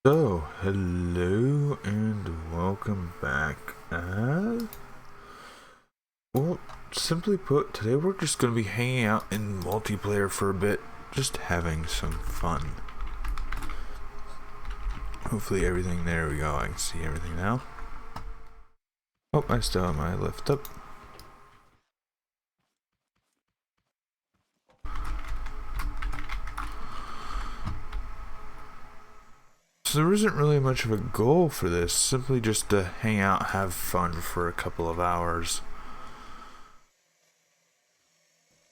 So, hello and welcome back. Well, simply put, today we're just going to be hanging out in multiplayer for a bit, just having some fun. Hopefully everything, there we go, I can see everything now. Oh, I still have my lift up. So there isn't really much of a goal for this, simply just to hang out, have fun for a couple of hours.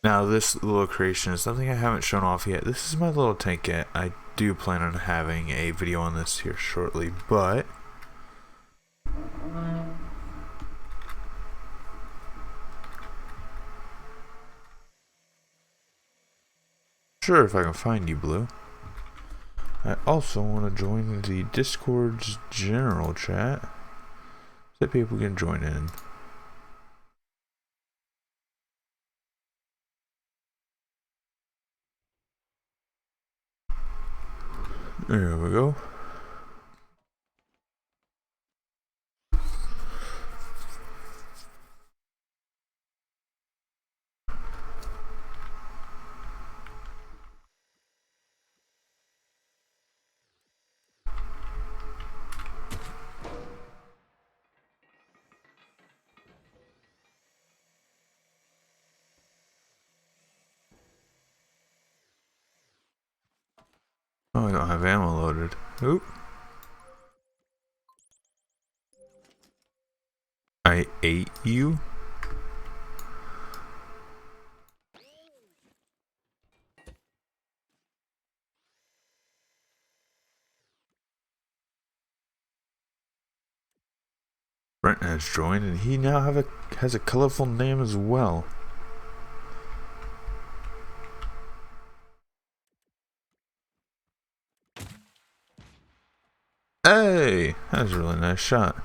Now this little creation is something I haven't shown off yet. This is my little tankette. I do plan on having a video on this here shortly, but sure, if I can find you, Blue. I also want to join the Discord's general chat so that people can join in. There we go. Oh, I don't have ammo loaded. Oop. I ate you? Brent has joined and he now has a colorful name as well. Hey! That was a really nice shot.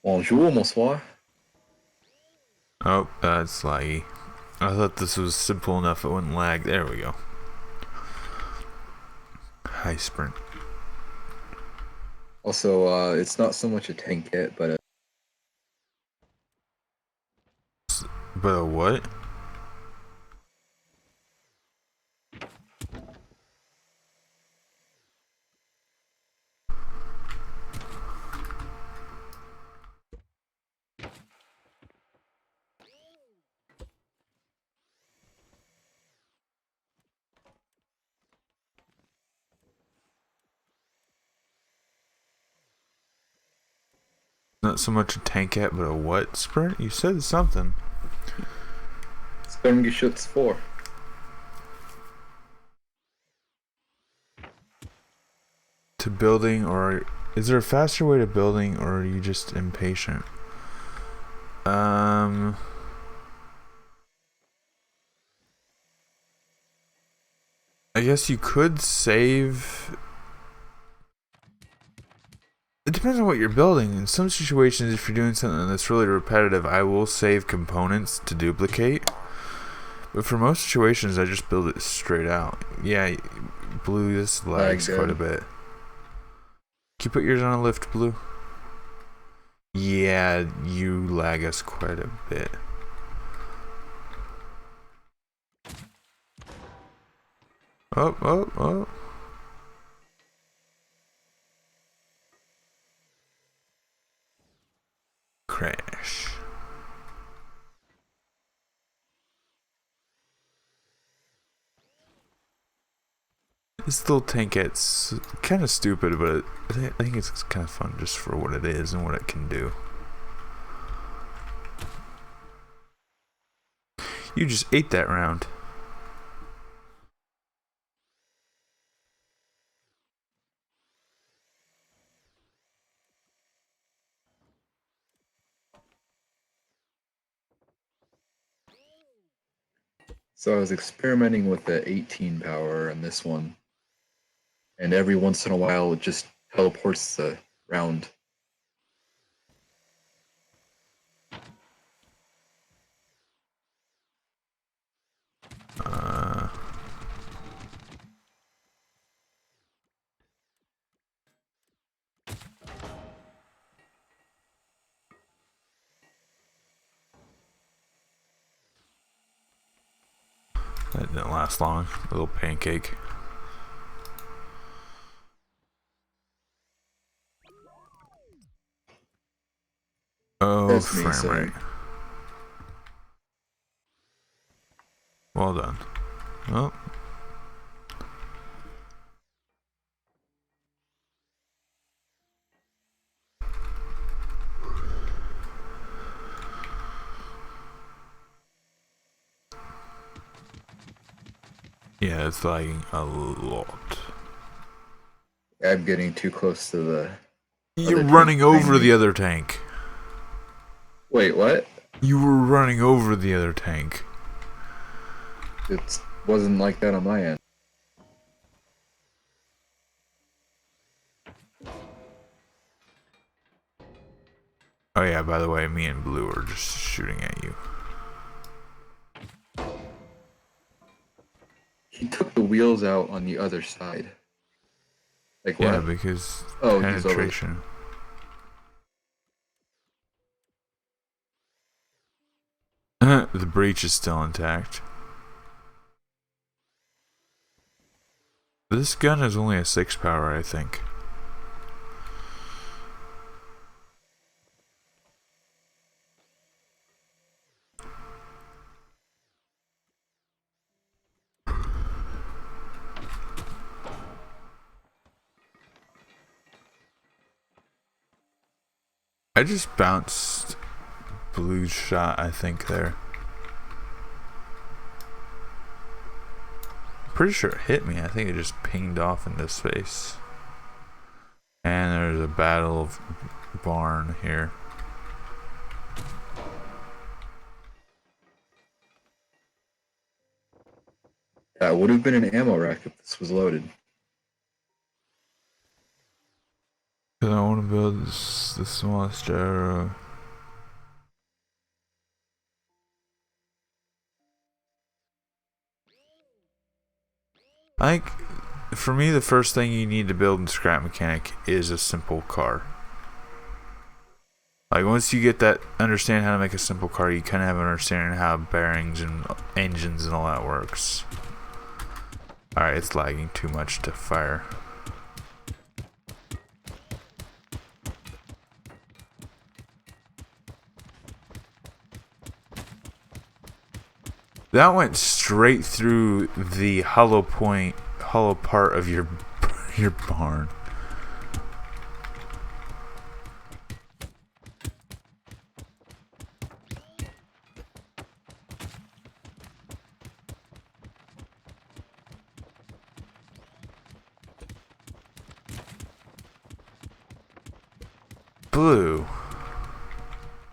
Bonjour, bonsoir. Oh, that's laggy. I thought this was simple enough it wouldn't lag. There we go. Hi, Sprint. Also, it's not so much a tank kit, but But what? Not so much a tankette, but a what, Sprint? You said something. Sturmgeschütz 4. To building, or is there a faster way to building, or are you just impatient? I guess you could save. It depends on what you're building. In some situations, if you're doing something that's really repetitive, I will save components to duplicate. But for most situations, I just build it straight out. Yeah, Blue, this lags quite a bit. Can you put yours on a lift, Blue? Yeah, you lag us quite a bit. Oh, oh, oh. Crash. This little tankette's kind of stupid, but I think it's kind of fun just for what it is and what it can do. You just ate that round. So I was experimenting with the 18 power and this one, and every once in a while it just teleports the round. That didn't last long. A little pancake. Oh, That's me, frame so rate. Well done. Oh. Yeah, it's lagging a lot. I'm getting too close to the. You're other running tank behind over me. the other tank. Wait, what? You were running over the other tank. It wasn't like that on my end. Oh yeah, by the way, me and Blue are just shooting at you. He took the wheels out on the other side. Like what? Yeah, because Oh, he's over there. penetration. The breach is still intact. This gun is only a 6 power, I think. I just bounced Blue's shot, I think, there. Pretty sure it hit me. I think it just pinged off into space. And there's a battle of barn here. That would have been an ammo rack if this was loaded. Cause I want to build the smallest arrow. Like, for me, the first thing you need to build in Scrap Mechanic is a simple car. Like, once you get that, understand how to make a simple car, you kind of have an understanding of how bearings and engines and all that works. Alright, it's lagging too much to fire. That went straight through the hollow part of your barn. Blue,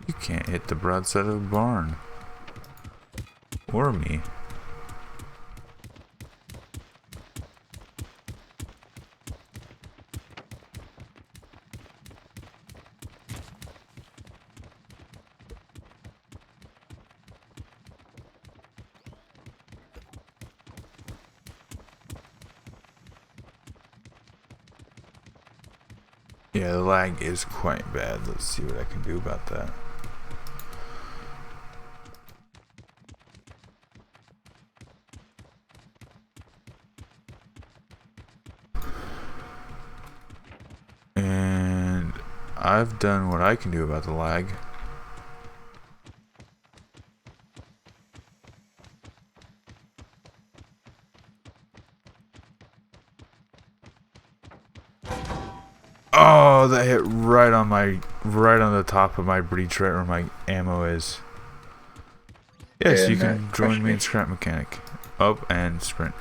you can't hit the broadside of the barn. Or me. Yeah, the lag is quite bad. Let's see what I can do about that. And I've done what I can do about the lag. Oh, that hit right on the top of my breach, right where my ammo is. Yes, And you can join me in me. Scrap Mechanic. Up and sprint.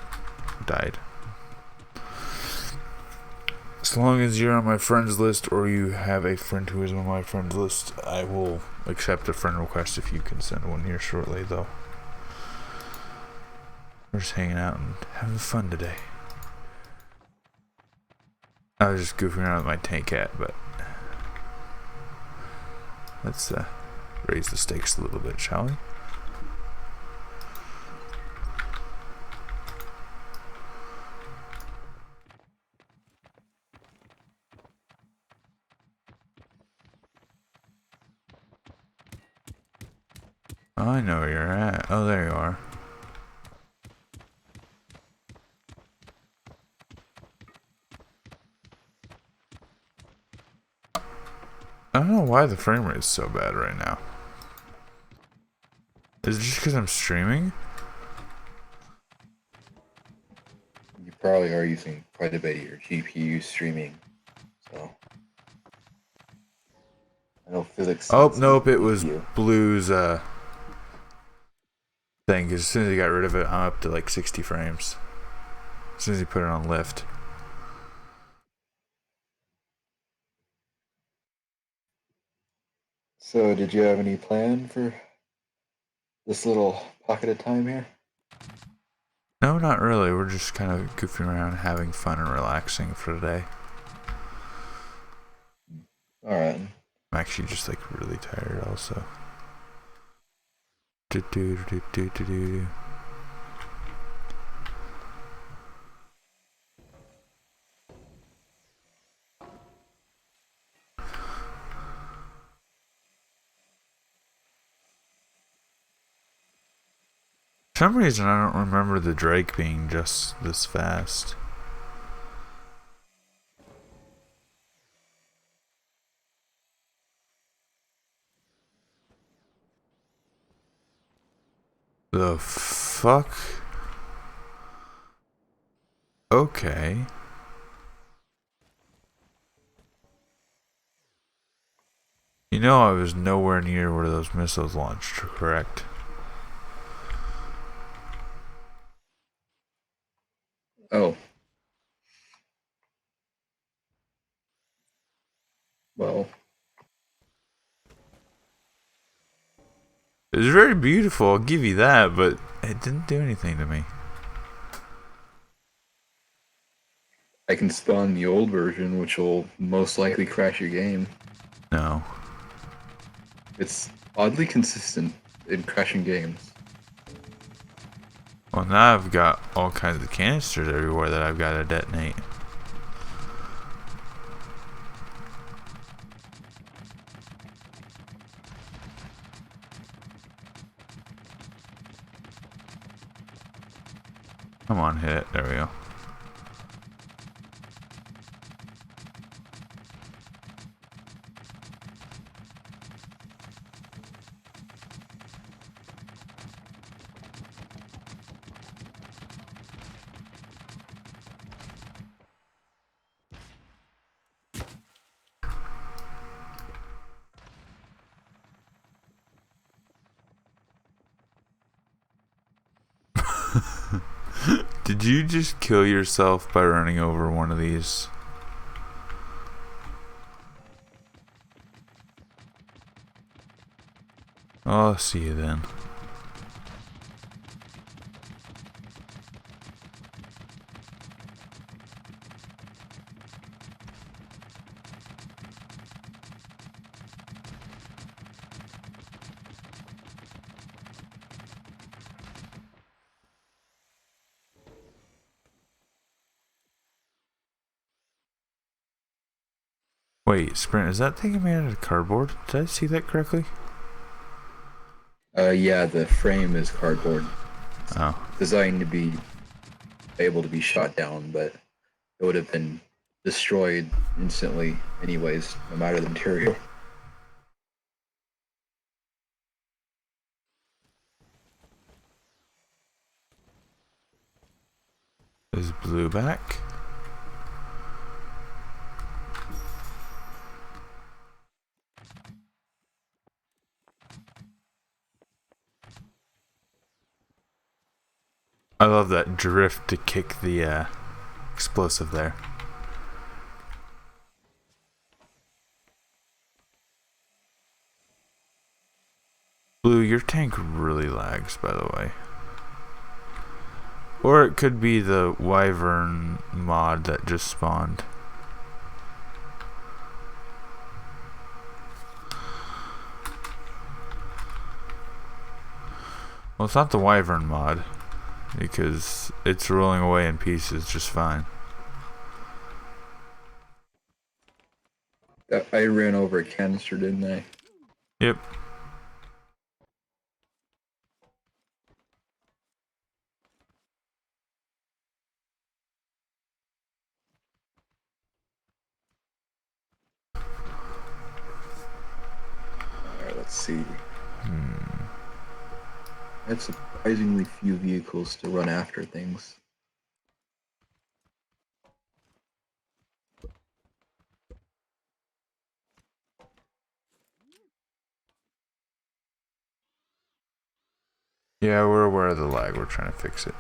Died. As long as you're on my friends list or you have a friend who is on my friends list, I will accept a friend request if you can send one here shortly, though. We're just hanging out and having fun today. I was just goofing around with my tank hat, but let's raise the stakes a little bit, shall we? I know where you're at. Oh, there you are. why the frame rate is so bad right now. Is it just because I'm streaming? You probably are using quite a bit of your GPU streaming, so I know physics. Oh nope, it was Blue's thing. Cause as soon as he got rid of it, I'm up to like 60 frames. As soon as he put it on lift. So, did you have any plan for this little pocket of time here? No, not really. We're just kind of goofing around, having fun and relaxing for today. Alright. I'm actually just like really tired also. Do do do do do do. For some reason, I don't remember the Drake being just this fast. The fuck? Okay. You know I was nowhere near where those missiles launched, correct? Oh. Well. It was very beautiful, I'll give you that, but it didn't do anything to me. I can spawn the old version, which will most likely crash your game. No. It's oddly consistent in crashing games. Well, now I've got all kinds of canisters everywhere that I've got to detonate. Come on, hit it. There we go. Did you just kill yourself by running over one of these? I'll see you then. Wait, Sprint, is that thing made out of cardboard? Did I see that correctly? Yeah, the frame is cardboard. It's Oh. designed to be able to be shot down, but it would have been destroyed instantly anyways, no matter the material. Is Blue back? I love that drift to kick the explosive there. Blue, your tank really lags, by the way. Or it could be the Wyvern mod that just spawned. Well, it's not the Wyvern mod, because it's rolling away in pieces just fine. I ran over a canister, didn't I? Yep. see. That's surprisingly few vehicles to run after things. Yeah, we're aware of the lag. We're trying to fix it.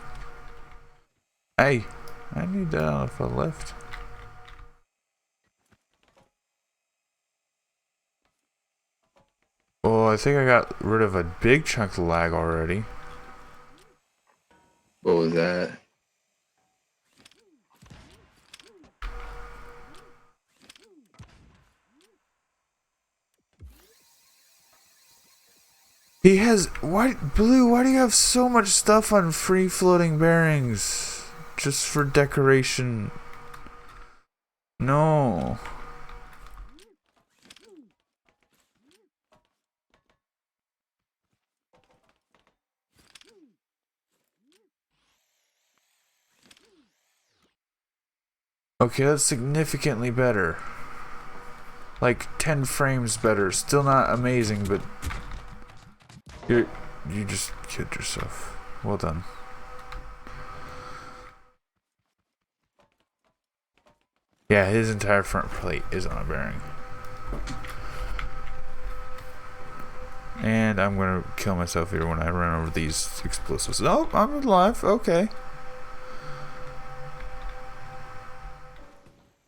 Hey, I need that on the left. Oh, I think I got rid of a big chunk of lag already. What was that? He has Blue, why do you have so much stuff on free floating bearings? Just for decoration. No. Okay, that's significantly better. Like 10 frames better. Still not amazing, but you just killed yourself. Well done. Yeah, his entire front plate is on a bearing. And I'm gonna kill myself here when I run over these explosives. Oh, I'm alive. Okay.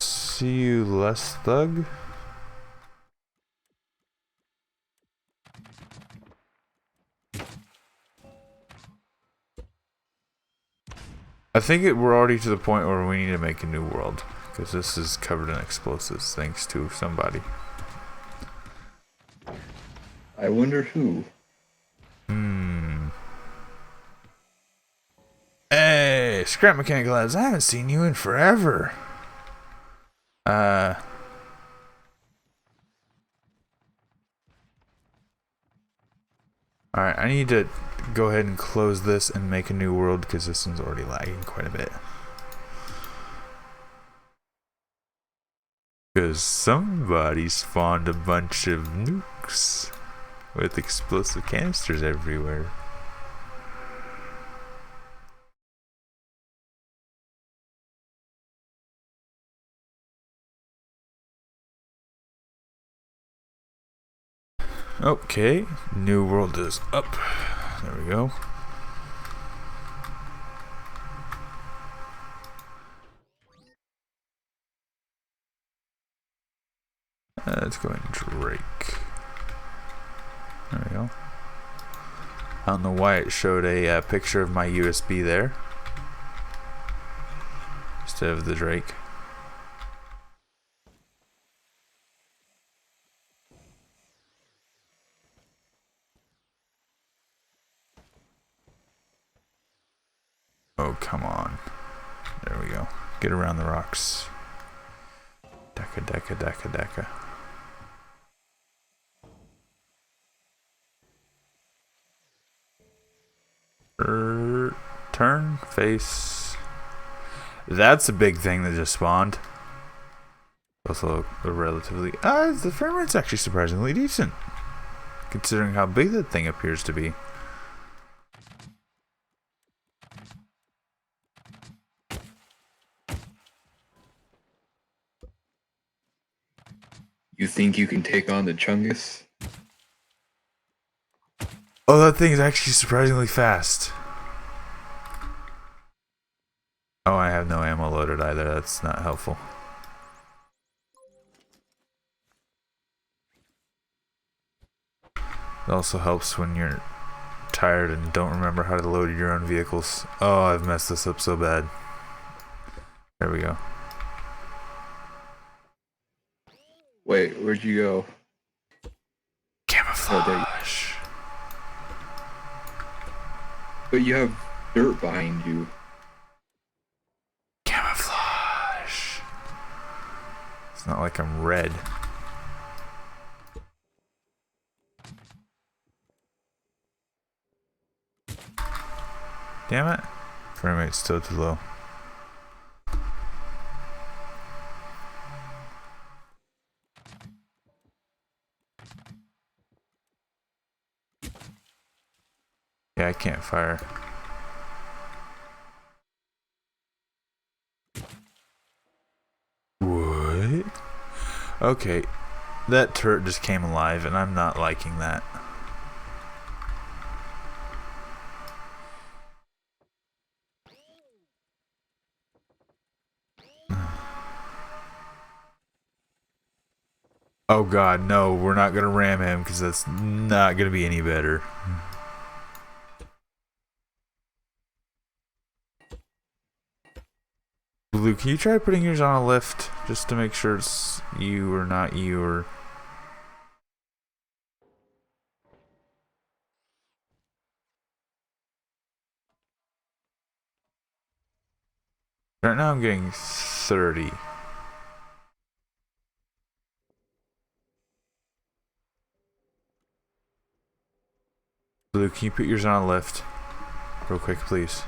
See you, less thug. I think we're already to the point where we need to make a new world. Because this is covered in explosives thanks to somebody. I wonder who. Hey, Scrap Mechanical Labs, I haven't seen you in forever. Alright, I need to go ahead and close this and make a new world because this one's already lagging quite a bit. Because somebody spawned a bunch of nukes with explosive canisters everywhere. Okay, new world is up. There we go. Let's go ahead and Drake. There we go. I don't know why it showed a picture of my USB there instead of the Drake. Oh, come on. There we go. Get around the rocks. Deca, deca, deca, deca. Turn, face. That's a big thing that just spawned. Also, a relatively... the frame rate's actually surprisingly decent. Considering how big that thing appears to be. You think you can take on the Chungus? Oh, that thing is actually surprisingly fast. Oh, I have no ammo loaded either. That's not helpful. It also helps when you're tired and don't remember how to load your own vehicles. Oh, I've messed this up so bad. There we go. Wait, where'd you go? Camouflage. But you have dirt behind you. Camouflage. It's not like I'm red. Damn it. Frame rate's still too low. Yeah, I can't fire. What? Okay, that turret just came alive, and I'm not liking that. Oh god, no, we're not gonna ram him, because that's not gonna be any better. Blue, can you try putting yours on a lift, just to make sure it's you or not you, or... Right now I'm getting 30. Blue, can you put yours on a lift? Real quick, please.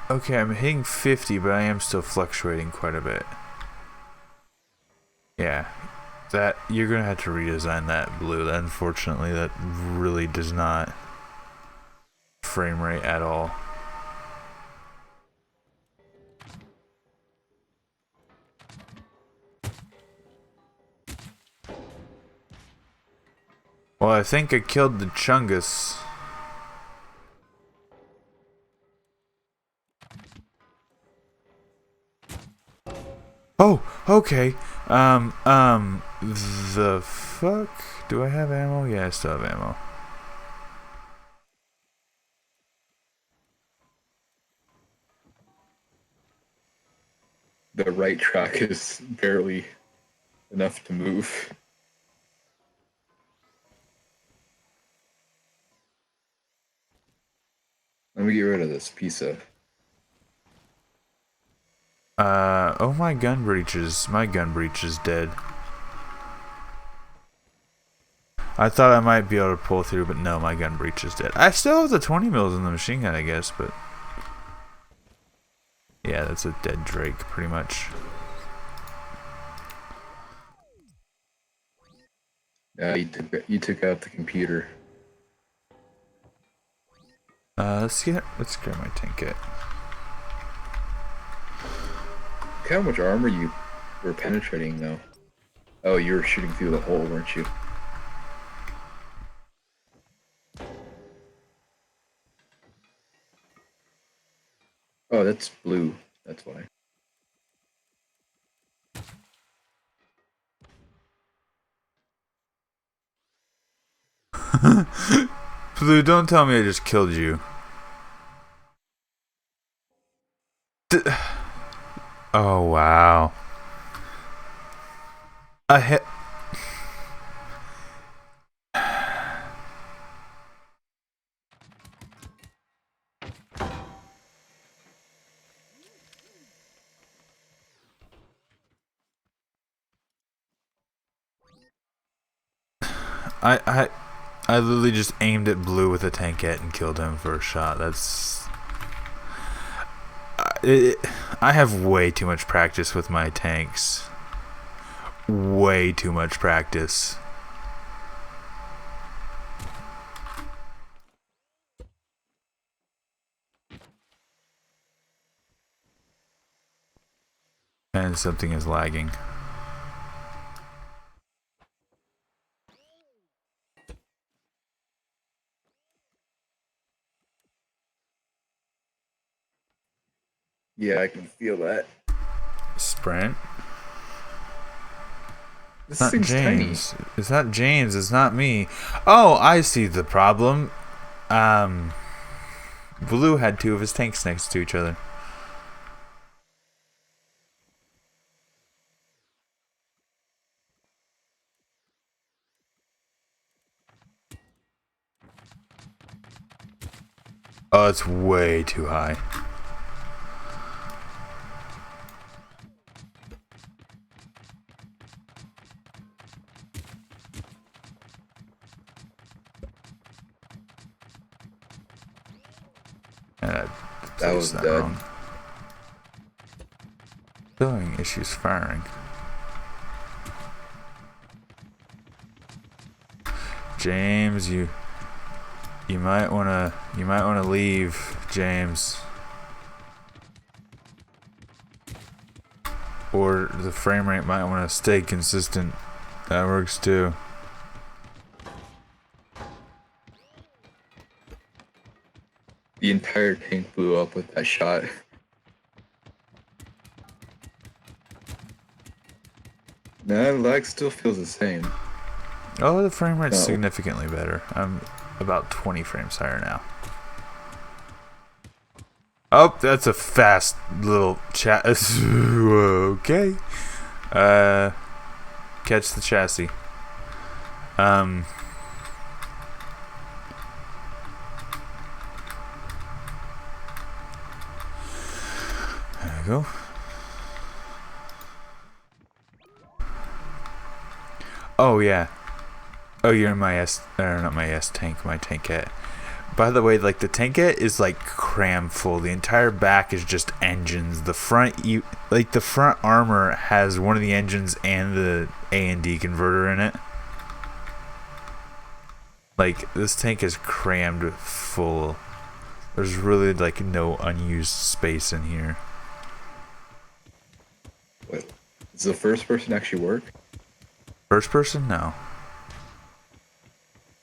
Okay, I'm hitting 50, but I am still fluctuating quite a bit. Yeah. That, you're gonna have to redesign that, Blue. Unfortunately, that really does not frame rate at all. Well, I think I killed the Chungus. Oh, okay. The fuck? Do I have ammo? Yeah, I still have ammo. The right track is barely enough to move. Let me get rid of this piece of... Oh, my gun breach is dead. I thought I might be able to pull through, but no, my gun breach is dead. I still have the 20 mils in the machine gun, I guess, but... Yeah, that's a dead Drake, pretty much. You took out the computer. Let's grab my tank kit. Look how much armor you were penetrating, though. Oh, you were shooting through the hole, weren't you? Oh, that's blue. That's why. Blue, don't tell me I just killed you. Oh, wow. I hit... I literally just aimed at Blue with a tankette and killed him for a shot. That's... I have way too much practice with my tanks. Way too much practice. And something is lagging. Yeah, I can feel that. Sprint? This Not thing's James. tiny. It's not James. It's not me. Oh, I see the problem. Blue had two of his tanks next to each other. Oh, it's way too high. That was dead. Wrong. Filling issues firing. James, you might wanna leave, James. Or the frame rate might wanna stay consistent. That works too. The entire tank blew up with that shot. Nah, lag still feels the same. Oh, the frame rate's significantly better. I'm about 20 frames higher now. Oh, that's a fast little chat. Okay. Catch the chassis. There you go. Oh yeah. Oh, you're in my not my tank, my tankette. By the way, like the tankette is like cram full. The entire back is just engines. The front, the front armor has one of the engines and the A&D converter in it. Like this tank is crammed full. There's really like no unused space in here. Wait, does the first person actually work? First person? No.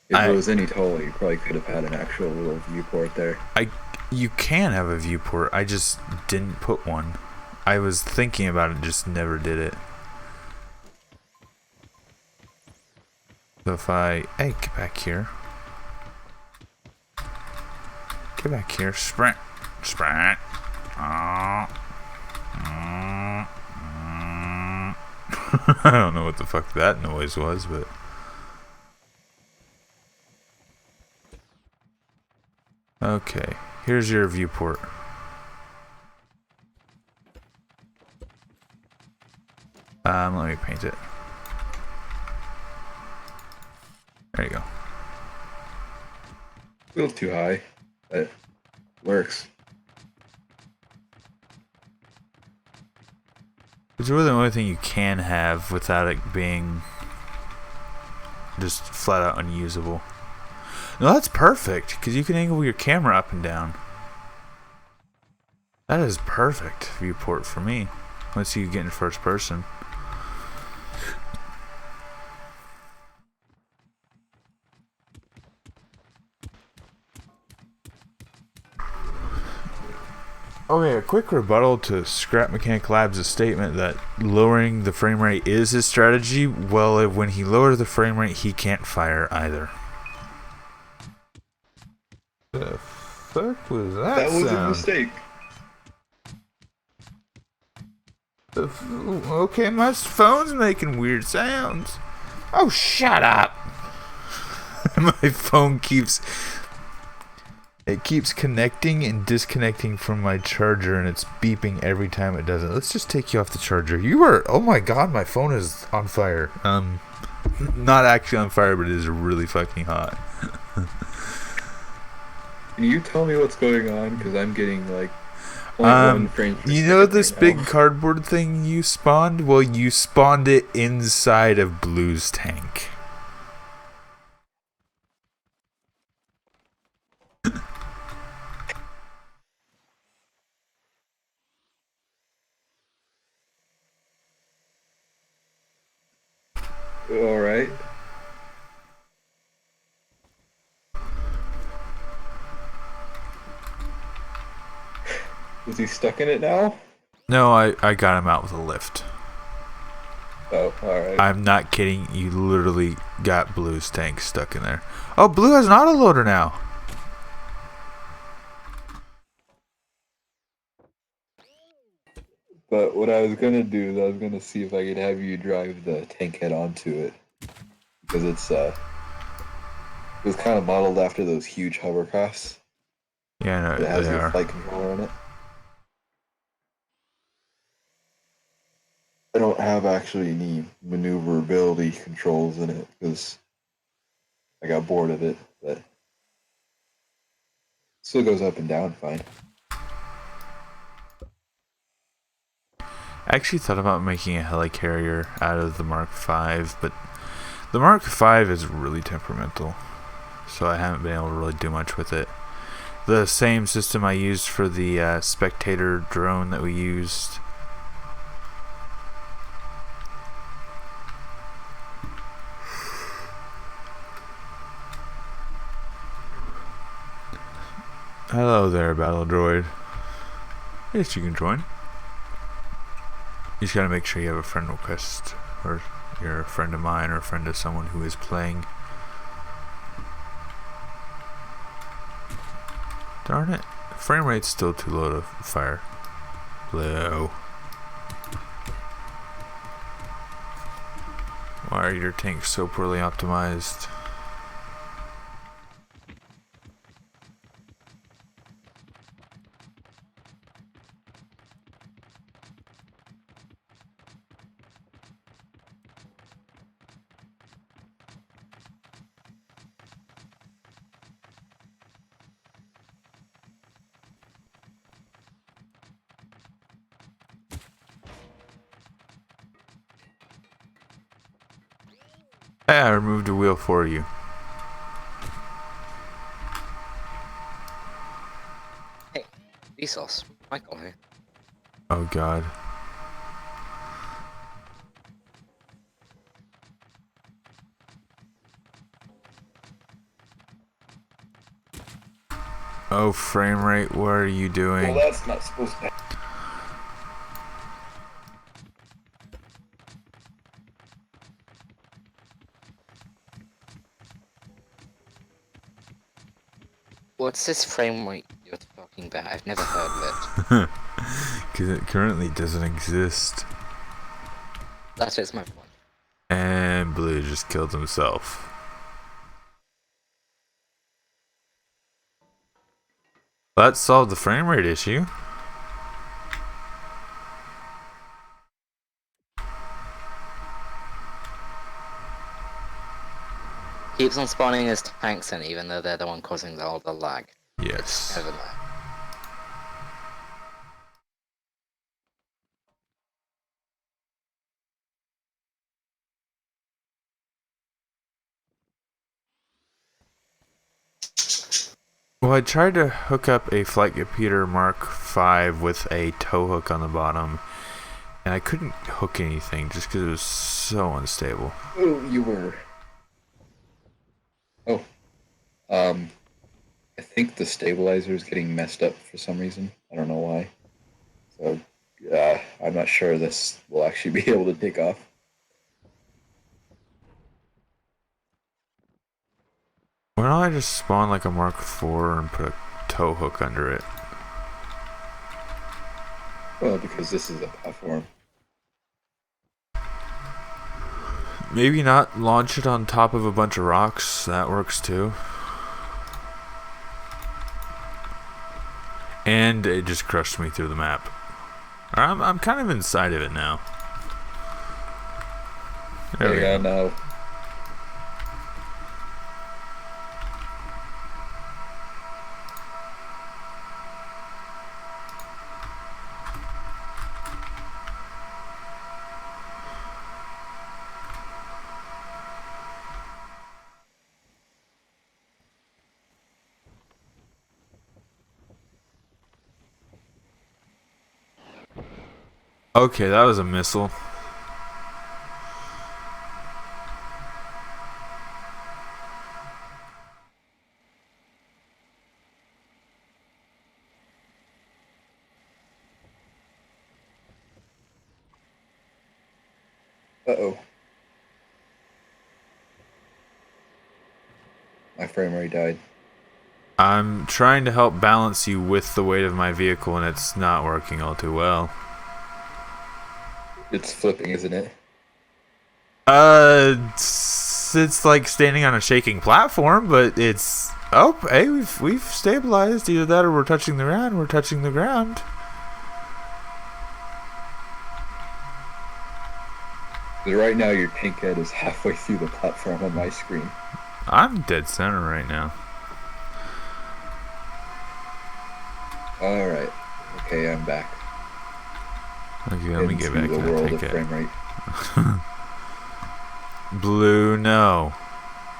If it was any taller, you probably could have had an actual little viewport there. You can have a viewport. I just didn't put one. I was thinking about it, just never did it. So if hey, get back here. Get back here. Sprint. Sprint. I don't know what the fuck that noise was, but... Okay, here's your viewport. Let me paint it. There you go. A little too high, but works. It's really the only thing you can have without it being just flat out unusable. No, that's perfect, because you can angle your camera up and down. That is perfect viewport for me, once you get in first person. Okay, a quick rebuttal to Scrap Mechanic Labs' statement that lowering the frame rate is his strategy. Well, when he lowers the frame rate, he can't fire either. The fuck was that? That was a mistake. Okay, my phone's making weird sounds. Oh, shut up! My phone keeps connecting and disconnecting from my charger, and it's beeping every time it does it. Let's just take you off the charger. Oh my god, my phone is on fire. Not actually on fire, but it is really fucking hot. Can you tell me what's going on? Because I'm getting like 0.1 frames per second. You know this right big now. cardboard thing you spawned? Well, you spawned it inside of Blue's tank. All right. Is he stuck in it now? No, I got him out with a lift. Oh, alright. I'm not kidding. You literally got Blue's tank stuck in there. Oh, Blue has an autoloader now. But what I was gonna do is I was gonna see if I could have you drive the tank head onto it. Because it was kind of modeled after those huge hovercrafts. Yeah, no, It has they your are. flight controller in it. I don't have actually any maneuverability controls in it because I got bored of it, but it still goes up and down fine. I actually thought about making a helicarrier out of the Mark V, but The Mark V is really temperamental, so I haven't been able to really do much with it. The same system I used for the spectator drone that we used. Hello there, Battle Droid. Yes, you can join. You just gotta make sure you have a friend request, or you're a friend of mine, or a friend of someone who is playing. Darn it. Frame rate's still too low to fire. Low. Why are your tanks so poorly optimized? Hey, I removed a wheel for you. Hey, Vsauce, Michael here. Oh god. Oh, frame rate, what are you doing? Well, that's not supposed to happen. What's this frame rate you're talking about? I've never heard of it. Because it currently doesn't exist. That is my point. And Blue just killed himself. That solved the frame rate issue. Keeps on spawning his tanks in, even though they're the one causing all the lag. Yes. Over there. Well, I tried to hook up a flight computer Mark V with a tow hook on the bottom, and I couldn't hook anything just because it was so unstable. Oh, you were. Oh. I think the stabilizer is getting messed up for some reason. I don't know why. So, I'm not sure this will actually be able to take off. Why don't I just spawn like a Mark IV and put a tow hook under it? Well, because this is a platform. Maybe not launch it on top of a bunch of rocks. That works too. And it just crushed me through the map. I'm kind of inside of it now. There we go. Now. Okay, that was a missile. Uh-oh. My frame rate died. I'm trying to help balance you with the weight of my vehicle, and it's not working all too well. It's flipping, isn't it? It's like standing on a shaking platform, but it's... Oh, hey, we've stabilized. Either that or we're touching the ground. We're touching the ground. But right now, your tank head is halfway through the platform on my screen. I'm dead center right now. Alright. Okay, I'm back. Okay, let me get back into to the that world tank of frame rate. Blue, no.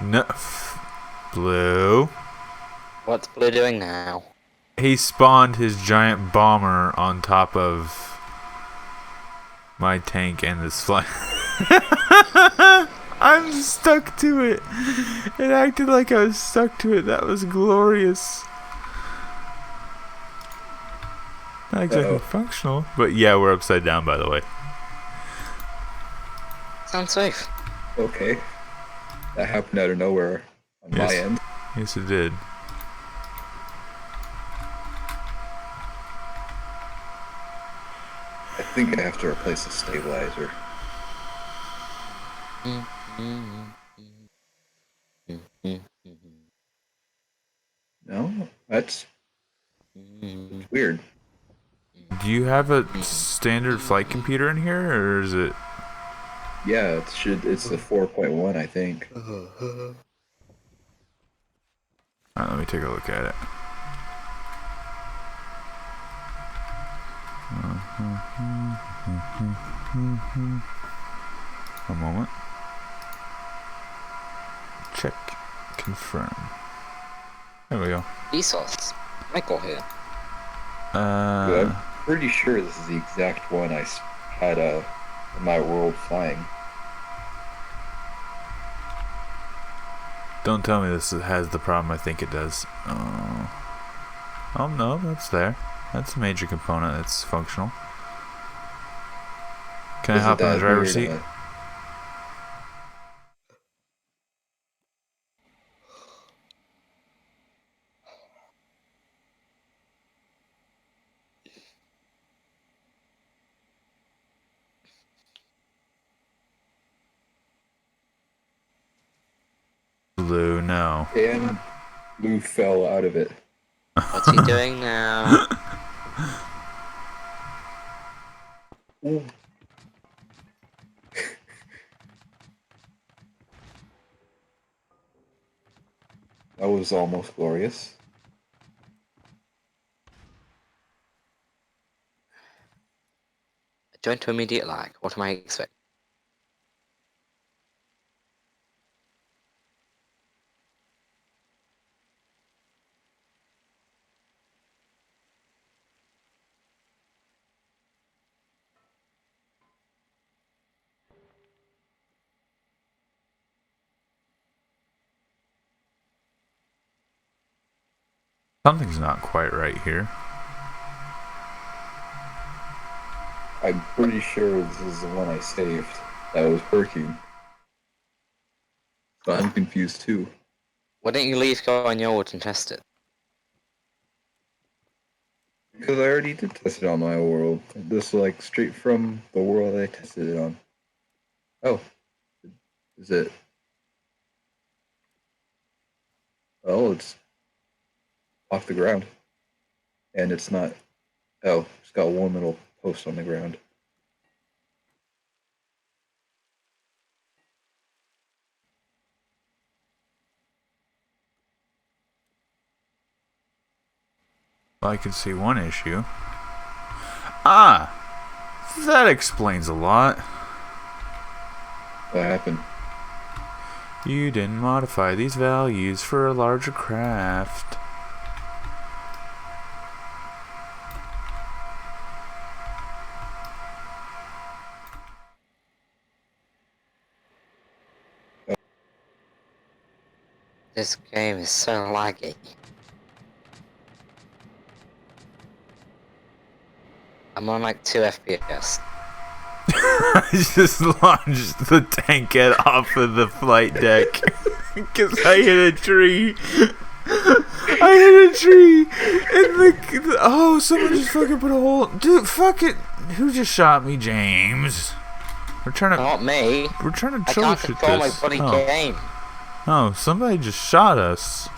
No. Blue. What's Blue doing now? He spawned his giant bomber on top of my tank and this fly. I'm stuck to it. It acted like I was stuck to it. That was glorious. Not exactly functional, but yeah, we're upside down, by the way. Sounds safe. Okay. That happened out of nowhere on my end. Yes, it did. I think I have to replace the stabilizer. No? That's weird. Do you have a standard flight computer in here, or is it? Yeah, it's the 4.1, I think. Alright, let me take a look at it. A moment. Check. Confirm. There we go. Vsauce. Michael here. I'm pretty sure this is the exact one I had in my world flying. Don't tell me this has the problem I think it does. Oh no, that's there. That's a major component that's functional. Can I hop in the driver's seat? Blue, no. And Blue fell out of it. What's he doing now? That was almost glorious. Joint to immediate lag. What am I expecting? Something's not quite right here. I'm pretty sure this is the one I saved that was working. But I'm confused too. Why don't you leave go on yours and test it? Because I already did test it on my world. This is like straight from the world I tested it on. Oh. Is it? Oh, it's off the ground. And it's not. Oh, it's got one little post on the ground. I can see one issue. Ah! That explains a lot. What happened? You didn't modify these values for a larger craft. This game is so laggy. I'm on like 2 FPS. I just launched the tank head off of the flight deck because I hit a tree. I hit a tree and oh, someone just fucking put a hole. Dude, fuck it. Who just shot me, James? We're trying to. Not me. We're trying to I can't troubleshoot control my this. bloody Oh. game. Oh, somebody just shot us.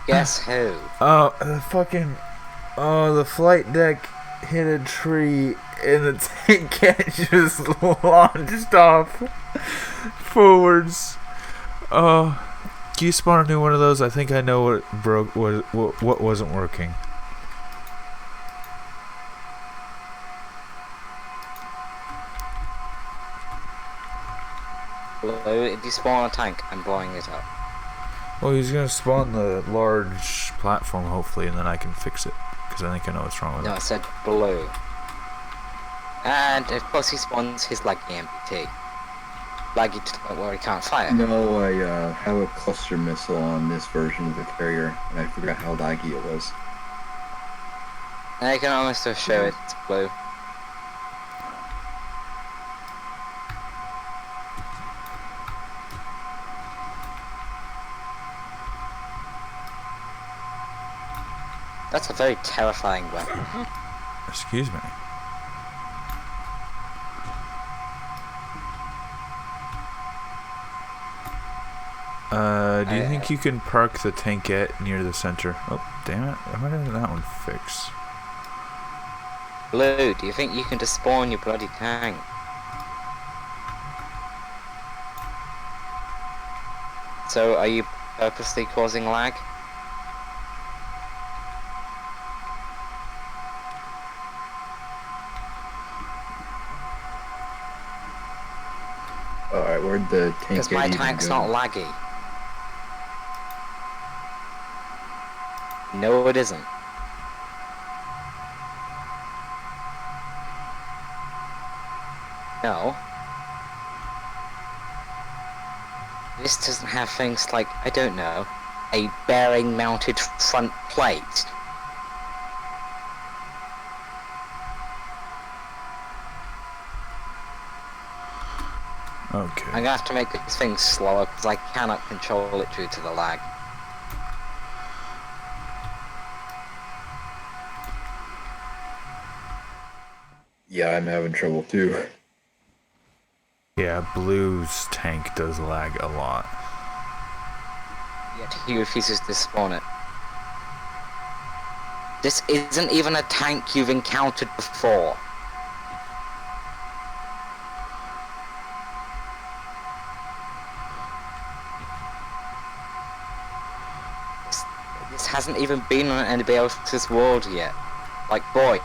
Guess who? Oh, the fucking. Oh, the flight deck hit a tree and the tank cat just launched off forwards. Oh, can you spawn a new one of those? I think I know what broke. What wasn't working. Blue, if you spawn a tank, I'm blowing it up. Well, he's gonna spawn the large platform, hopefully, and then I can fix it. Because I think I know what's wrong with No, I it. said blue. And of course he spawns his laggy MPT. Laggy to the point where he can't fire. No, I have a cluster missile on this version of the carrier, and I forgot how laggy it was. And I can almost show it, it's blue. That's a very terrifying weapon. Excuse me. Do you think you can park the tankette near the center? Oh, damn it. Why didn't that one fix? Blue, do you think you can just spawn your bloody tank? So, are you purposely causing lag? Alright, where'd the tank Because my tank's not laggy. No, it isn't. No. This doesn't have things like, I don't know, a bearing mounted front plate. Okay. I'm gonna have to make this thing slower because I cannot control it due to the lag. Yeah, I'm having trouble too. Yeah, Blue's tank does lag a lot. Yet he refuses to spawn it. This isn't even a tank you've encountered before. This hasn't even been on anybody else's world yet. Like, boy.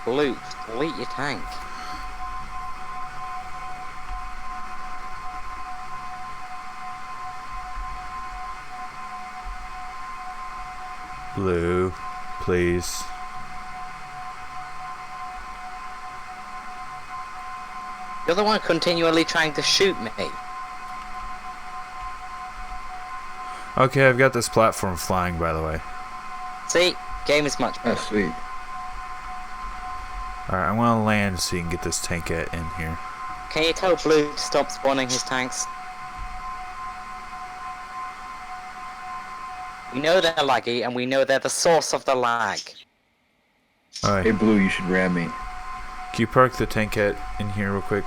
Blue, delete your tank. Blue, please. You're the one continually trying to shoot me. Okay, I've got this platform flying, by the way. See? Game is much Oh, better. sweet. Alright, I want to land so you can get this tankette in here. Can you tell Blue to stop spawning his tanks? We know they're laggy, and we know they're the source of the lag. Hey, Alright, Blue, you should ram me. can you park the tankette in here real quick?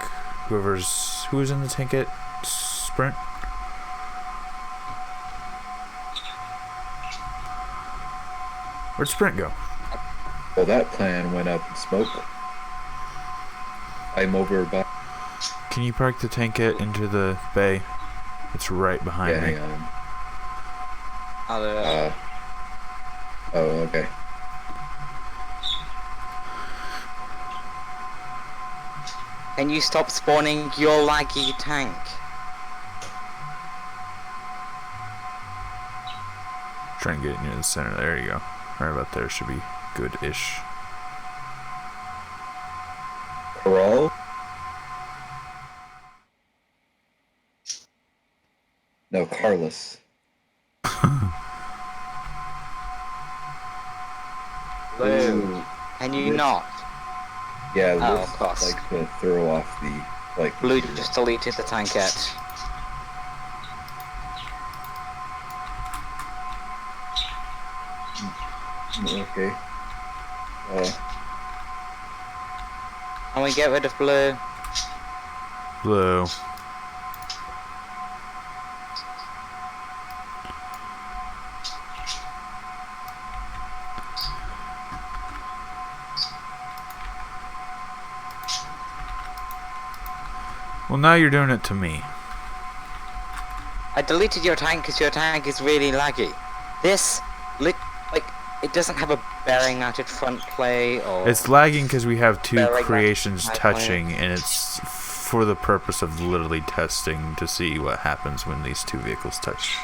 Who's in the tankette? Sprint? Where'd Sprint go? Well, that plan went up in smoke. I'm over by... Can you park the tankette into the bay? It's right behind Yeah, me. hang on. I'll Oh, okay. Can you stop spawning your laggy tank? Try and get it near the center. There you go. Right about there should be good-ish. Corral? No, Carlos. Blue, can you Yes. not? Yeah, Oh, this of course. likes to throw off the, like... Blue computer. just deleted the tankette. Okay. Can we get rid of Blue? Blue. Well, now you're doing it to me. I deleted your tank because your tank is really laggy. This it doesn't have a bearing mounted front plate or. It's lagging because we have two Bearing creations mounted touching, and it's for the purpose of literally testing to see what happens when these two vehicles touch.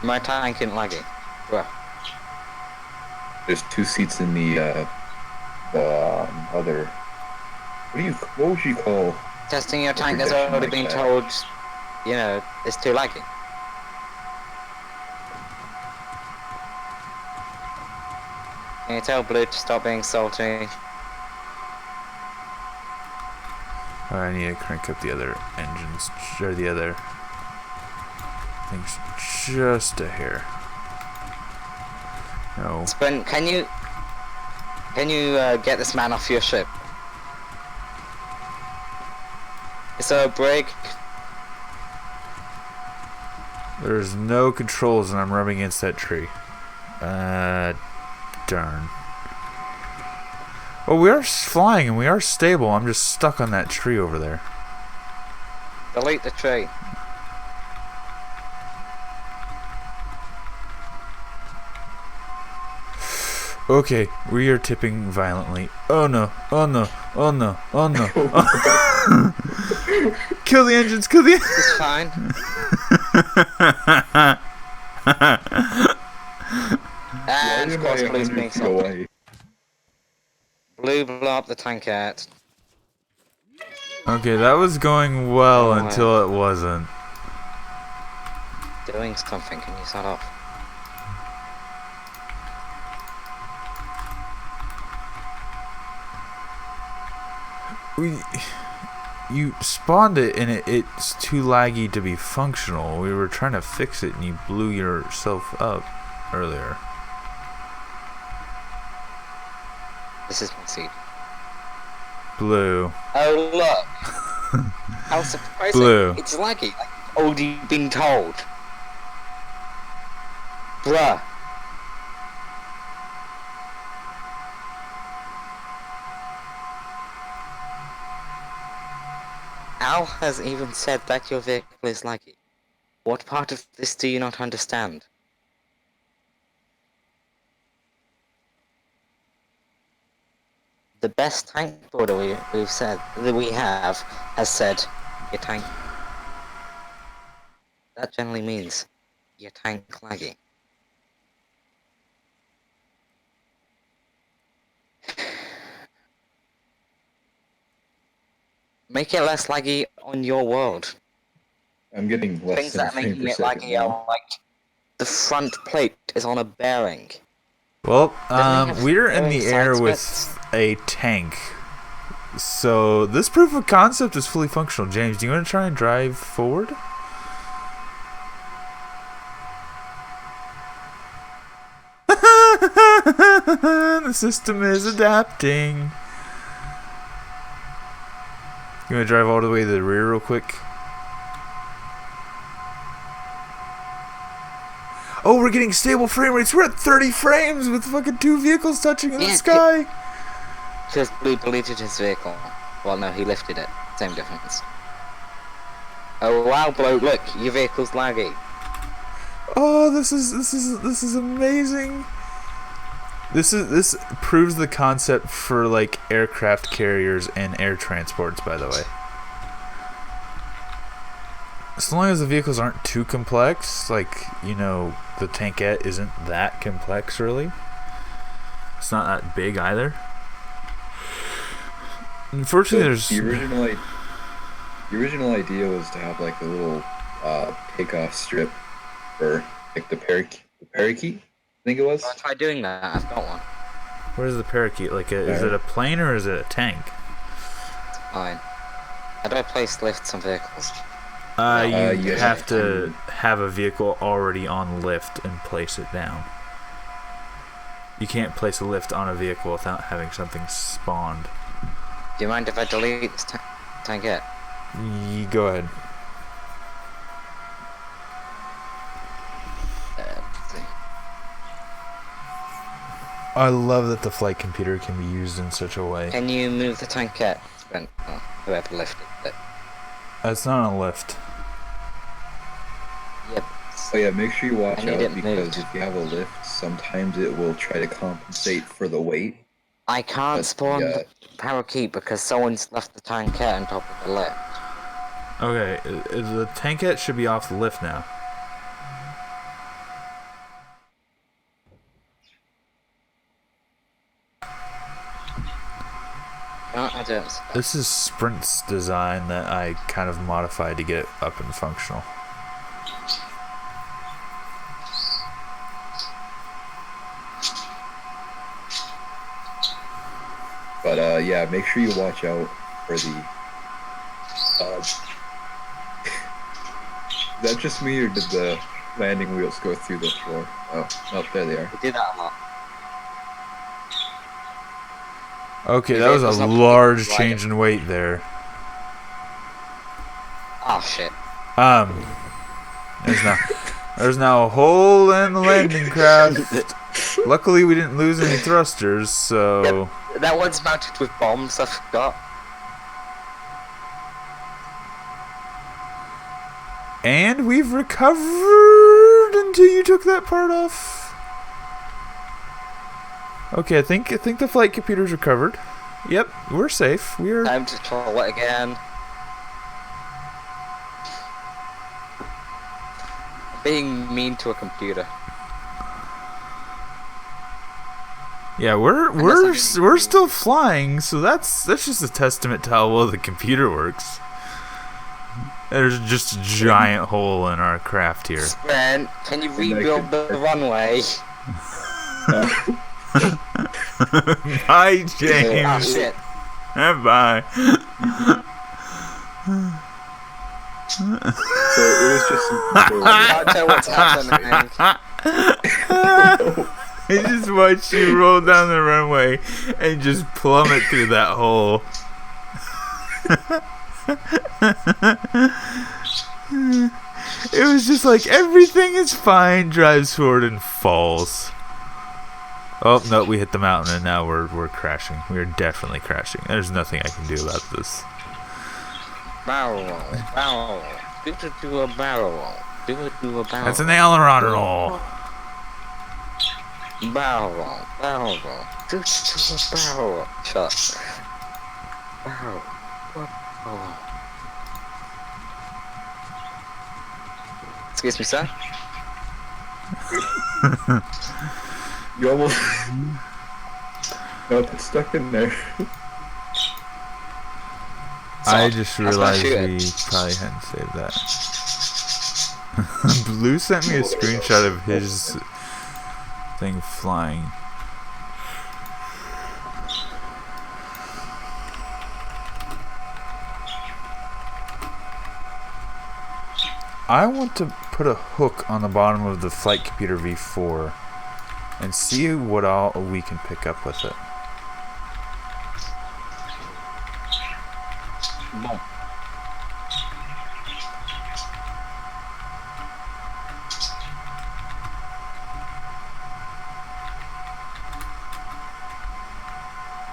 My tank isn't lagging. Bruh. There's 2 seats in the other. What would you call? Testing your tank has projection already like been that? told, you know, it's too laggy. Can you tell Blue to stop being salty? I need to crank up the other engines, or the other things just a hair. No. Sprint, can you get this man off your ship? Is there a brig? There's no controls and I'm rubbing against that tree. Darn. Well, we are flying and we are stable. I'm just stuck on that tree over there. Delete the tree. Okay, we are tipping violently. Oh no, oh no, oh no, oh no. Kill the engines, kill the engines! It's fine. And of course, Blue's being salty. Blue blew up the tank out. Okay, that was going well Oh, until it wasn't. Doing something, can you start off? You spawned it and it's too laggy to be functional. We were trying to fix it and you blew yourself up earlier. This is my seat. Blue. Oh look! How surprising! Blue. It's laggy. Like already been told. Bruh. Al has even said that your vehicle is laggy. What part of this do you not understand? The best tank builder we've said that we have has said your tank. That generally means your tank laggy. Make it less laggy on your world. I'm getting less Things than a that are frame making per it second laggy now. are like the front plate is on a bearing. Well, Doesn't he have we're in bearing the air side with splits? a tank. So this proof of concept is fully functional. James, do you want to try and drive forward? The system is adapting. You want to drive all the way to the rear real quick? Oh, we're getting stable frame rates. We're at 30 frames with fucking 2 vehicles touching in the Yeah, sky. Because Blue deleted his vehicle. Well, no, he lifted it. Same difference. Oh wow, Blue! Look, your vehicle's laggy. Oh, this is amazing. This proves the concept for like aircraft carriers and air transports, by the way. As long as the vehicles aren't too complex, like, you know, the tankette isn't that complex really. It's not that big either. Unfortunately, there's The original idea was to have like a little takeoff strip for like the parakeet, I think it was. I'll try doing that. I've got one. Where's the parakeet? Like, is it a plane or is it a tank? Fine. How do I place lifts on vehicles? You you have to have a vehicle already on lift and place it down. You can't place a lift on a vehicle without having something spawned. Do you mind if I delete this tankette? Go ahead. Let's see. I love that the flight computer can be used in such a way. Can you move the tankette? Sprint. Oh, whoever lifted it. It's not on a lift. Yep. Oh yeah, make sure you watch And you out didn't because move. if you have a lift, sometimes it will try to compensate for the weight. I can't But spawn yeah, the parakeet because someone's left the tankette on top of the lift. Okay, the tankette should be off the lift now. No, I don't see that. This is Sprint's design that I kind of modified to get it up and functional. but yeah, make sure you watch out for the. Is that just me, or did the landing wheels go through the floor? Oh, nope, there they are. We do that a lot. Okay, Your that was a vehicle's not large particularly change in weight there. Oh shit. There's now a hole in the landing craft. Luckily, we didn't lose any thrusters, so... Yep, that one's mounted with bombs, I forgot. And we've recovered until you took that part off. Okay, I think the flight computer's recovered. Yep, we're safe. We're... Time to troll it again. Being mean to a computer. Yeah, we're still flying, so that's just a testament to how well the computer works. There's just a giant hole in our craft here. Sprint, can you rebuild the runway? Bye, Oh James. shit. Bye. So it was just. I can't tell what's happening. I just watched you roll down the runway and just plummet through that hole. It was just like everything is fine, drives forward and falls. Oh no, we hit the mountain and now we're crashing. We are definitely crashing. There's nothing I can do about this. Barrel roll, barrel roll. Do it to a barrel roll. Do it to a barrel That's an aileron roll. Barrel roll, barrel roll. Do it to a barrel roll. Shut. Barrel roll. Excuse me, sir? You almost. Nope, it's stuck in there. I just realized shoot it. we probably hadn't saved that. Blue sent me a screenshot of his thing flying. I want to put a hook on the bottom of the flight computer V4 and see what all we can pick up with it. Boom.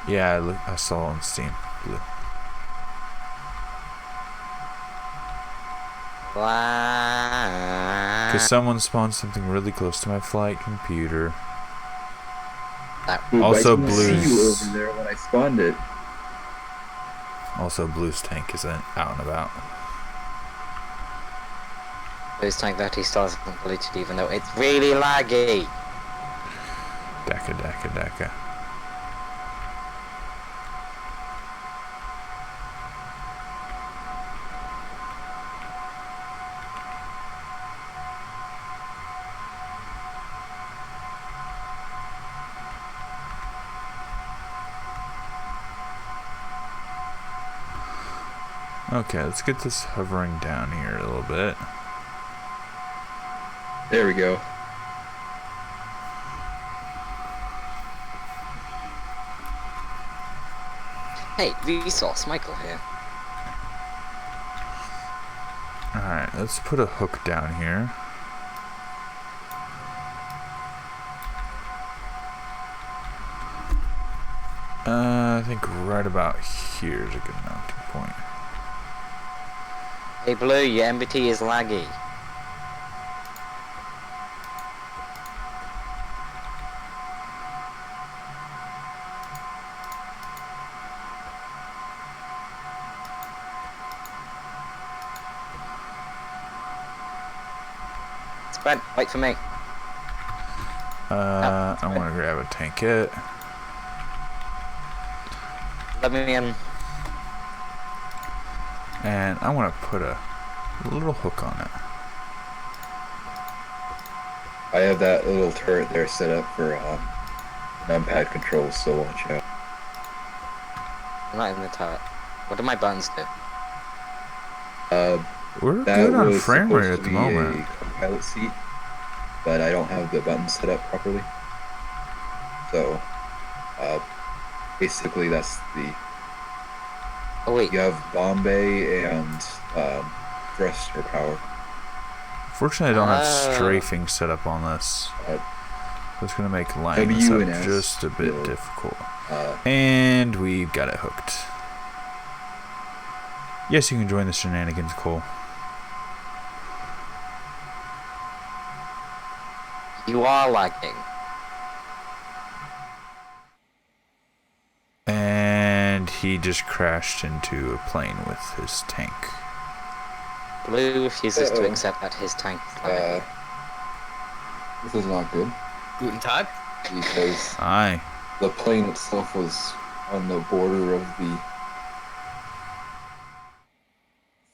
Yeah, I saw on Steam. Blue. Because someone spawned something really close to my flight computer. Dude, Also I can see you Blue's. over there when I spawned it. Also, Blue's tank is out and about. Blue's tank that he stars isn't deleted even though it's really laggy. Daka, daka, daka. Okay, let's get this hovering down here a little bit. There we go. Hey, Vsauce, Michael here. Alright, let's put a hook down here. I think right about here is a good mounting point. Hey Blue, your MBT is laggy. Brent, wait for me. I want to grab a tankette. Let me in. And I want to put a little hook on it. I have that little turret there set up for numpad controls, so watch out. I'm not in the turret. What do my buttons do? We're That good on was frame rate supposed at to the be moment. a co-pilot seat, but I don't have the buttons set up properly. So, basically that's the... Oh wait. You have bomb bay and thruster power. Fortunately, I don't have strafing set up on this. That's going to make lining this W up and S just a bit will, difficult. And we got it hooked. Yes, you can join the shenanigans, Cole. You are lagging. And he just crashed into a plane with his tank. Blue refuses to accept that his tank is lagging. This is not good, Guten Tag. because Aye. the plane itself was on the border of the...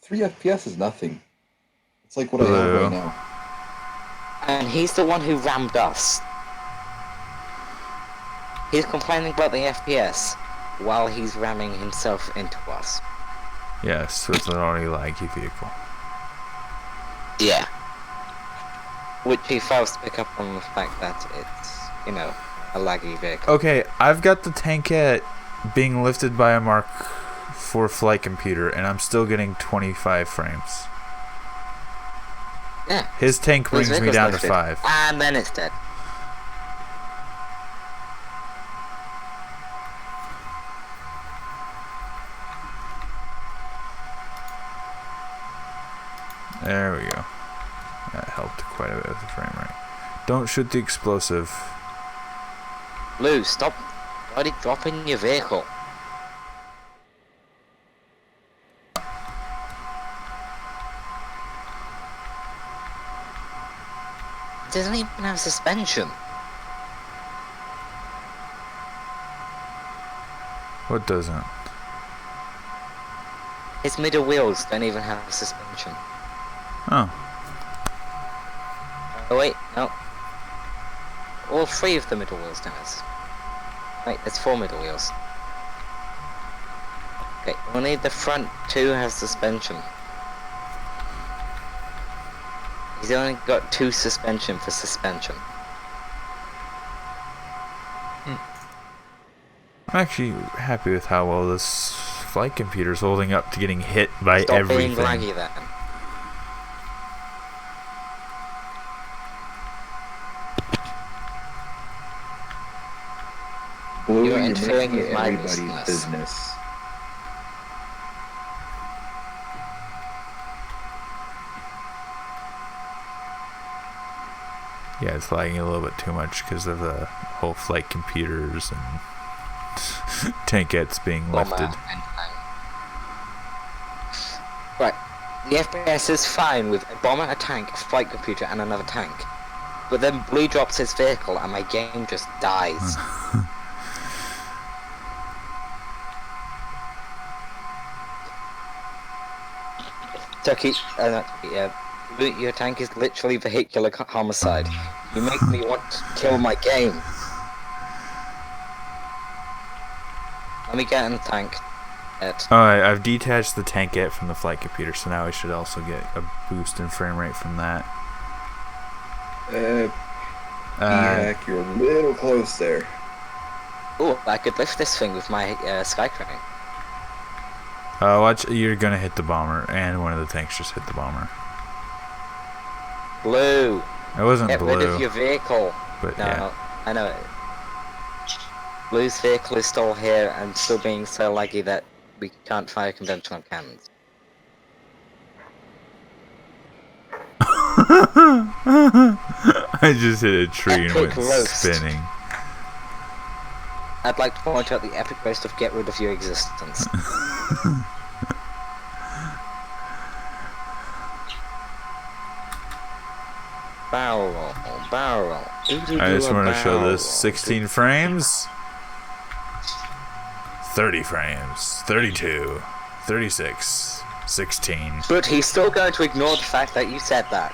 3 FPS is nothing. It's like what I have Blue. right now. And he's the one who rammed us. He's complaining about the FPS while he's ramming himself into us. Yes, with an already laggy vehicle. Yeah. Which he fails to pick up on the fact that it's, you know, a laggy vehicle. Okay, I've got the tankette being lifted by a Mark IV flight computer, and I'm still getting 25 frames. Yeah. His tank brings me vehicle's down to lifted, 5. And then it's dead. There we go. That helped quite a bit with the frame rate. Don't shoot the explosive. Blue, stop bloody dropping your vehicle. It doesn't even have suspension. What doesn't? Its middle wheels don't even have suspension. Oh. Oh wait, no. All 3 of the middle wheels don't have suspension. Wait, there's 4 middle wheels. Okay, only the front 2 have suspension. He's only got 2 suspension for suspension. I'm actually happy with how well this flight computer's holding up to getting hit by Stop everything. being laggy then. Blue, You're you're interfering making with my everybody's business. business. Yeah, it's lagging a little bit too much because of the whole flight computers and tankettes being lifted. Right, the FPS is fine with a bomber, a tank, a flight computer, and another tank. But then Blue drops his vehicle and my game just dies. Tucky, Blue, your tank is literally vehicular homicide. You make me want to kill my game. Let me get in the tank. Alright, I've detached the tankette from the flight computer, so now I should also get a boost in frame rate from that. Heck, you're a little close there. Oh, I could lift this thing with my sky crane. Watch, you're gonna hit the bomber, and one of the tanks just hit the bomber. Blue, It wasn't get blue, rid of your vehicle. but No, yeah. no, I know it. Blue's vehicle is still here and still being so laggy that we can't fire conventional cannons. I just hit a tree and Epic went roast. spinning. I'd like to point out the epic roast of get rid of your existence. Barrel roll, barrel roll. I just want to show this. 16 frames. 30 frames. 32. 36. 16. But he's still going to ignore the fact that you said that.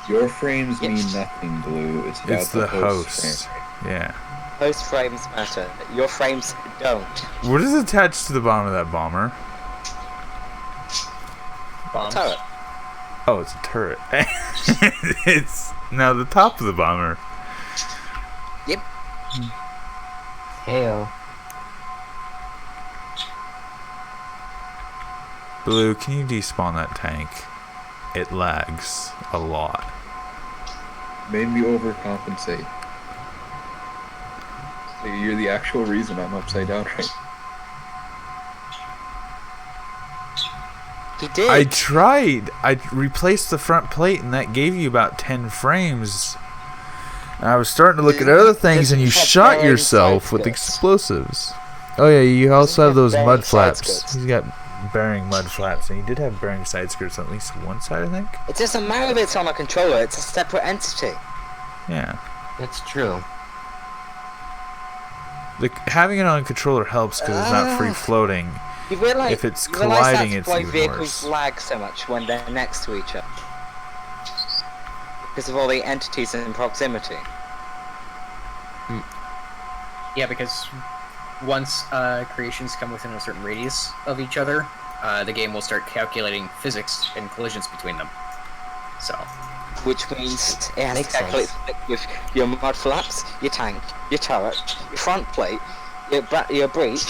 Your frames mean nothing, Blue. It's about It's the host. frame. Yeah. Host frames matter. Your frames don't. What is attached to the bottom of that bomber? Bombs. Turret. Oh, it's a turret. It's now the top of the bomber. Yep. Heyo. Blue, can you despawn that tank? It lags a lot. Made me overcompensate. So you're the actual reason I'm upside down right now. He did. I tried. I replaced the front plate, and that gave you about 10 frames. And I was starting to look at other things, and you shot yourself with explosives. Oh yeah, you also have those mud flaps. He's got bearing mud flaps, and he did have bearing side skirts on at least one side, I think. It doesn't matter if it's on a controller. It's a separate entity. Yeah. That's true. Having it on a controller helps because it's not free floating. You realize, If it's you realize colliding, that's it's why even vehicles worse. lag so much when they're next to each other. Because of all the entities in proximity. Yeah, because once creations come within a certain radius of each other, the game will start calculating physics and collisions between them. So, Which means it has Makes to calculate sense. with your mud flaps, your tank, your turret, your front plate, your breech.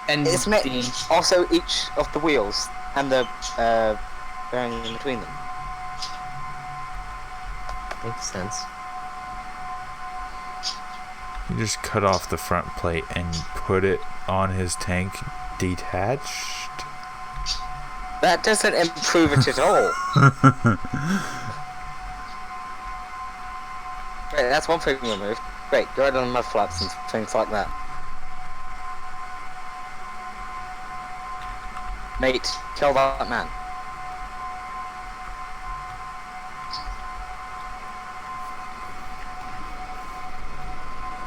and It's also each of the wheels and the bearing in between them. makes sense. You just cut off the front plate and put it on his tank detached. That doesn't improve it at all. Great, that's one thing removed. Great, go ahead on mud flaps and things like that. Mate, kill that man.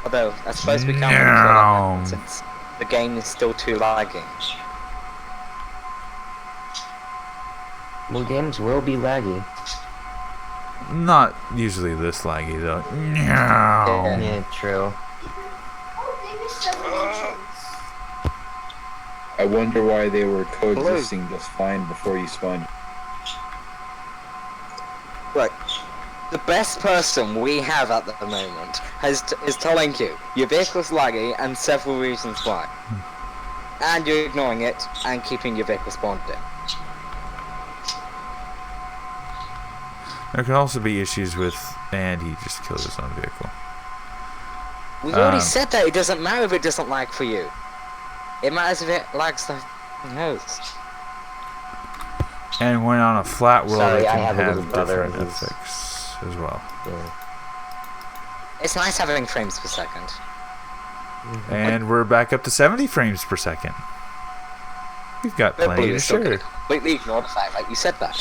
Although, I suppose we can't really kill that man since the game is still too laggy. Well, games will be laggy. Not usually this laggy though. Yeah. Yeah, true. I wonder why they were coexisting just fine before you spawned. Right. The best person we have at the moment is telling you your vehicle's laggy and several reasons why. And you're ignoring it and keeping your vehicle spawned in. There can also be issues with, and he just killed his own vehicle. We've already Um, said that it doesn't matter if it doesn't lag for you. It matters if it lags the host. And when on a flat world, Sorry, it I can have a have little brother different who's- effects as well. Yeah. It's nice having frames per second. And we're back up to 70 frames per second. We've got But plenty Blue to is still share. gonna completely ignore the fact that you said that.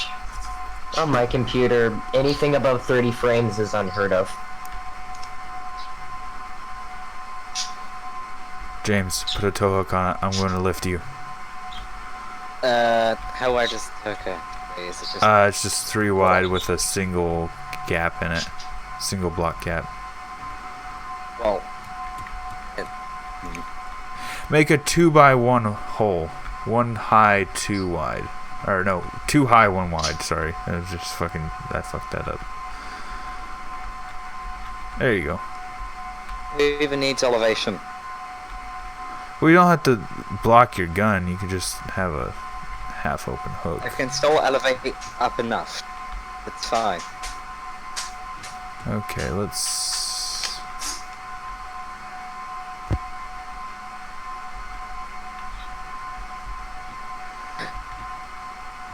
On my computer, anything above 30 frames is unheard of. James, put a tow hook on it. I'm going to lift you. How do I just... Okay. Is it just... It's just 3 wide with a single gap in it. Single block gap. well... Make a 2x1 hole. 1 high, 2 wide. Or no, 2 high, 1 wide. Sorry. I was just fucking... I fucked that up. There you go. Who even needs elevation? Well, you don't have to block your gun. You can just have a half-open hook. I can still elevate it up enough. It's fine. Okay, let's...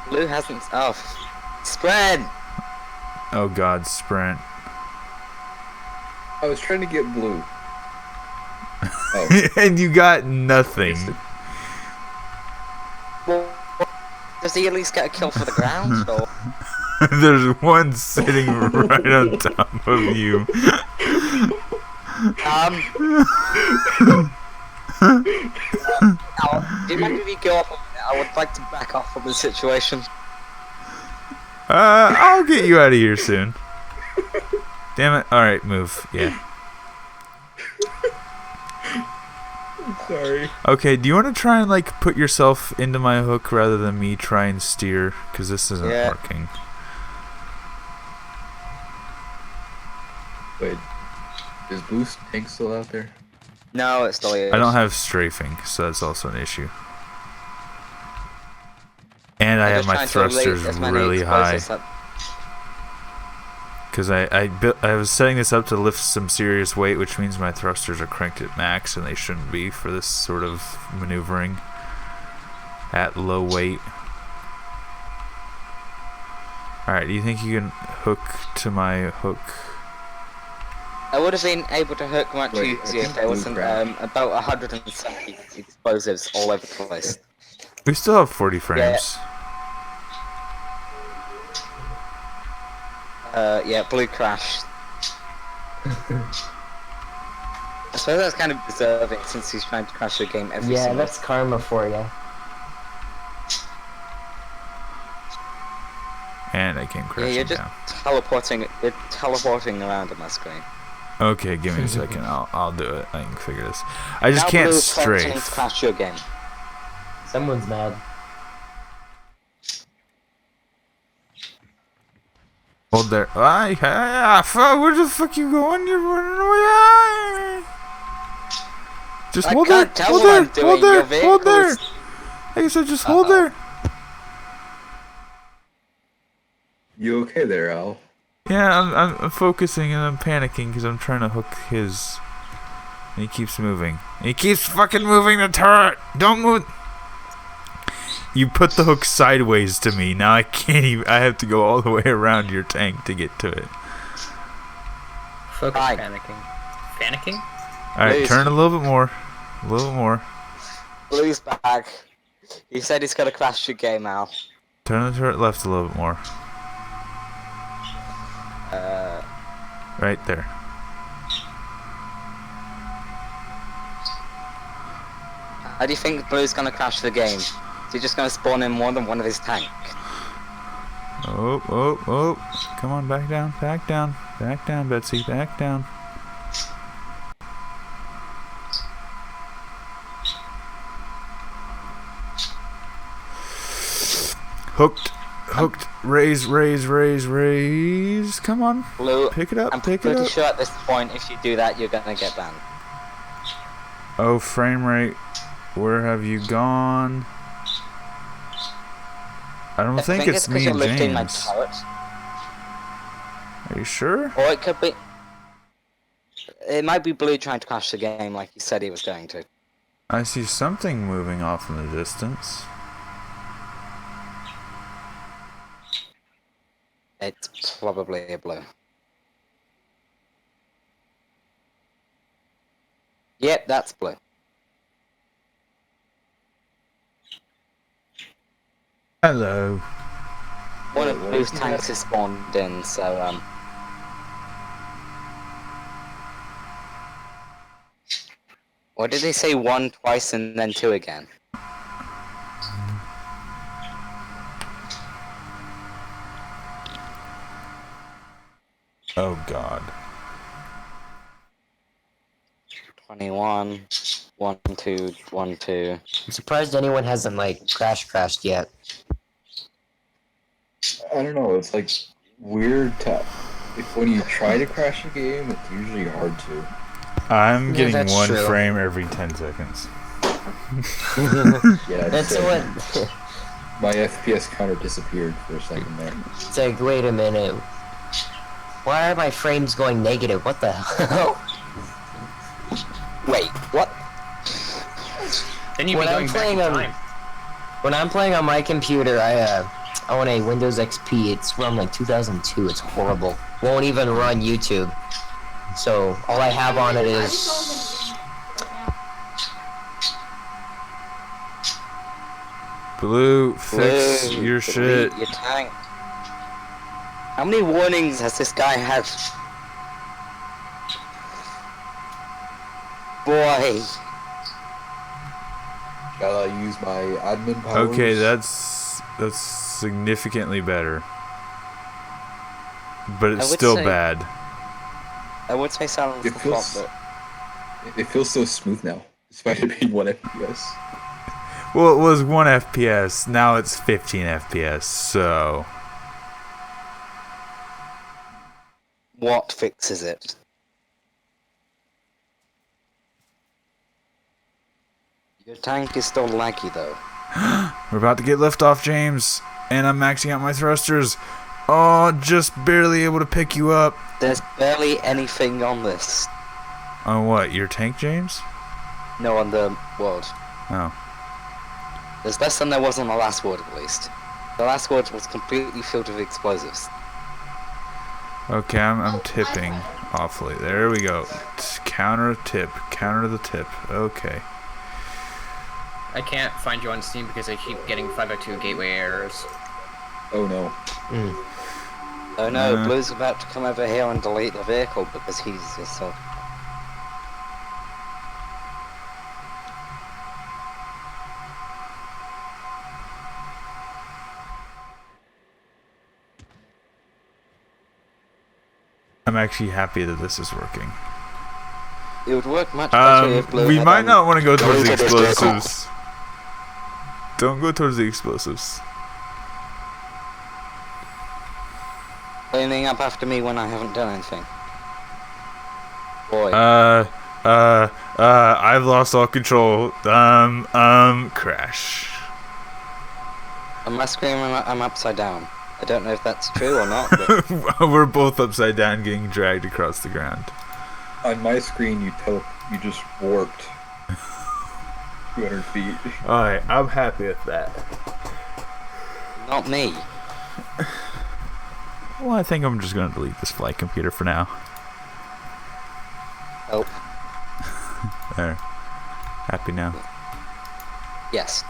Blue hasn't... Oh. Spread! Oh god, sprint. I was trying to get Blue. Oh, And you got nothing. Well, Does he at least get a kill for the ground? Or There's one sitting right on top of you. do you mind if you go off? I would like to back off from the situation. I'll get you out of here soon. Damn it! All right, move. Yeah. Sorry. Okay. Do you want to try and like put yourself into my hook rather than me try and steer? Because this isn't working. Wait, is Boost Tank still out there? No, it's still is. I don't have strafing, so that's also an issue. And I have my thrusters really high. Because I was setting this up to lift some serious weight, which means my thrusters are cranked at max, and they shouldn't be for this sort of maneuvering at low weight. Alright, do you think you can hook to my hook? I would have been able to hook much easier if there wasn't about 170 explosives all over the place. We still have 40 frames. Yeah, Blue crashed. I suppose that's kind of deserving since he's trying to crash the game every single. Yeah, that's karma for you. And I came crashing you're just down. teleporting around on my screen. Okay, give me a second. I'll do it. I can figure this. I just Now can't Blue's threatening strafe. to crash your game. Someone's mad. Hold there. Where the fuck you going? You're running away. Just hold there. Hold there. Hold there. Hold there. Like I said, just hold there. You okay there, Al? Yeah, I'm focusing and I'm panicking because I'm trying to hook his. And he keeps moving. He keeps fucking moving the turret. Don't move. You put the hook sideways to me. Now I can't even. I have to go all the way around your tank to get to it. Focus panicking. Panicking? Alright, turn a little bit more. A little bit more. Blue's back. He said he's gonna crash your game, Al. Turn the turret left a little bit more. Right there. How do you think Blue's gonna crash the game? Is he just gonna spawn in more than one of his tanks? Oh. Come on, back down, back down. Back down, Betsy, back down. Hooked. Raise. Come on. Blue, Pick it up, I'm pick it pretty up. sure at this point, if you do that, you're gonna get banned. Oh, frame rate. Where have you gone? I don't think it's me and lifting my James. turret. Are you sure? Or it could be... It might be Blue trying to crash the game like he said he was going to. I see something moving off in the distance. It's probably a Blue. Yep, that's Blue. Hello. One of Blue's tanks is spawned in, so Or did they say one twice and then two again? Oh God. 21, 1, 2, 1, 2. I'm surprised anyone hasn't like crashed yet. I don't know. It's like weird to. If when you try to crash a game, it's usually hard to. I'm getting that's one true. frame every 10 seconds. Yeah, That's it's, what. my FPS counter disappeared for a second there. It's like, wait a minute. Why are my frames going negative? What the hell? Wait, what? Then you'd be When I'm going back playing in on- time. When I'm playing on my computer, I own a Windows XP. It's from like 2002. It's horrible. Won't even run YouTube. So all I have on it is Blue, fix Blue, your delete shit. Your tank. How many warnings has this guy had? Boy. Shall I use my admin powers? Okay, that's significantly better. But it's I would still say- bad. I would say silence It the feels- plot, It feels so smooth now, despite it being 1 FPS. Well, it was 1 FPS. Now it's 15 FPS. So but what fixes it? Your tank is still laggy though. we're about to get liftoff, James, and I'm maxing out my thrusters. Oh, just barely able to pick you up. There's barely anything on this. On what? Your tank, James? No, on the world. Oh. There's less than there was on the last world, at least. The last world was completely filled with explosives. Okay, I'm tipping awfully. There we go. Counter tip. Counter the tip. Okay. I can't find you on Steam because I keep getting 502 gateway errors. Oh no. Oh no, Blue's about to come over here and delete the vehicle because he's just I'm actually happy that this is working. It would work much better if Blue We had, might not want to go towards the deleted his vehicle. explosives. Don't go towards the explosives. cleaning up after me when I haven't done anything. Boy. I've lost all control. Crash. On my screen, I'm upside down. I don't know if that's true or not, but We're both upside down getting dragged across the ground. On my screen, you just warped 200 feet. Alright, I'm happy with that. not me. Well, I think I'm just going to delete this flight computer for now. Oh, There. Happy now. yes.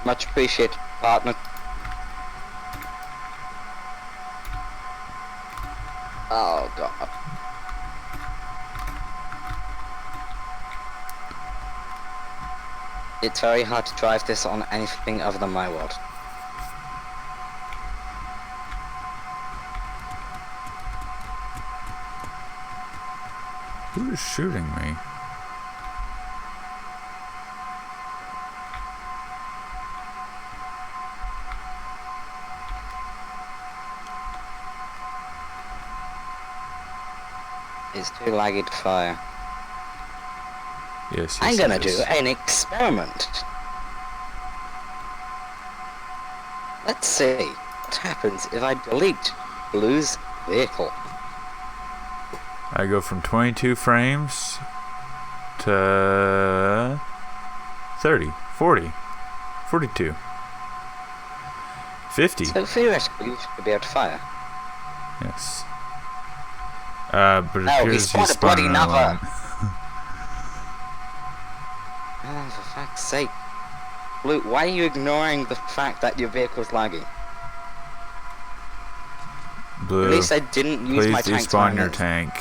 Much appreciated, partner. Oh, God. It's very hard to drive this on anything other than my world. Who is shooting me? It's too laggy to fire. Yes, I'm yes, gonna it do is. an experiment. Let's see what happens if I delete Blue's vehicle. I go from 22 frames to 30, 40, 42, 50. So theoretically, you should be able to fire. Yes. But it Oh, appears he's spawned he's a bloody spawning nova. alone. Oh, for fuck's sake. Blue, why are you ignoring the fact that your vehicle's laggy? Blue, At least I didn't use please my tanks despawn when your I- tank.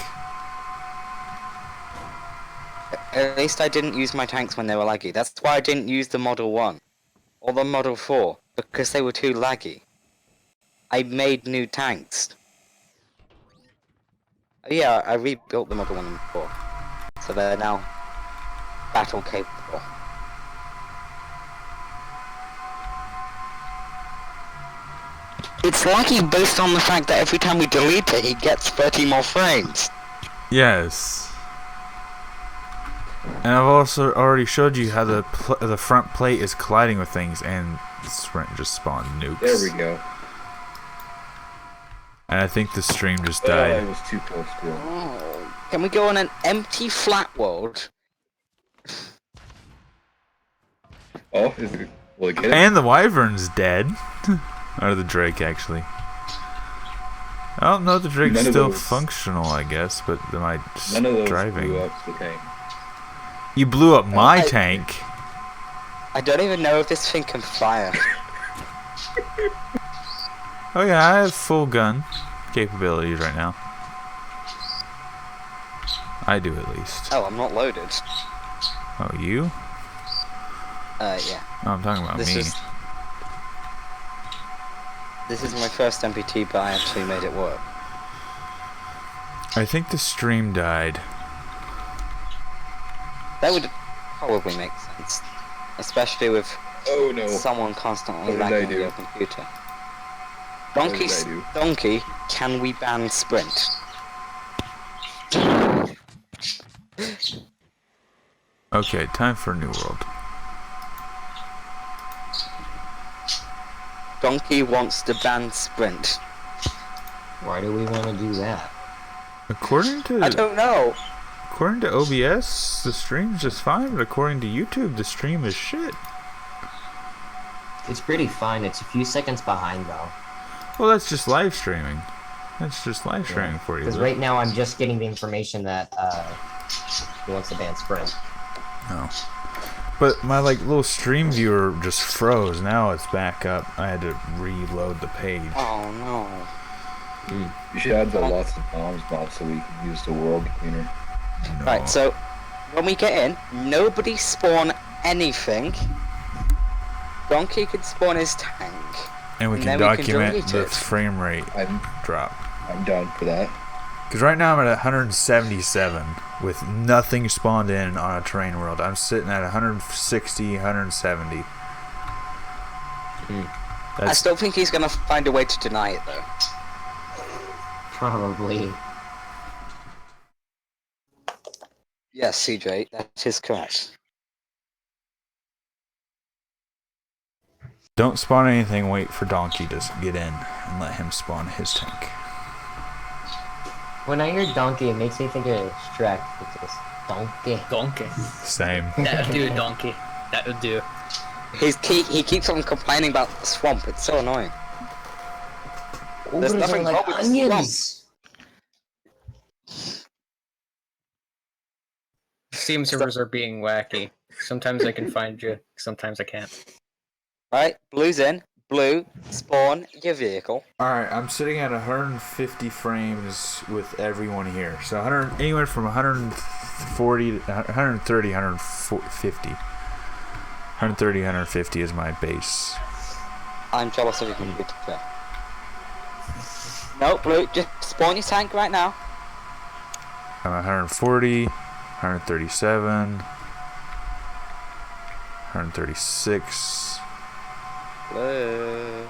At least I didn't use my tanks when they were laggy. That's why I didn't use the Model 1 or the Model 4, because they were too laggy. I made new tanks. Oh, yeah, I rebuilt the Model 1 and 4, so they're now battle capable. It's laggy based on the fact that every time we delete it, it gets 30 more frames. Yes. And I've also already showed you how the front plate is colliding with things, and Sprint just spawned nukes. There we go. And I think the stream just Oh, I died. was too close to it. Oh, can we go on an empty flat world? Oh, will it get it? And the Wyvern's dead. Or the Drake, actually. Oh, no, the Drake's None of still those- functional, I guess, but am I just None of those driving? blew up the tank. You blew up my I- tank. I don't even know if this thing can fire. Oh yeah, I have full gun capabilities right now. I do at least. Oh, I'm not loaded. Oh, you? Yeah. Oh, I'm talking about me. This is my first MPT, but I actually made it work. I think the stream died. That would probably make sense. Especially with Oh no. someone constantly What did I lagging on do? your computer. What did I do? Donkey, can we ban sprint? Okay, time for New World. Donkey wants to ban sprint. Why do we want to do that? According I to don't know. OBS, the stream's just fine, but according to YouTube, the stream is shit. It's pretty fine. It's a few seconds behind though. Well, that's just live streaming. That's just live streaming for you. Because right now I'm just getting the information that he wants to ban sprint. No. But my little stream viewer just froze. Now it's back up. I had to reload the page. Oh no. You should add the lots of bombs mod so we can use the world cleaner. No. Right, so when we get in, nobody spawn anything. Donkey could spawn his tank. and we and can then we can document delete the it. frame rate I'm drop. down for that. Because right now I'm at 177 with nothing spawned in on a terrain world. I'm sitting at 160, 170. I still think he's gonna find a way to deny it though. Probably. Yes, CJ, that is correct. Don't spawn anything, wait for Donkey to get in and let him spawn his tank. When I hear donkey, it makes me think of Shrek. It's just donkey. Donkey. Same. That would do, donkey. That would do. He keeps on complaining about the swamp, it's so annoying. There's Ogres nothing are wrong like with the onions. Steam servers are being wacky. Sometimes I can find you, sometimes I can't. Right, blue's in. Blue, spawn your vehicle. Alright, I'm sitting at 150 frames with everyone here. So 100, anywhere from 140 to 130, 150. 130, 150 is my base. I'm jealous of your computer. No, Blue, just spawn your tank right now. I'm at 140, 137, 136. Blue.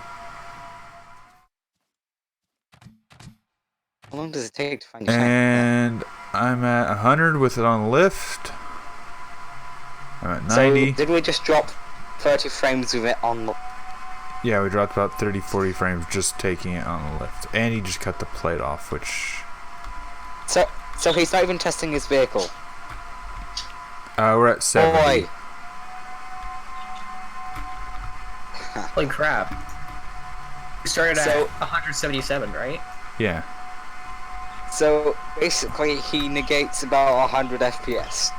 How long does it take to find your tank? And I'm at 100 with it on lift. I'm at 90. So, did we just drop 30 frames with it on the... Yeah, we dropped about 30, 40 frames just taking it on the lift. And he just cut the plate off, which... So he's not even testing his vehicle. we're at 70. Boy. Holy crap. We started at So- 177, right? Yeah. So, basically, he negates about 100 FPS.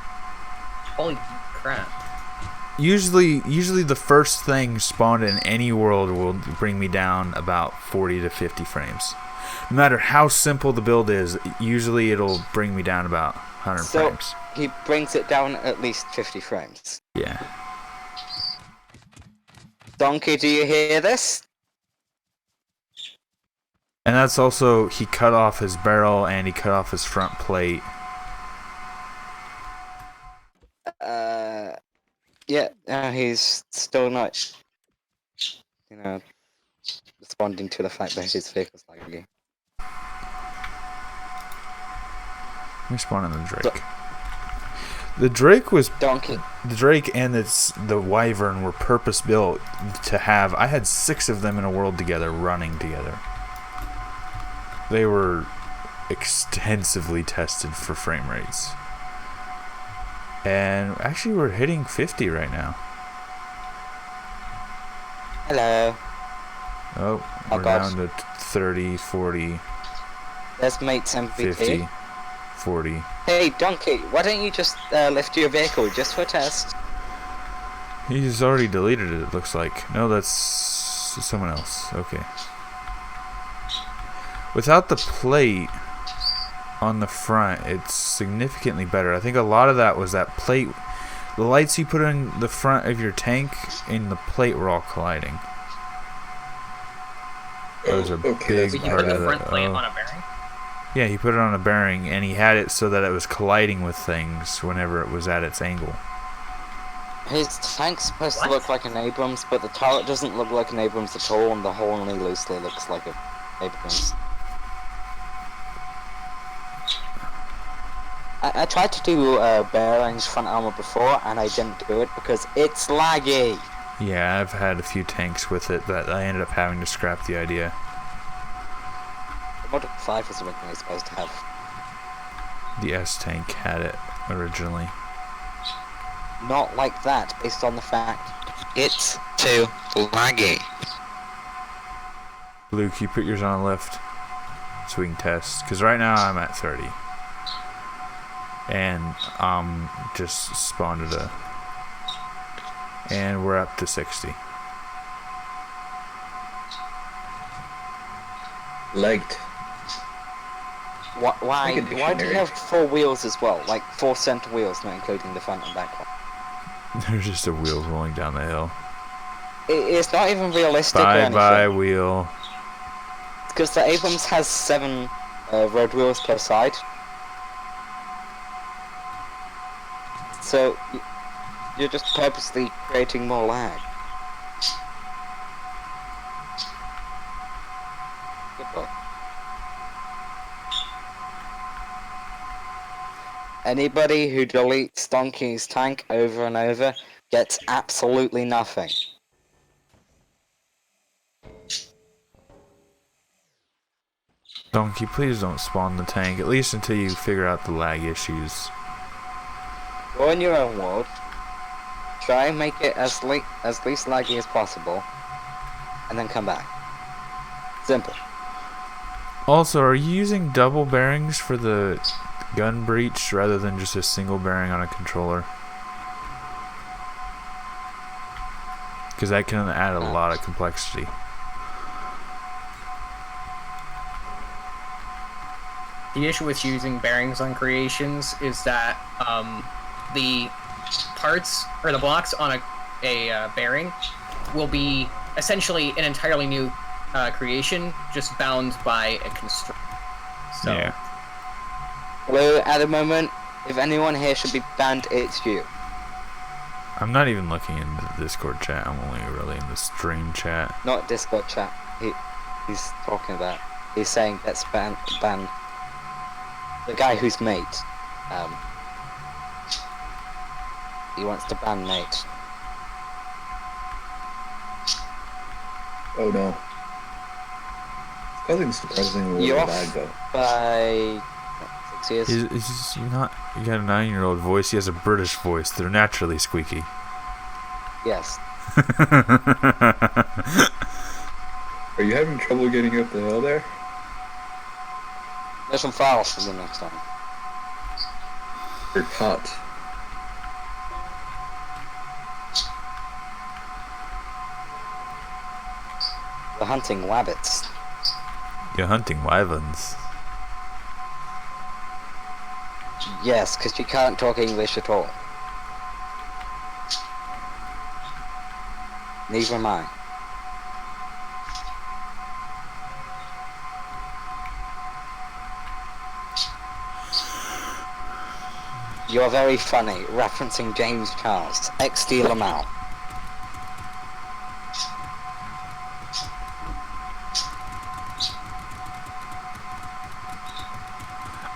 Holy crap. Usually the first thing spawned in any world will bring me down about 40 to 50 frames. No matter how simple the build is, usually it'll bring me down about 100 So, frames. he brings it down at least 50 frames. Yeah. Donkey, do you hear this? And that's also, he cut off his barrel and he cut off his front plate. Yeah, he's still not, responding to the fact that his vehicle's lagging. Let me spawn in the Drake. The Drake was... Donkey. The Drake and the Wyvern were purpose built to have... I had 6 of them in a world together, running together. They were extensively tested for frame rates. And actually we're hitting 50 right now. Hello. Oh, Oh, we're God. down to 30, 40, There's mate's MVP. 50, 40. Hey, Donkey, why don't you just lift your vehicle just for a test? He's already deleted it, it looks like. No, that's someone else. Okay. Without the plate on the front, it's significantly better. I think a lot of that was that plate. The lights you put in the front of your tank and the plate were all colliding. That was a big So you part put the of front it. plate on a bearing? Yeah, he put it on a bearing, and he had it so that it was colliding with things whenever it was at its angle. His tank's supposed What? to look like an Abrams, but the turret doesn't look like an Abrams at all, and the hull only loosely looks like an Abrams. I tried to do bearings front armor before, and I didn't do it because it's laggy. Yeah, I've had a few tanks with it that I ended up having to scrap the idea. The Model 5 was originally supposed to have. The S tank had it originally. Not like that, based on the fact it's too laggy. Luke, you put yours on a lift so we can test. Because right now I'm at 30. And just spawned at a... And we're up to 60. Legged. Why Like a do you dictionary. have 4 wheels as well? Like 4 center wheels, not including the front and back one. There's just a wheel rolling down the hill. It's not even realistic or Bye-bye anything. wheel. Because the Abrams has 7 road wheels per side. So, you're just purposely creating more lag. Good boy. Anybody who deletes Donkey's tank over and over gets absolutely nothing. Donkey, please don't spawn the tank, at least until you figure out the lag issues. Go in your own world. Try and make it as least laggy as possible. And then come back. Simple. Also, are you using double bearings for the gun breech rather than just a single bearing on a controller? Because that can add a lot of complexity. The issue with using bearings on creations is that the parts or the blocks on a bearing will be essentially an entirely new creation, just bound by a constraint. So, Yeah. Well, at the moment, if anyone here should be banned, it's you. I'm not even looking into the Discord chat, I'm only really in the stream chat. Not Discord chat. He's talking about. He's saying that's ban. The guy who's mate. He wants to ban mate. Oh no. It's causing surprisingly You're little off. lag though. By 6 years. He's not. You got a 9-year-old voice, he has a British voice, they're naturally squeaky. Yes. Are you having trouble getting up the hill there? There's some files for the next time. Or not? We're hunting rabbits. You're hunting wyverns. Yes, because you can't talk English at all. Neither am I. You're very funny, referencing James Charles, ex-Steel Mal.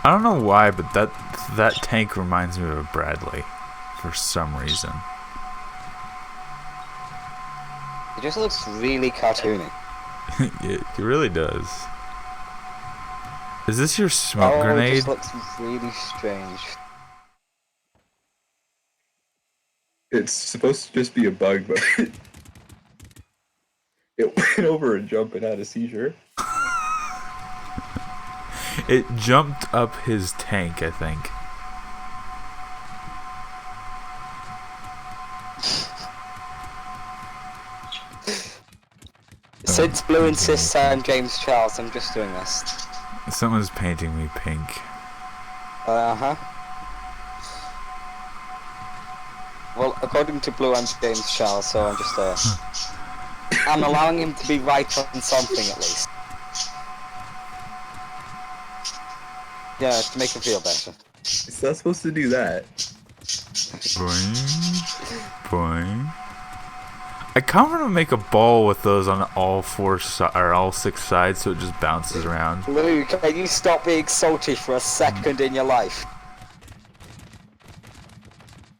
I don't know why, but that tank reminds me of a Bradley for some reason. It just looks really cartoony. it really does. Is this your smoke It grenade? just looks really strange. It's supposed to just be a bug, but it went over a jump and had a seizure. It jumped up his tank, I think. Since Blue insists I'm James Charles, I'm just doing this. Someone's painting me pink. Uh-huh. Well, according to Blue, I'm James Charles, so I'm just, I'm allowing him to be right on something, at least. Yeah, to make him feel better. It's not supposed to do that. Boing. Boing. I kind of want to make a ball with those on all all 6 sides, so it just bounces around. Blue, can you stop being salty for a second in your life?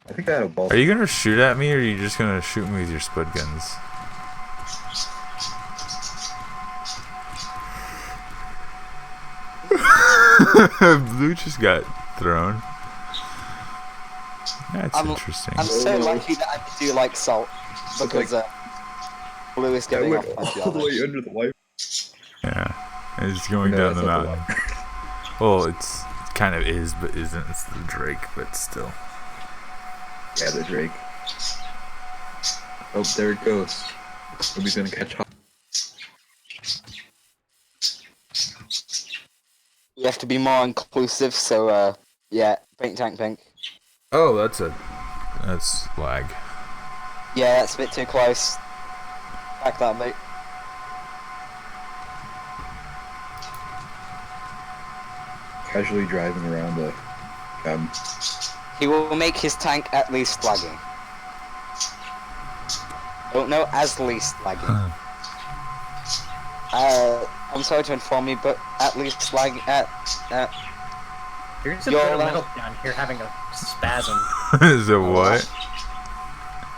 I think I had a ball. Are you gonna shoot at me, or are you just gonna shoot me with your spud guns? Blue just got thrown. That's interesting. I'm so lucky that I do like salt, because Blue is giving off my all the way under the wipe. Yeah, it's going down the mountain. Well, it's kind of is, but isn't. It's the Drake, but still. Yeah, the Drake. Oh, there it goes. Nobody's gonna catch up. You have to be more inclusive, so, yeah, pink tank pink. Oh, that's lag. Yeah, that's a bit too close. Back that, mate. Casually driving around the He will make his tank at least lagging. Don't know, as least lagging. I'm sorry to inform you, but at least lagging There's a Yo, bit of metal down here having a spasm. Is it what?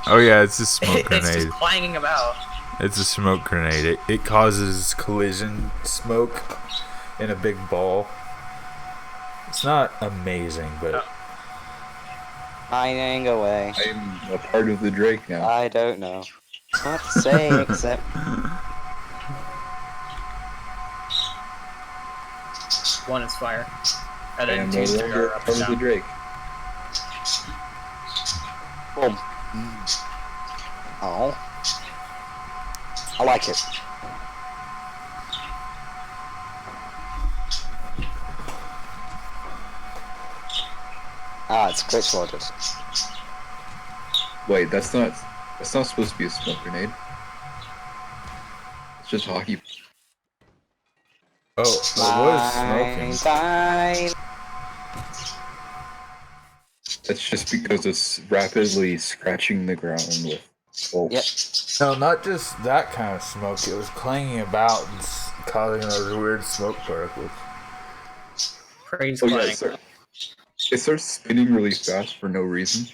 Oh yeah, it's a smoke It's grenade. just clanging about. It's a smoke grenade. It causes collision smoke in a big ball. It's not amazing, but mining away. I'm a part of the Drake now. I don't know what to say except One is fire. And I then am two no longer are up part and of the down. Drake. boom. Oh, I like it. Ah, it's glitch loaded. Wait, that's not supposed to be a smoke grenade. It's just hockey. oh, it was smoking. Fine. That's just because it's rapidly scratching the ground with bolts. Yep. No, not just that kind of smoke. It was clanging about and causing those weird smoke particles. Praise Oh yeah, clang. it starts spinning really fast for no reason.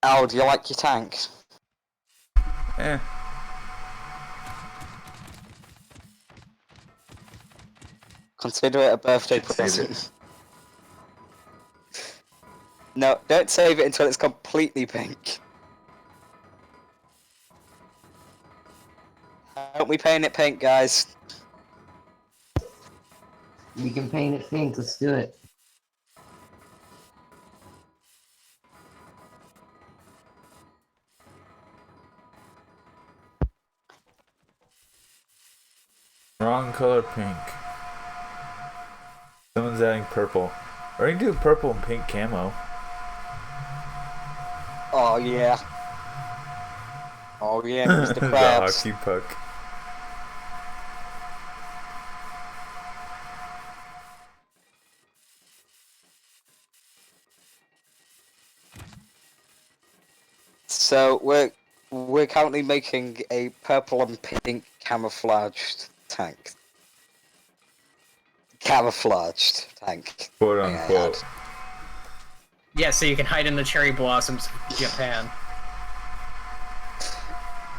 Al, do you like your tank? Eh. Consider it a birthday Should save present. No, don't save it until it's completely pink. Help me paint it pink, guys. We can paint it pink. Let's do it. Wrong color pink. Someone's adding purple. Or you can do purple and pink camo. Oh yeah. Oh yeah, Mr. The Krabs. hockey puck. So we're currently making a purple and pink camouflaged tank. Camouflaged tank. Quote may I unquote. add. Yeah, so you can hide in the cherry blossoms of Japan.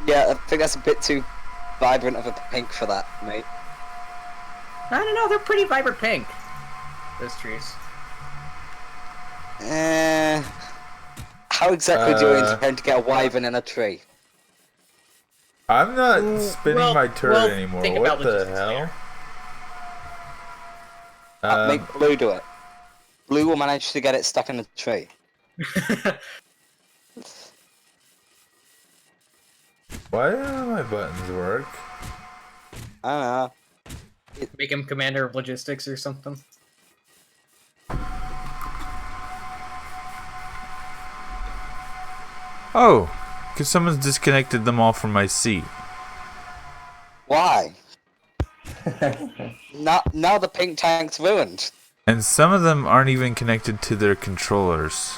Yeah, I think that's a bit too vibrant of a pink for that, mate. I don't know, they're pretty vibrant pink. Those trees. How exactly do you intend to get a wyvern in a tree? I'm not spinning well- my turret well, anymore. think What about the logistics hell? Make Blue do it. Blue will manage to get it stuck in a tree. Why don't my buttons work? I don't know. Make him commander of logistics or something. Oh, because someone's disconnected them all from my seat. Why? Now the pink tank's ruined. And some of them aren't even connected to their controllers.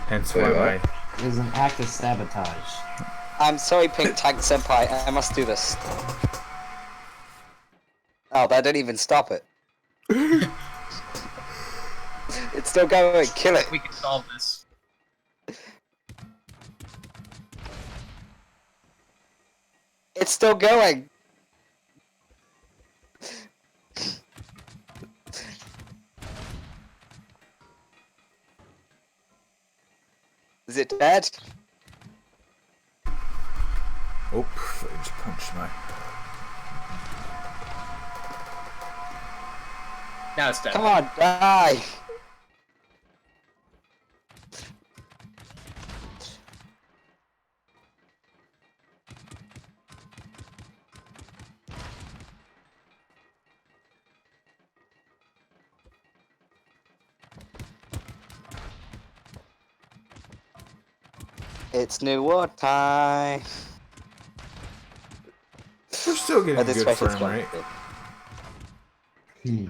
Hence why my... It was an act of sabotage. I'm sorry, Pink Tank Senpai, I must do this. Oh, that didn't even stop it. It's still going, kill it. We can solve this. It's still going. Is it dead? Oh, I just punched my... Now it's dead. Come on, die! It's new war time. We're still getting At this good rate, it's frame going rate. to be.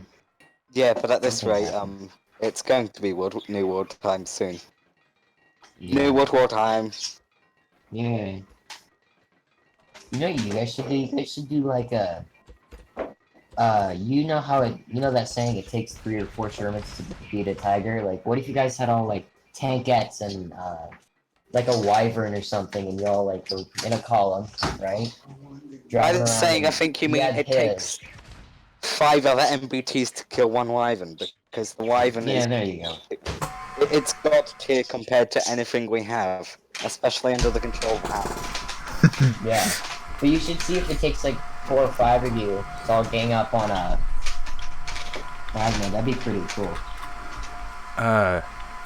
Yeah, but at this rate, it's going to be new war time soon. New World War time. Yeah. You know what you guys should do? You guys should do like a... you know how it... You know that saying, it takes 3 or 4 Shermans to defeat a tiger? Like, what if you guys had all, like, tankettes and, like a wyvern or something, and you all, like, go in a column, right? I was saying, I think you mean it takes 5 other MBTs to kill 1 wyvern, because the wyvern is... Yeah, there you go. It's god tier compared to anything we have, especially under the control of Yeah. But you should see if it takes like 4 or 5 of you to all gang up on a... I don't know, that'd be pretty cool.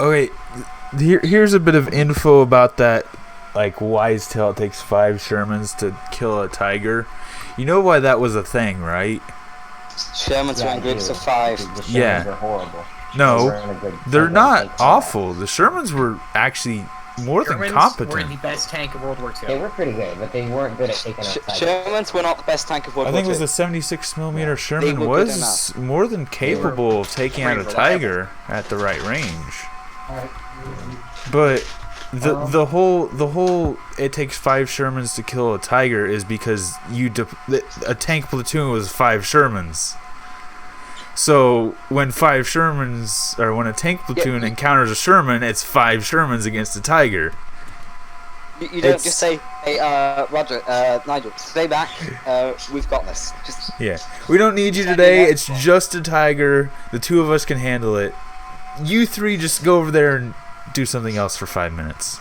Okay, here's a bit of info about that, like, wise tale it takes 5 Shermans to kill a tiger. You know why that was a thing, right? Shermans were in groups of 5. The Shermans Yeah. are horrible. No, they're not awful. The Shermans were actually more than Germans competent. were the best tank of World War II. They were pretty good, but they weren't good at taking out tigers. Shermans were not the best tank of World I War think it was II. the 76mm Sherman They were good was more than capable of taking out a pretty tiger at the right range. But the whole it takes 5 Shermans to kill a tiger is because a tank platoon was 5 Shermans. So when 5 Shermans, or when a tank platoon encounters a Sherman, it's 5 Shermans against a tiger. You don't just say, hey, Roger, Nigel, stay back, we've got this. Just... Yeah. We don't need you today, it's just a tiger, the 2 of us can handle it. You 3 just go over there and do something else for 5 minutes.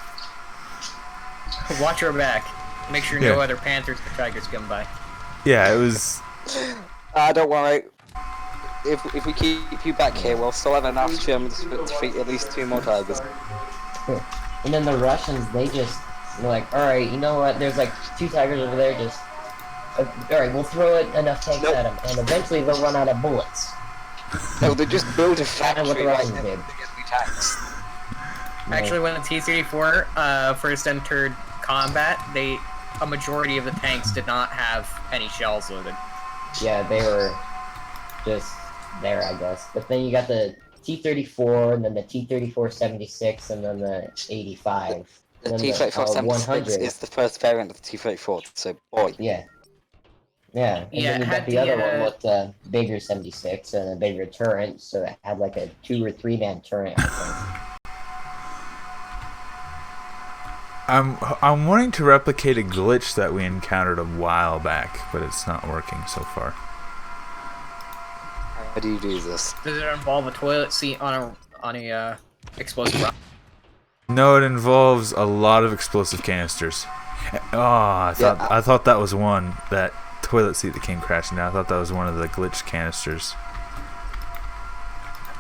Watch your back. Make sure no other panthers or tigers come by. Yeah, it was... don't worry. If we keep you back here, we'll still have enough Germans to defeat at least 2 more tigers. And then the Russians, they just were like, alright, you know what, there's like 2 tigers over there, just... alright, we'll throw enough tanks at them, and eventually they'll run out of bullets. No, they just build a factory what the right Russians next did. to the enemy tanks. Actually, when the T-34 first entered combat, a majority of the tanks did not have any shells loaded. Yeah, they were just there, I guess. But then you got the T-34, and then the T-34-76, and then the 85. The And then T-34-76 100. is the first variant of the T-34, so boy. Yeah. Yeah, and Yeah, then it you had got the other the, one with the bigger 76 and a bigger turret, so it had like a 2 or 3 man turret, I think. I'm wanting to replicate a glitch that we encountered a while back, but it's not working so far. How do you do this? Does it involve a toilet seat on a explosive rock? No, it involves a lot of explosive canisters. Oh, I thought that was one, that toilet seat that came crashing down. I thought that was one of the glitched canisters.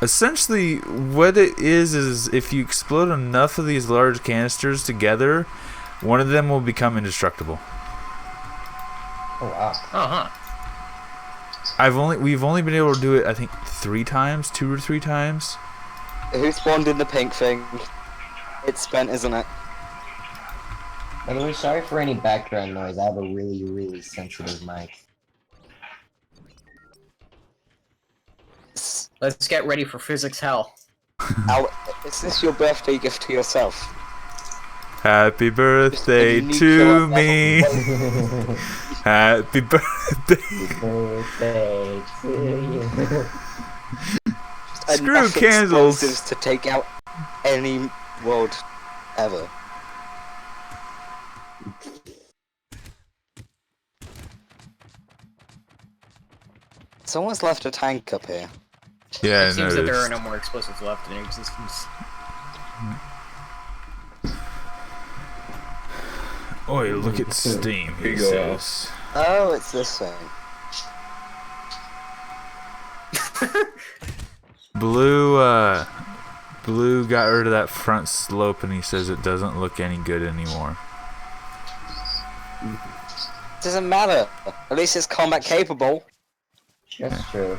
Essentially, what it is if you explode enough of these large canisters together, One of them will become indestructible. Oh wow. Uh-huh. We've only been able to do it, I think, 3 times, 2 or 3 times. Who spawned in the pink thing? It's spent, isn't it? By the way, sorry for any background noise. I have a really, really sensitive mic. Let's get ready for physics hell. Al, is this your birthday gift to yourself? Happy birthday unique to killer me. Happy birthday. Birthday to you. Screw Enough candles. explosives to take out any world ever. Someone's left a tank up here. Yeah, It I seems that there are noticed. no more explosives left in existence. Oh, look at Steam. Here He you go, says. Oh, it's this thing. Blue got rid of that front slope, and he says it doesn't look any good anymore. Doesn't matter. At least it's combat capable. That's true.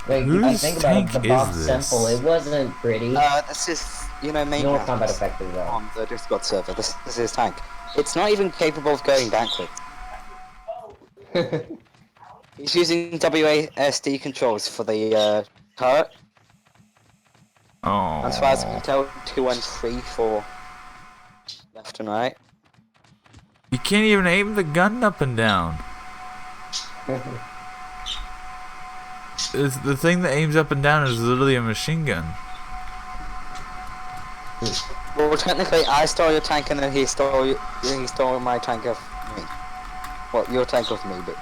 Like, I Whose think about tank it, the is box this? sample, it wasn't pretty. This is, main No map combat effective though. on the Discord server. This is his tank. It's not even capable of going backwards. He's using WASD controls for the turret. Oh. As far as I can tell, 2 and 3 for left and right. You can't even aim the gun up and down. The thing that aims up and down is literally a machine gun. Well, technically, I stole your tank and then he stole my tank off me. Well, your tank off me, but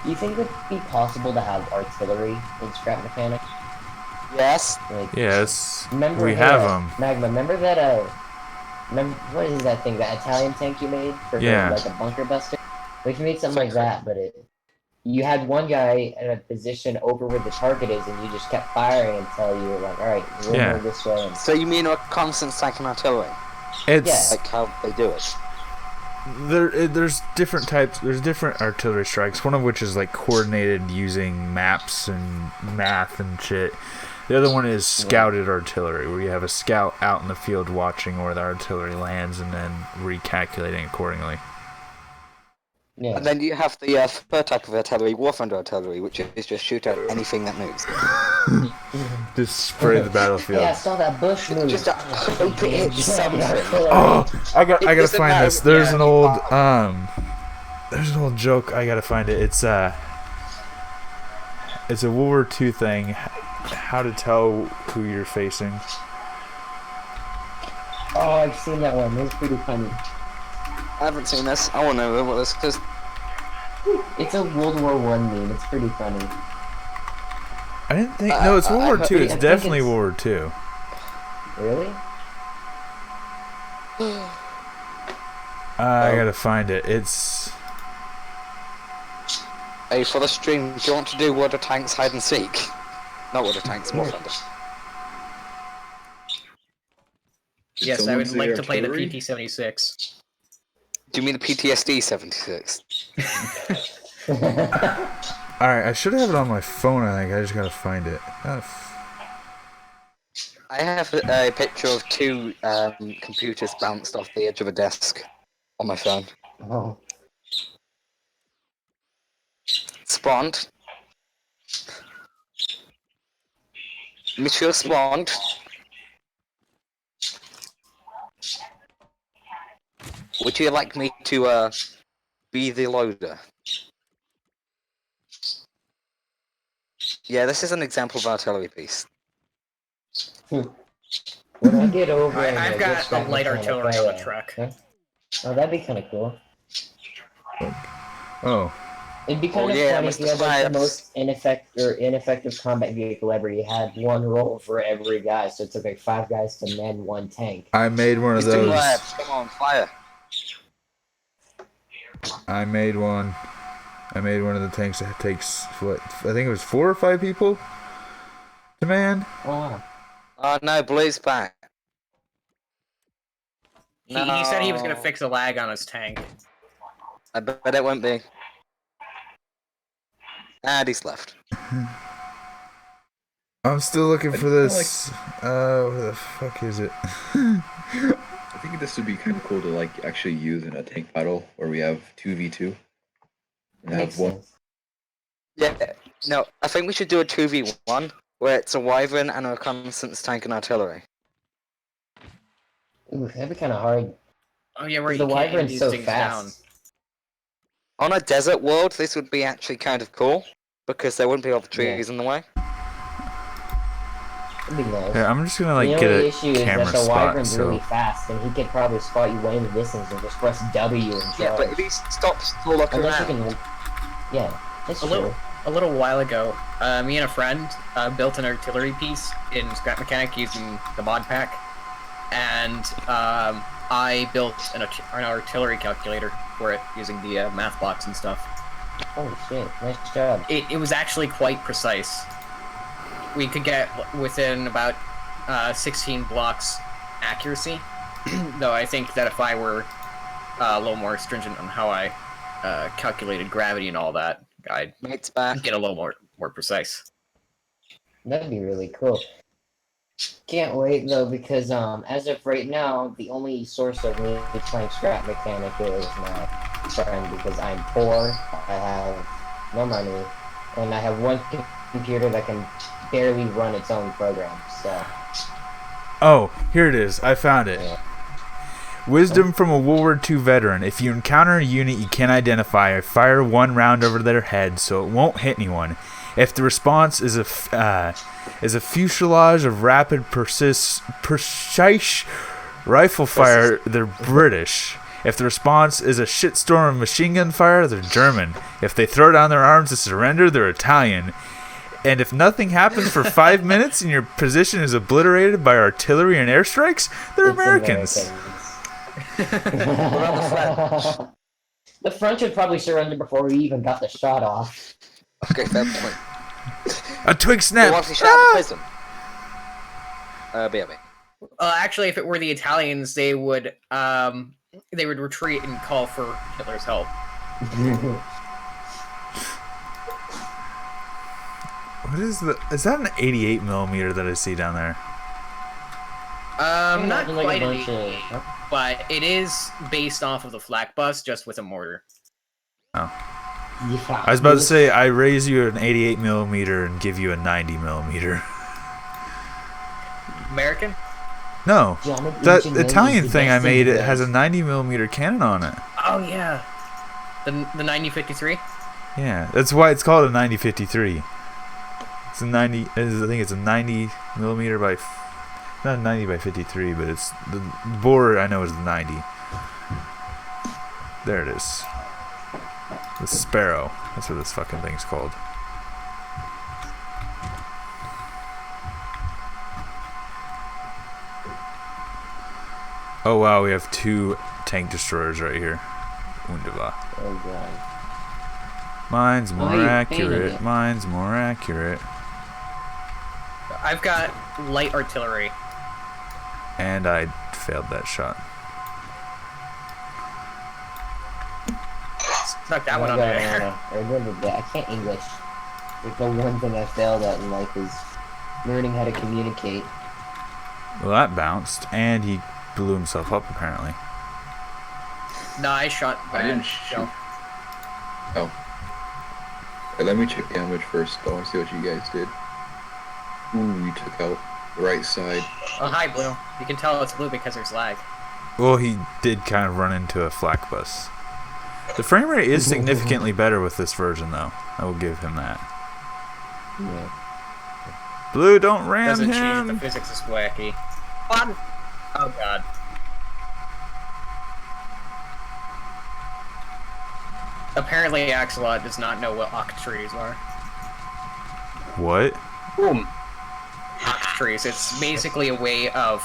Do you think it would be possible to have artillery in scrap mechanic? yes. Like, Yes, remember we the, have them. Magma, remember that, what is that thing, that Italian tank you made for Yeah. like a bunker buster? We can make something like that, but you had one guy in a position over where the target is, and you just kept firing until you were like, alright, we'll Yeah. move this way. And So you mean a constant stack and artillery? It's Like how they do it? there's different types. There's different artillery strikes. One of which is like coordinated using maps and math and shit. The other one is scouted artillery, where you have a scout out in the field watching where the artillery lands and then recalculating accordingly. yeah. And then you have the third type of artillery, warfighter artillery, which is just shoot at anything that moves. Just spray the battlefield. Yeah, I saw that bush move. Just hope it hits something. Oh, I gotta doesn't find matter- this. There's yeah, an old there's an old joke. I gotta find it. It's a World War II thing. How to tell who you're facing. Oh, I've seen that one. It's pretty funny. I haven't seen this. I want to know what this because It's a World War One meme. It's pretty funny. I didn't think. No, it's World War II. I It's think definitely it's- World War II. Really? I gotta find it. It's. hey, for the stream, do you want to do Water Tanks hide and seek? Not Water Tanks, Warfighter. Did Yes, I someone would say like to play the artillery? PT-76. Do you mean the PTSD 76? Alright, I should have it on my phone, I think. I just gotta find it. I have a picture of 2 computers bounced off the edge of a desk on my phone. Oh. Spawned. Monsieur spawned. Would you like me to be the loader? Yeah, this is an example of artillery piece. When I get over and I've I got get scrap a light mechanic, artillery on the truck. Huh? Oh, that'd be kind of cool. Oh. It'd be kind of yeah, funny if Mr. you had like the Snipes. most ineffective combat vehicle ever. You had one roll for every guy, so it took like 5 guys to man 1 tank. I made one of He's too those. loud. Come on, fire. I made one. I made one of the tanks that takes, what, I think it was 4 or 5 people to man. Oh wow. Oh no, Blue's back. He said he was gonna No. fix a lag on his tank. I bet it won't be. And he's left. I'm still looking for feel this. Where the fuck is it? I think this would be kind of cool to like actually use in a tank battle where we have 2v2 and have Makes one. sense. Yeah, no, I think we should do a 2v1 where it's a wyvern and a reconnaissance tank and artillery. Ooh, that'd be kind of hard. Oh yeah, where The you can't hit wyvern's these so things down. fast. On a desert world, this would be actually kind of cool because there wouldn't be all the trees in the way. That'd be nice. Yeah, I'm just gonna like the get only a issue is camera that the spot. wyvern's So really fast, and he could probably spot you way in the distance and just press W and charge. Yeah, but if he stops to look Unless you around, can... Yeah, that's A true. little while ago, me and a friend built an artillery piece in Scrap Mechanic using the mod pack, and I built an artillery calculator for it using the math box and stuff. Holy shit, nice job. It was actually quite precise. We could get within about 16 blocks accuracy, though I think that if I were a little more stringent on how I calculated gravity and all that, I'd mate's back. get a little more precise. That'd be really cool. Can't wait though, because as of right now, the only source of me playing Scrap Mechanic is my friend, because I'm poor, I have no money, and I have one computer that can barely run its own program. So oh, here it is. I found it. yeah. Wisdom from a World War II veteran. If you encounter a unit you can't identify, fire one round over their head so it won't hit anyone. If the response is a fuselage of rapid precise rifle fire, they're British. If the response is a shitstorm of machine gun fire, they're German. If they throw down their arms to surrender, they're Italian. And if nothing happens for 5 minutes and your position is obliterated by artillery and airstrikes, they're It's Americans. The French would probably surrender before we even got the shot off. Okay, fair point. A twig They snap. want to shut out the prison. BRB. Actually, if it were the Italians, they would retreat and call for Hitler's help. What is that an 88 millimeter that I see down there? Not Like quite a an bunch 88, but it is based off of the flak bus, just with a mortar. Oh. Yeah, I was about to say, I raise you an 88 millimeter and give you a 90 millimeter. American? No, Geometry that engineering is Italian the thing I best made, thing it has a there 90 millimeter cannon on it. Oh yeah, the 9053. Yeah, that's why it's called a 9053. It's a 90. I think it's a 90 millimeter by, not 90 by 53, but it's the bore I know is the 90. There it is. The Sparrow. That's what this fucking thing's called. Oh wow, we have 2 tank destroyers right here. Wunderbar. Oh god. Mine's more you're accurate. painting it. Mine's more accurate. I've got light artillery. And I failed that shot. Snuck that Oh one my on God, there. I remember that. I can't English. Like the one thing I failed at in life is learning how to communicate. Well, that bounced, and he blew himself up apparently. No, I shot. I didn't so- shoot. Oh. Hey, let me check damage first. I want to see what you guys did. Ooh, you took out the right side. Oh, hi, blue. You can tell it's blue because there's lag. Well, he did kind of run into a flak bus. The frame rate is significantly better with this version, though. I will give him that. Yeah. Blue, don't ram Doesn't change it. The him. physics is wacky. What? Oh god. Apparently, Axolot does not know what octrees are. What? Boom. Octrees. It's basically a way of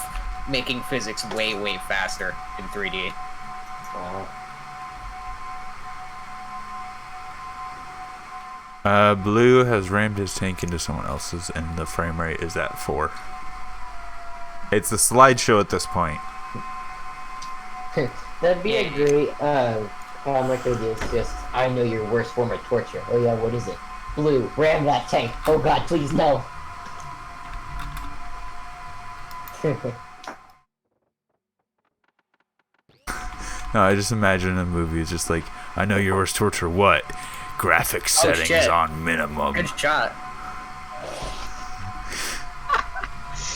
making physics way, way faster in 3D. Wow. Blue has rammed his tank into someone else's, and the frame rate is at 4. It's a slideshow at this point. That'd be a great comic idea. It's just, I know your worst form of torture. Oh yeah, what is it? Blue, ram that tank. Oh god, please no. No, I just imagine a movie. It's just like, I know your worst torture. What? Graphic settings shit. on minimum. Good shot.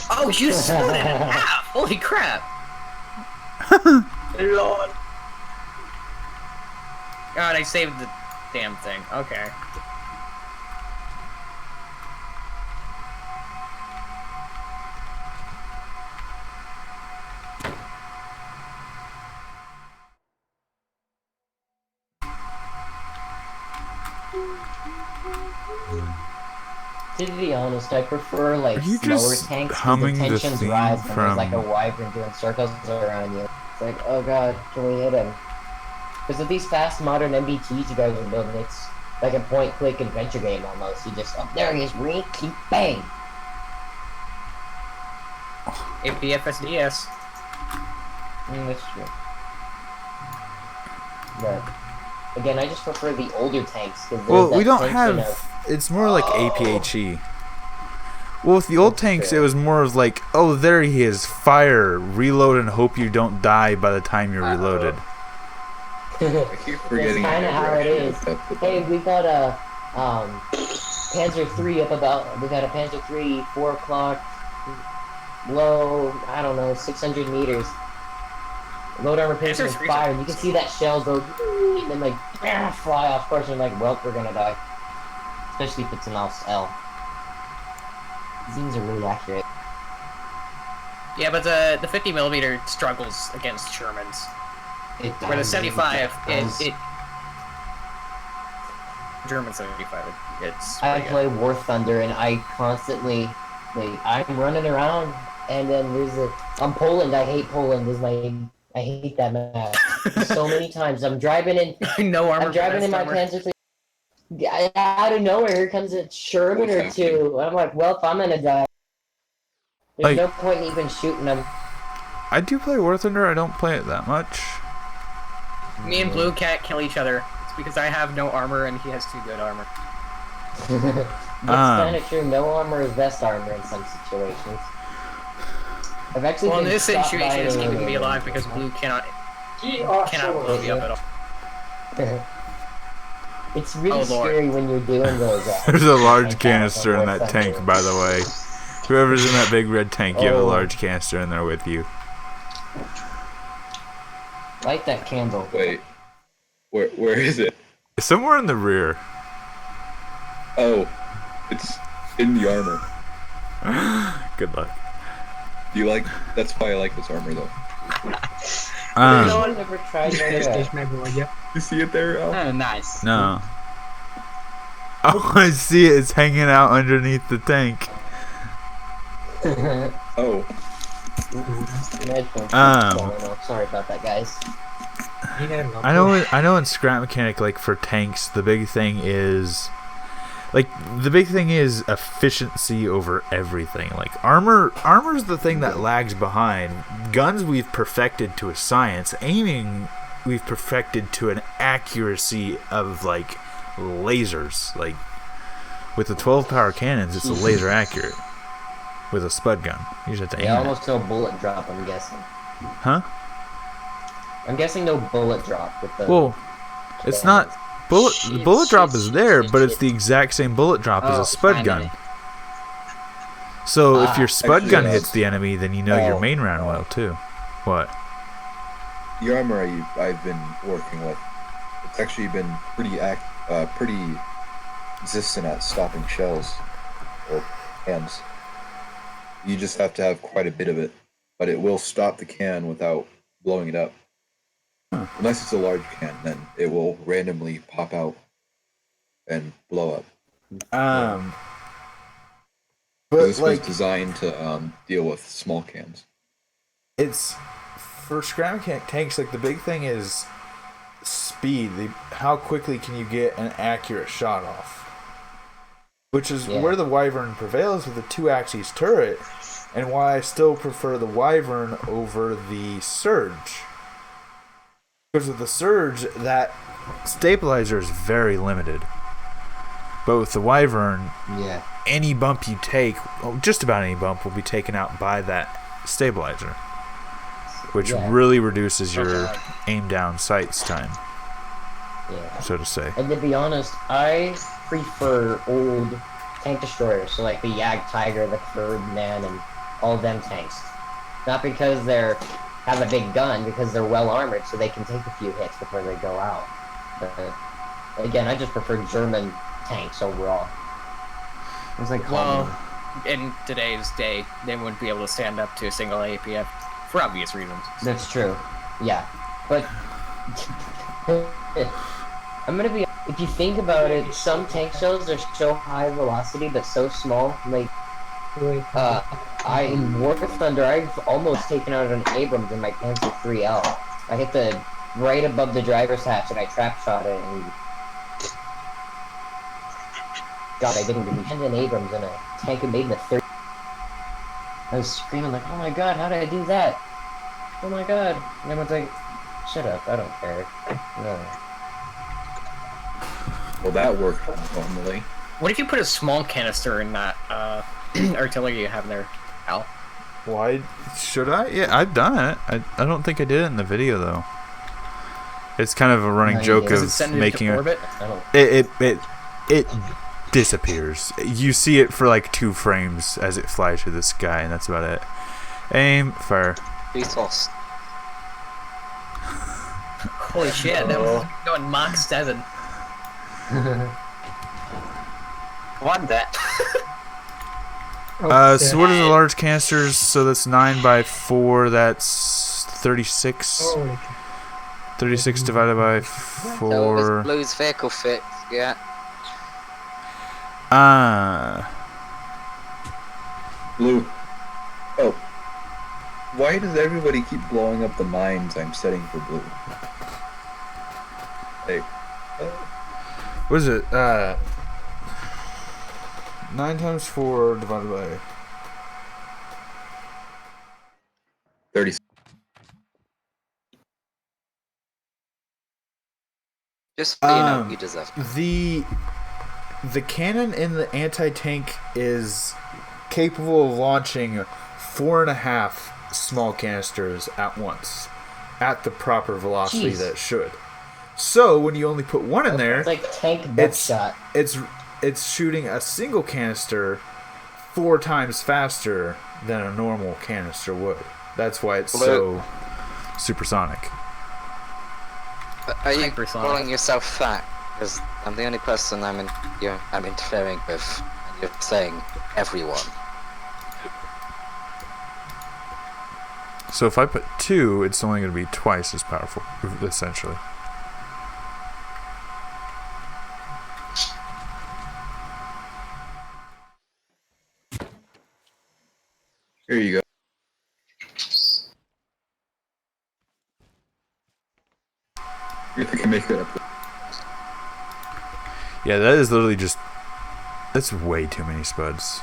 Oh, you split it in half! Holy crap! Lord. God, I saved the damn thing. Okay. To be honest, I prefer like Are you slower just tanks because humming the the tensions theme rise when there's like a from- wyvern doing circles around you. It's like, oh god, can we hit him? Because of these fast modern MBTs you guys are building, it's like a point-click adventure game almost. You just, oh, there he is, rink, keep bang. APFSDS. That's true. But again, I just prefer the older tanks because Well, we don't have. It's more like APHE. Well, with the old That's tanks, true. it was more of like, oh, there he is, fire, reload, and hope you don't die by the time you're reloaded. I keep forgetting. That's kinda how it is. Hey, we got a Panzer 3 up about. We got a Panzer 3, 4 o'clock, low. I don't know, 600 meters. Load armor piercing Panzer 3's fire, and you can see that shell go and then like fly off course, and like, well, we're gonna die. Especially if it's an L. These things are really accurate. Yeah, but the 50mm struggles against Shermans. Where the does, 75 does. it German 75. It's I pretty play War Thunder, and I constantly, like, I'm running around, and then there's a. I'm Poland. I hate Poland. I hate that map. So many times I'm driving in. good. No armor. I'm driving in my armor. Panzer 3. Out of nowhere, here comes a Sherman or two. I'm like, well, if I'm gonna die, there's Like- no point in even shooting them. I do play War Thunder. I don't play it that much. Me and Blue can't kill each other. It's because I have no armor and he has too good armor. That's kind of true. No armor is best armor in some situations. I've actually Well, in been this shot by situation, he's an keeping me alien. alive because Blue cannot blow me up at all. It's really Oh, Lord. scary when you're doing those. There's a large like canister in War that Thunder. tank, by the way. Whoever's in that big red tank, you have a Oh. large canister in there with you. Light that candle. Wait, where is it? Somewhere in the rear. Oh, it's in the armor. Good luck. Do you like? That's why I like this armor though. No one ever tried that. You see it there, Al? Oh, nice. No. Oh, I see it. It's hanging out underneath the tank. Oh, Sorry about that, guys. I know in Scrap Mechanic, like for tanks, the big thing is efficiency over everything. Like armor's the thing that lags behind. Guns we've perfected to a science. Aiming we've perfected to an accuracy of like lasers. Like with the 12 power cannons, it's a laser accurate. With a spud gun, you just have to aim. Yeah, it. almost no bullet drop, I'm guessing. Huh? I'm guessing no bullet drop with the. Well, it's not the bullet drop is there, but it's the exact same bullet drop as a spud gun. So if your spud actually, gun hits the enemy, then you know your oh, main round will too. What? the armor I've been working with, it's actually been pretty resistant at stopping shells or cans. You just have to have quite a bit of it, but it will stop the can without blowing it up. Unless it's a large can, then it will randomly pop out and blow up. But This was designed to deal with small cans. it's for Scrap Mechanic tanks. Like the big thing is speed. How quickly can you get an accurate shot off? Which is where the Wyvern prevails with the 2-axis turret, and why I still prefer the Wyvern over the Surge. Because of the surge, that stabilizer is very limited. But with the Wyvern, Yeah. any bump you take, just about any bump, will be taken out by that stabilizer, which Yeah. really reduces your aim down sights time, Yeah. so to say. And to be honest, I prefer old tank destroyers, so like the Yag Tiger, the Man, and all them tanks. Not because they're have a big gun, because they're well armored, so they can take a few hits before they go out. But again, I just prefer German tanks overall. It's like Well, in today's day, they wouldn't be able to stand up to a single APF for obvious reasons. That's true. Yeah. But I'm gonna be if you think about it, some tank shells are so high velocity but so small. Like in War Thunder I've almost taken out an Abrams in my Panzer 3L. I hit the right above the driver's hatch and I trap shot it and God, I didn't even hit an Abrams in a tank that made in a 30. I was screaming like, oh my god, how did I do that? Oh my god. And everyone's like, shut up, I don't care. No. Well, that worked normally. What if you put a small canister in that artillery you have there, Al? Why should I? Yeah, I've done it. I don't think I did it in the video though. It's kind of a running No, you joke didn't. Does it of send it making into it. orbit? I don't. It disappears. You see it for like 2 frames as it flies through the sky, and that's about it. Aim, fire. Beatles. Holy shit, that was going Mach 7. What that? So what are the large canisters? So that's 9x4. That's 36. 36 divided by So it 4. was Blue's vehicle fix, yeah. Blue. Oh. Why does everybody keep blowing up the mines I'm setting for Blue? Hey. What is it? 9 times 4 divided by 30. Just so you know, you deserve it. The cannon in the anti-tank is capable of launching 4.5 small canisters at once at the proper velocity Jeez. that it should. So when you only put one in there, It's like tank it's buckshot. it's shooting a single canister 4 times faster than a normal canister would. That's why it's so supersonic. Are you Hypersonic. calling yourself fat? Because I'm the only person I'm interfering with, and you're saying everyone. So if I put 2, it's only going to be twice as powerful, essentially. Here you go. You think I can make that up? Yeah, that is literally just... That's way too many spuds.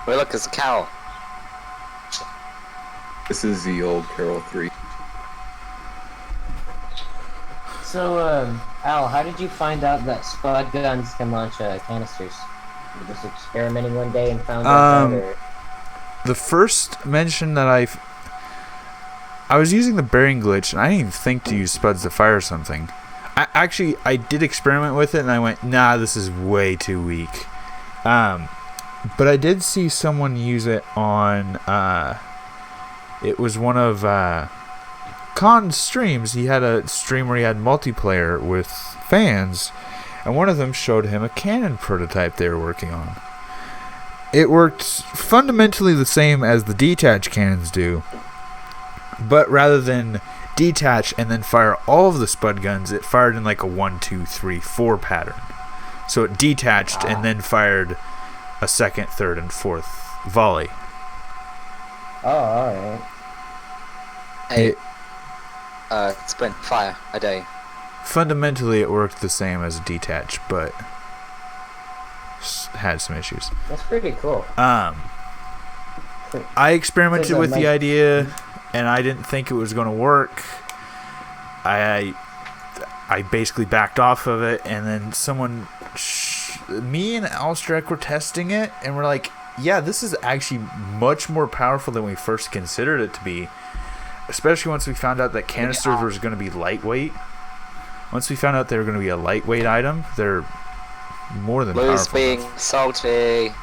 Well, look, it's a cow. This is the old Carol 3. So, Al, how did you find out that spud guns can launch canisters? You were just experimenting one day and found out that, or... The first mention that I was using the bearing glitch, and I didn't even think to use spuds to fire something. I did experiment with it, and I went, nah, this is way too weak. But I did see someone use it on, it was one of Khan's streams. He had a stream where he had multiplayer with fans, and one of them showed him a cannon prototype they were working on. It worked fundamentally the same as the detach cannons do, but rather than detach and then fire all of the spud guns, it fired in like a 1, 2, 3, 4 pattern. So it detached and then fired a second, third, and fourth volley. Oh, alright. Hey, sprint, fire, a day. Fundamentally, it worked the same as a detach, but had some issues. That's pretty cool. I experimented There's a with the nice- idea, and I didn't think it was going to work. I basically backed off of it, and then me and Alstrek were testing it, and we're like, yeah, this is actually much more powerful than we first considered it to be. Especially once we found out that canisters was going to be lightweight. Once we found out they were going to be a lightweight item, they're more than Blue's powerful. being salty.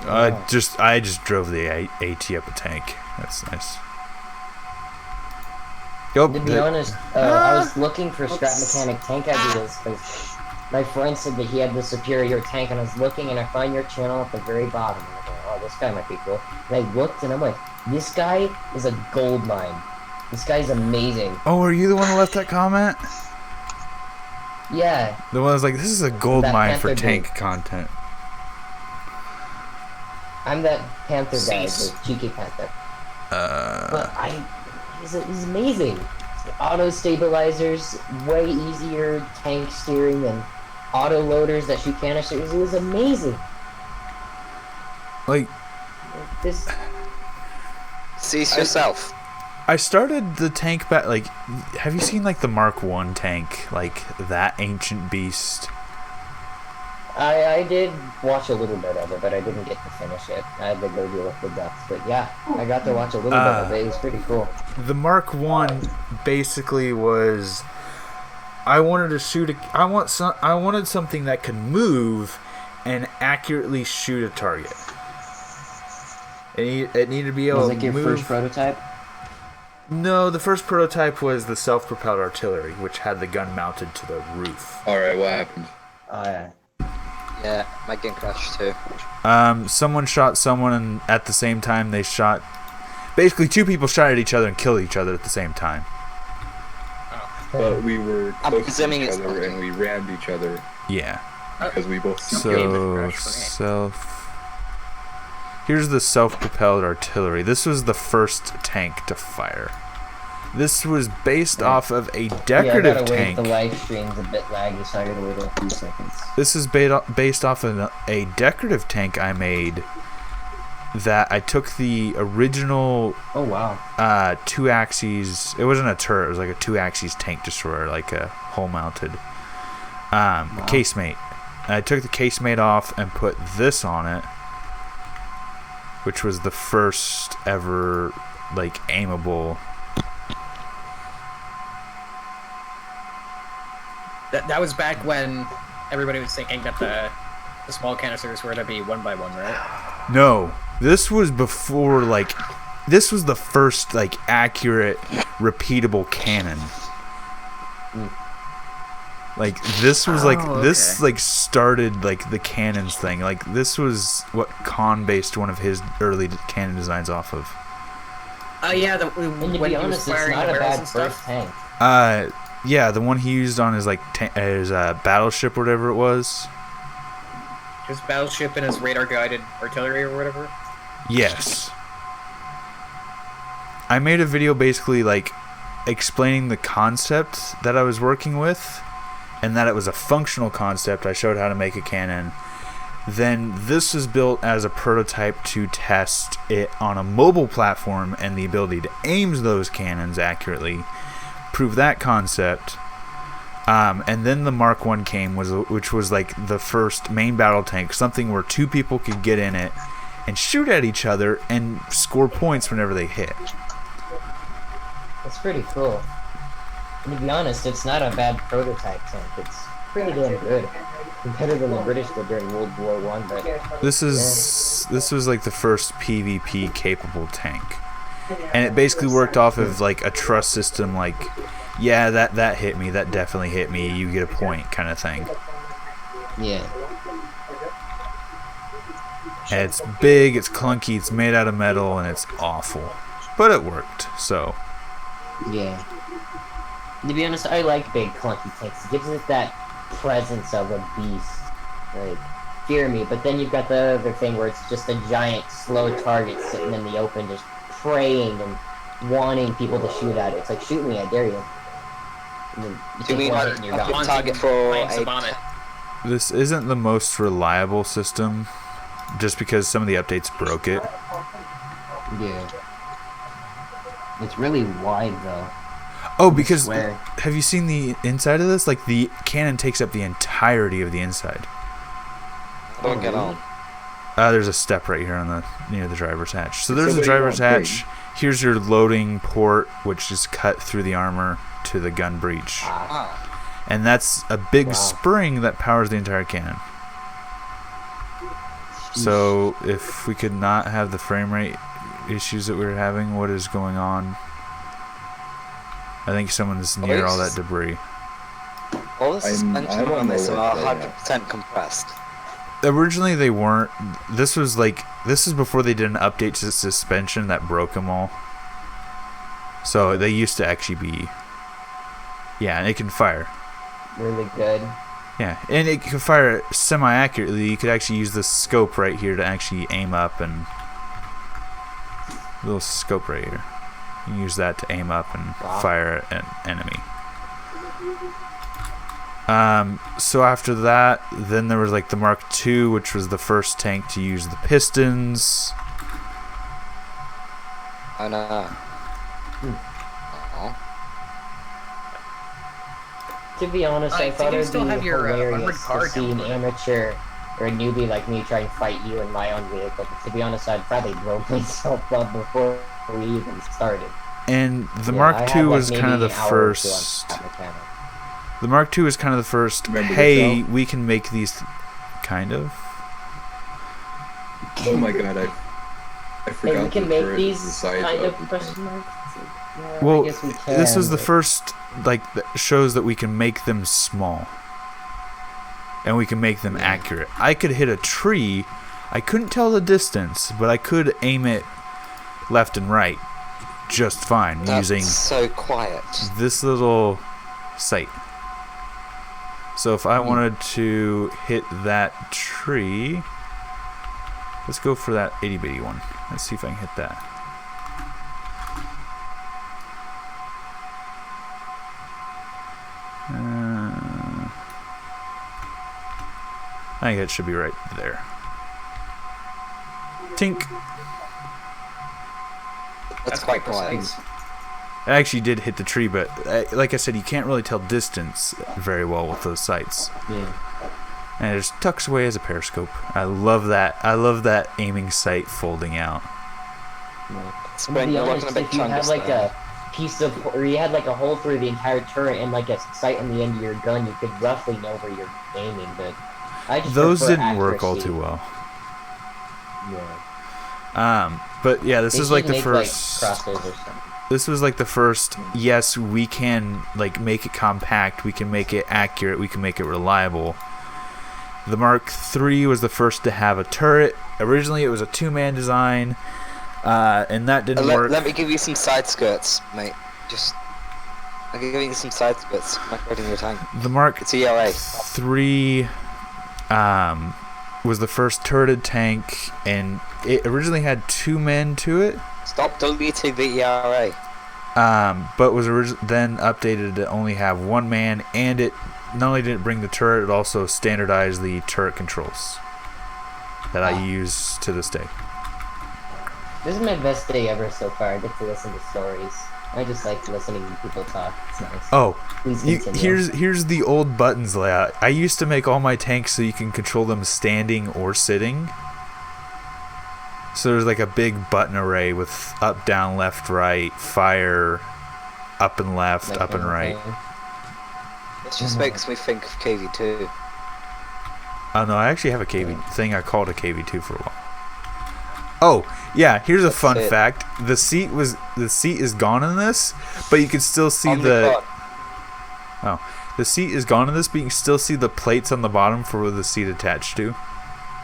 I just drove the AT up a tank. That's nice. To be honest, I was looking for scrap mechanic tank ideas because my friend said that he had the superior tank, and I was looking and I found your channel at the very bottom. And I thought, oh, this guy might be cool. And I looked and I'm like, this guy is a gold mine. This guy's amazing. Oh, are you the one who left that comment? Yeah. The one that's like, this is a gold That mine for Panther tank dude. content. I'm that Panther guy, Cease. the cheeky Panther. But he's amazing. Auto stabilizers, way easier tank steering than auto loaders that shoot canisters. It was amazing. Like, This. Cease yourself. I started the tank back, like, have you seen, like, the Mark 1 tank? Like, that ancient beast? I did watch a little bit of it, but I didn't get to finish it. I had to go deal with the ducks. But yeah, I got to watch a little bit of it. It was pretty cool. The Mark 1 basically was, I wanted to shoot I wanted something that could move and accurately shoot a target. It needed to be able Was to like your move. first prototype? No, the first prototype was the self-propelled artillery, which had the gun mounted to the roof. Alright, what happened? Oh yeah. Yeah, my game crashed too. Someone shot someone at the same time they shot. Basically, two people shot at each other and killed each other at the same time. But we were I'm close to presuming each it's other and we rammed each other Yeah. because we both So here's the self-propelled artillery. This was the first tank to fire. This was based off of a decorative yeah, I gotta tank. wait. The live stream's a bit laggy, so I gotta wait a few seconds. This is based off of a decorative tank I made that I took the original Oh wow. 2 axes. It wasn't a turret. It was like a 2 axes tank destroyer, like a hull mounted casemate. And I took the casemate off and put this on it, which was the first ever like aimable. That was back when everybody was thinking that the small canisters were to be 1 by 1, right? No, this was before, like, this was the first, like, accurate, repeatable cannon. Like, this was, like, this, like, started, like, the cannons thing. Like, this was what Khan based one of his early cannon designs off of. Yeah, And to when be he was honest, it's firing not the a barrels bad and first stuff. tank. Yeah, the one he used on his, like, his battleship, or whatever it was. His battleship and his radar-guided artillery or whatever. Yes. I made a video basically, like, explaining the concept that I was working with, and that it was a functional concept. I showed how to make a cannon. Then this was built as a prototype to test it on a mobile platform and the ability to aim those cannons accurately. Prove that concept. And then the Mark 1 came, which was like the first main battle tank, something where 2 people could get in it and shoot at each other and score points whenever they hit. It's pretty cool. And to be honest, it's not a bad prototype tank. It's pretty damn good. Better than the British did during World War One, but This was like the first PvP capable tank. And it basically worked off of like a trust system, like, yeah, that hit me, that definitely hit me, you get a point kind of thing. yeah. And it's big, it's clunky, it's made out of metal, and it's awful. But it worked, so. Yeah. To be honest, I like big clunky tanks. It gives it that presence of a beast. Like, fear me. But then you've got the other thing where it's just a giant, slow target sitting in the open, just praying and wanting people to shoot at it. It's like, shoot me, I dare you. And then you Do take we one have hit and you're a gone. target for Planks a... upon it. This isn't the most reliable system, just because some of the updates broke it. Yeah. It's really wide, though. Oh, because Swear. have you seen the inside of this? Like, the cannon takes up the entirety of the inside. Don't get on. There's a step right here on the near the driver's hatch. So there's the Somebody driver's want hatch. Here's your loading port, which is cut through the armor to the gun breech. Ah. And that's a big Wow. spring that powers the entire cannon. So if we could not have the frame rate issues that we were having, what is going on? I think someone's near all that debris. All the suspension I don't on know this what are they 100% compressed. Originally they weren't. This is before they did an update to the suspension that broke them all. So they used to actually be. Yeah, and it can fire. Really good. Yeah, and it can fire semi-accurately. You could actually use this scope right here to actually aim up and... little scope right here. You can use that to aim up and fire an enemy. So after that, then there was like the Mark II, which was the first tank to use the pistons. Oh no. To be honest, I I thought think you it'd still be have your, armored hilarious car to see an downloaded. amateur or a newbie like me try and fight you in my own vehicle. But to be honest, I'd probably blow myself up before we even started. And the Yeah, Mark I II had, like, was kind of maybe the an hour or two on first. that mechanic. The Mark II was kind of the first. Remember Hey, yourself? we can make these. Kind of. Oh my god, I Hey, forgot we can the make turret these is the size kind of the question tank. marks. Yeah, Well, I guess we can, this was the but- first, that shows that we can make them small. And we can make them accurate. I could hit a tree. I couldn't tell the distance, but I could aim it left and right just fine That's using so quiet. this little sight. So if I wanted to hit that tree, let's go for that itty bitty one. Let's see if I can hit that. I think it should be right there. Tink. That's quite quiet. precise. I actually did hit the tree, but like I said, you can't really tell distance very well with those sights. Yeah. And it just tucks away as a periscope. I love that. I love that aiming sight folding out. It's To when be you're honest, looking a bit if you had chungus like there. a piece of, or you had like a hole through the entire turret and like a sight on the end of your gun, you could roughly know where you're aiming. But I just Those prefer didn't work all accuracy. too well. Yeah. But yeah, this They is like should the make, first. like, crosses or something. This was like the first. Yes, we can like make it compact. We can make it accurate. We can make it reliable. The Mark III was the first to have a turret. Originally, it was a two-man design, and that didn't work. Let me give you some side skirts, mate. Just, I'll give you some side skirts. I'm not quoting your tank. The Mark It's ERA. III was the first turreted tank, and it originally had two men to it, Stop deleting the ERA. but was then updated to only have one man, and it not only did it bring the turret, it also standardized the turret controls that I use to this day. This is my best day ever so far. I get to listen to stories. I just like listening to people talk. It's nice. Oh, Please continue. here's the old buttons layout. I used to make all my tanks so you can control them standing or sitting. So there's like a big button array with up, down, left, right, fire, up and left, Like up and right. everything. This just makes me think of KV2. Oh no, I actually have a KV thing. I called a KV2 for a while. Oh yeah, here's a fun it. fact. The seat is gone in this, but you can still see On the quad. the seat is gone in this, but you can still see the plates on the bottom for where the seat attached to.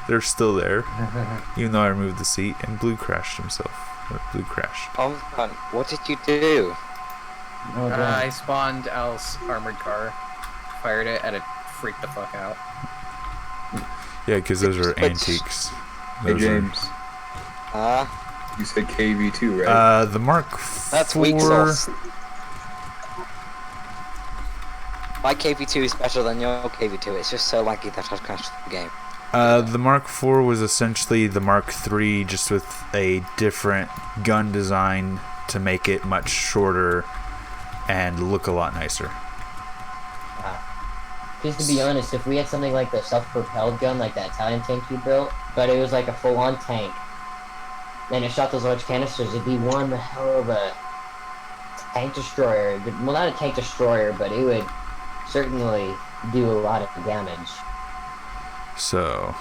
They're still there, even though I removed the seat. And Blue crashed himself. Blue crashed. Oh man, what did you do? Oh, damn. I spawned Al's armored car, fired it, and it freaked the fuck out. Yeah, because those are Which- antiques. Hey Those are- James, Ah, you said KV2, right? the Mark that's IV. weak sauce. My KV2 is better than your KV2. It's just so laggy that I've crashed the game. The Mark IV was essentially the Mark III, just with a different gun design to make it much shorter and look a lot nicer. Because to be honest, if we had something like the self-propelled gun, like that Italian tank you built, but it was like a full-on tank, and it shot those large canisters, it'd be one hell of a tank destroyer. Well, not a tank destroyer, but it would certainly do a lot of damage. So,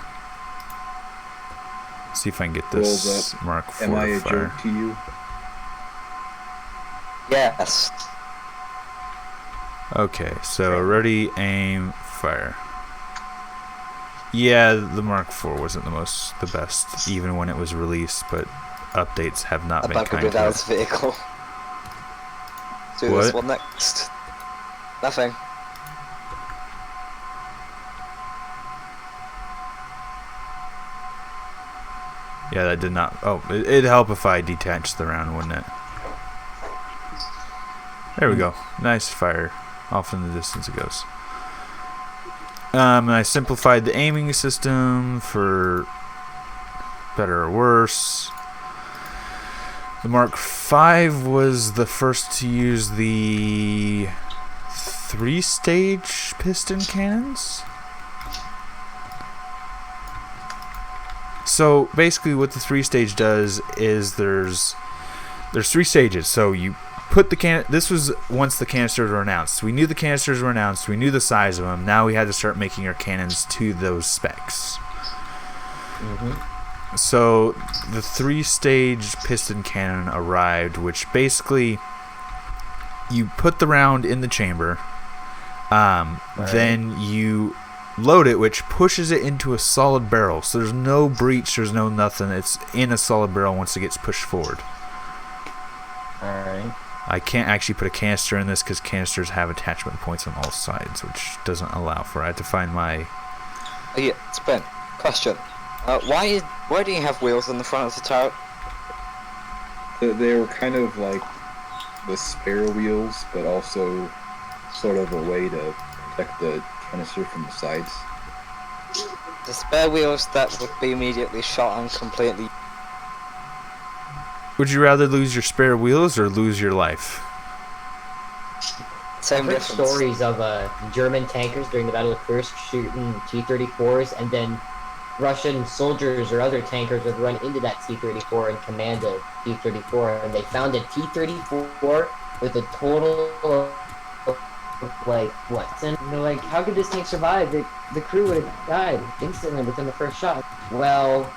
see if I can get this Mark IV Am I a fire. jerk to you? Yes. Okay, so ready, aim, fire. Yeah, the Mark IV wasn't the best, even when it was released, but updates have not A been bugger kind without to it. vehicle. Do What? this one next. Nothing. Yeah, that did not... Oh, it'd help if I detached the round, wouldn't it? There we go. Nice fire. Off in the distance it goes. I simplified the aiming system for better or worse. The Mark V was the first to use the 3-stage piston cannons. So basically what the 3-stage does is there's 3 stages. So you put the this was once the canisters were announced. We knew the canisters were announced. We knew the size of them. Now we had to start making our cannons to those specs. So the 3-stage piston cannon arrived, which basically you put the round in the chamber, then you load it, which pushes it into a solid barrel. So there's no breach, there's no nothing. It's in a solid barrel once it gets pushed forward. Alright. I can't actually put a canister in this because canisters have attachment points on all sides, which doesn't allow for it. I have to find my... Oh, yeah, Spin. Question. Why do you have wheels in the front of the turret? They were kind of like the spare wheels, but also sort of a way to protect the canister from the sides. The spare wheels that would be immediately shot and completely... Would you rather lose your spare wheels or lose your life? Same I've heard difference. stories of German tankers during the Battle of Kursk shooting T-34s, and then Russian soldiers or other tankers would run into that T-34 and command a T-34, and they found a T-34 with a total of, like, what? And they're like, how could this tank survive? The crew would have died instantly within the first shot. Well,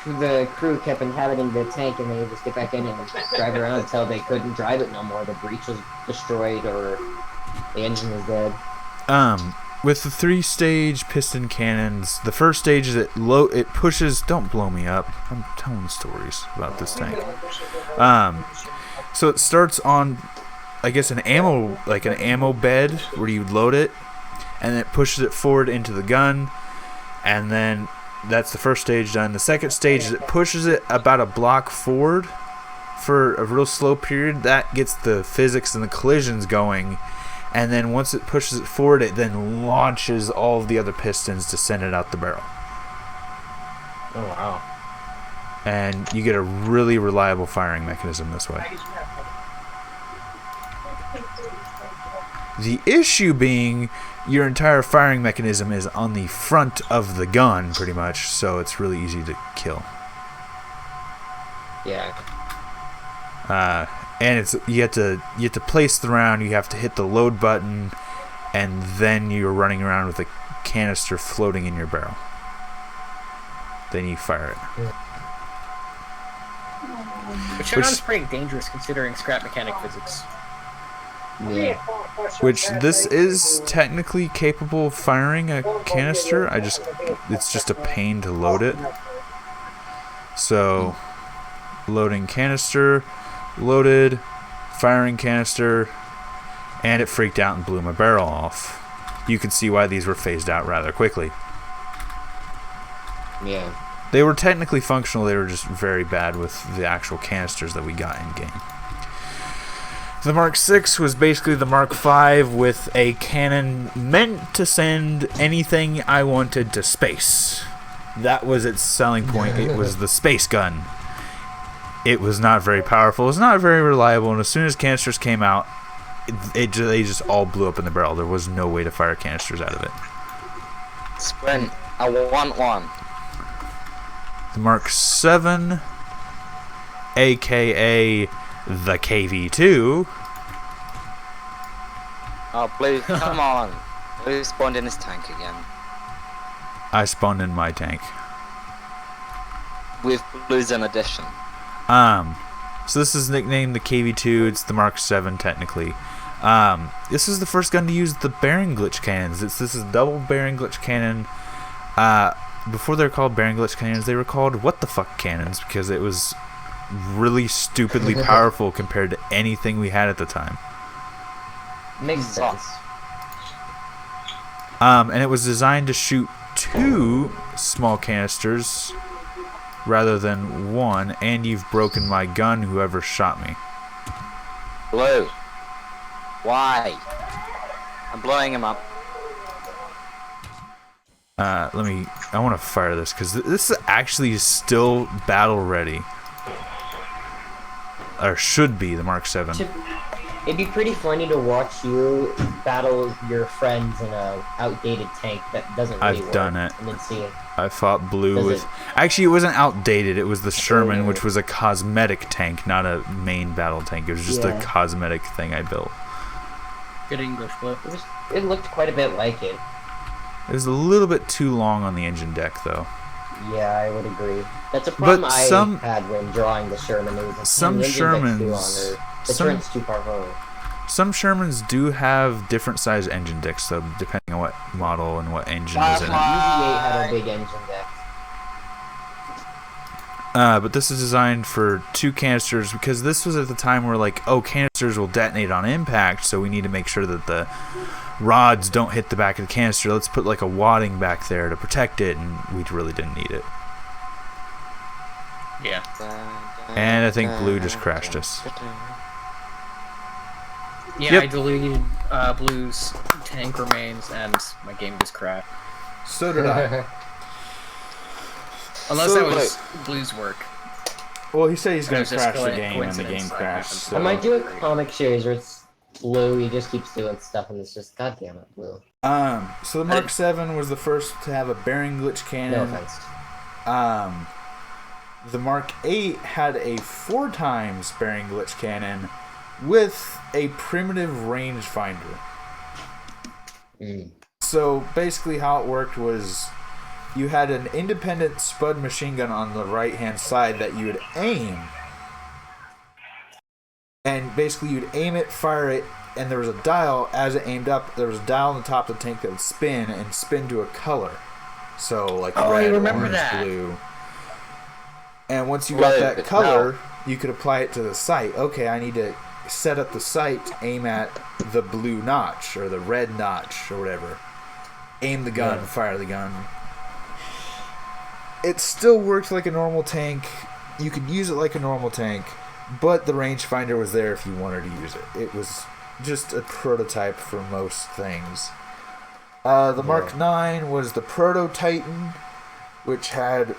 the crew kept inhabiting the tank, and they would just get back in and drive around until they couldn't drive it no more. The breech was destroyed, or the engine was dead. With the 3-stage piston cannons, the first stage is it pushes... Don't blow me up. I'm telling stories about this tank. So it starts on, I guess, an ammo bed where you load it, and it pushes it forward into the gun, and then that's the first stage done. The second stage is it pushes it about a block forward for a real slow period. That gets the physics and the collisions going, and then once it pushes it forward, it then launches all of the other pistons to send it out the barrel. Oh, wow. And you get a really reliable firing mechanism this way. The issue being your entire firing mechanism is on the front of the gun, pretty much, so it's really easy to kill. Yeah. And you have to place the round. You have to hit the load button, and then you're running around with a canister floating in your barrel. Then you fire it. Which sounds pretty dangerous considering scrap mechanic physics. Yeah. Which this is technically capable of firing a canister. It's just a pain to load it. So, loading canister, loaded, firing canister, and it freaked out and blew my barrel off. You can see why these were phased out rather quickly. Yeah. They were technically functional, they were just very bad with the actual canisters that we got in game. The Mark VI was basically the Mark V with a cannon meant to send anything I wanted to space. That was its selling point. It was the space gun. It was not very powerful. It was not very reliable, and as soon as canisters came out, they just all blew up in the barrel. There was no way to fire canisters out of it. Sprint. I want one. The Mark 7, aka the KV2. Oh, Blue, come on. Blue spawned in his tank again. I spawned in my tank. With Blues in addition. So this is nicknamed the KV2. It's the Mark 7 technically. This is the first gun to use the bearing glitch cannons. This is double bearing glitch cannon. Before they were called bearing glitch cannons, they were called what the fuck cannons because it was really stupidly powerful compared to anything we had at the time. Makes sense. And it was designed to shoot 2 small canisters rather than 1, and you've broken my gun, whoever shot me. Blue. Why? I'm blowing him up. I want to fire this because this is actually still battle ready. Or should be, the Mark 7. It'd be pretty funny to watch you battle your friends in a outdated tank that doesn't really work. I've done it. And then see it. I fought Blue with... Actually, it wasn't outdated. It was the Sherman, which was a cosmetic tank, not a main battle tank. It was just a cosmetic thing I built. Good English, Blue. It looked quite a bit like it. It was a little bit too long on the engine deck, though. Yeah, I would agree. That's a problem But I had when drawing the Sherman. It was like, some the engine deck's too long, Shermans... or the turn's too far forward. Some Shermans do have different size engine decks, though, depending on what model and what engine is in it. UZ8 had a big engine deck. But this is designed for 2 canisters because this was at the time where, like, oh, canisters will detonate on impact, so we need to make sure that the rods don't hit the back of the canister. Let's put, like, a wadding back there to protect it, and we really didn't need it. Yeah. And I think Blue just crashed us. Yeah, I deleted Blue's tank remains, and my game just crashed. So did I. Unless that was Blue's work. Well, he said he's going going to to crash the just game, and the game coincidence that crashed. happened. So. I might do a comic series where it's Blue, he just keeps doing stuff, and it's just, goddamn it, Blue. So the Mark 7 was the first to have a bearing glitch cannon. No offense. The Mark 8 had a 4 times bearing glitch cannon with a primitive rangefinder. So basically how it worked was you had an independent Spud machine gun on the right hand side that you would aim, and basically you'd aim it, fire it, and there was a dial. As it aimed up, there was a dial on the top of the tank that would spin and spin to a color, so like red, orange, blue. And once you got that color, you could apply it to the sight. Okay, I need to set up the sight, aim at the blue notch or the red notch or whatever. Aim the gun, fire the gun. It still worked like a normal tank. You could use it like a normal tank, but the rangefinder was there if you wanted to use it. It was just a prototype for most things. The Mark 9 was the Proto Titan, which had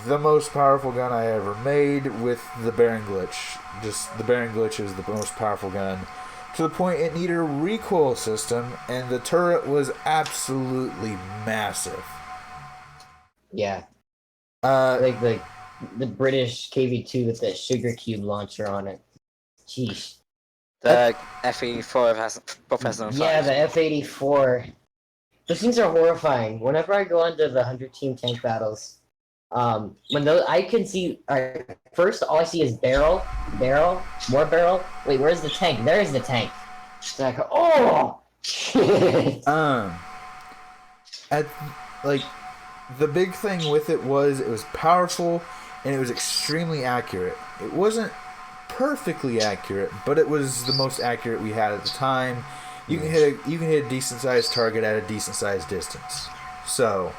the most powerful gun I ever made with the bearing glitch. Just the bearing glitch is the most powerful gun, to the point it needed a recoil system, and the turret was absolutely massive. Yeah. Like the British KV2 with the sugar cube launcher on it. Jeez. The FE4 has Professor. Yeah, the F-84. Those things are horrifying. Whenever I go into the 100-team tank battles, when those I can see. Alright, first all I see is barrel, more barrel. Wait, where's the tank? There's the tank. So I go, oh shit. The big thing with it was powerful and it was extremely accurate. It wasn't perfectly accurate, but it was the most accurate we had at the time. You can hit a decent sized target at a decent sized distance. So,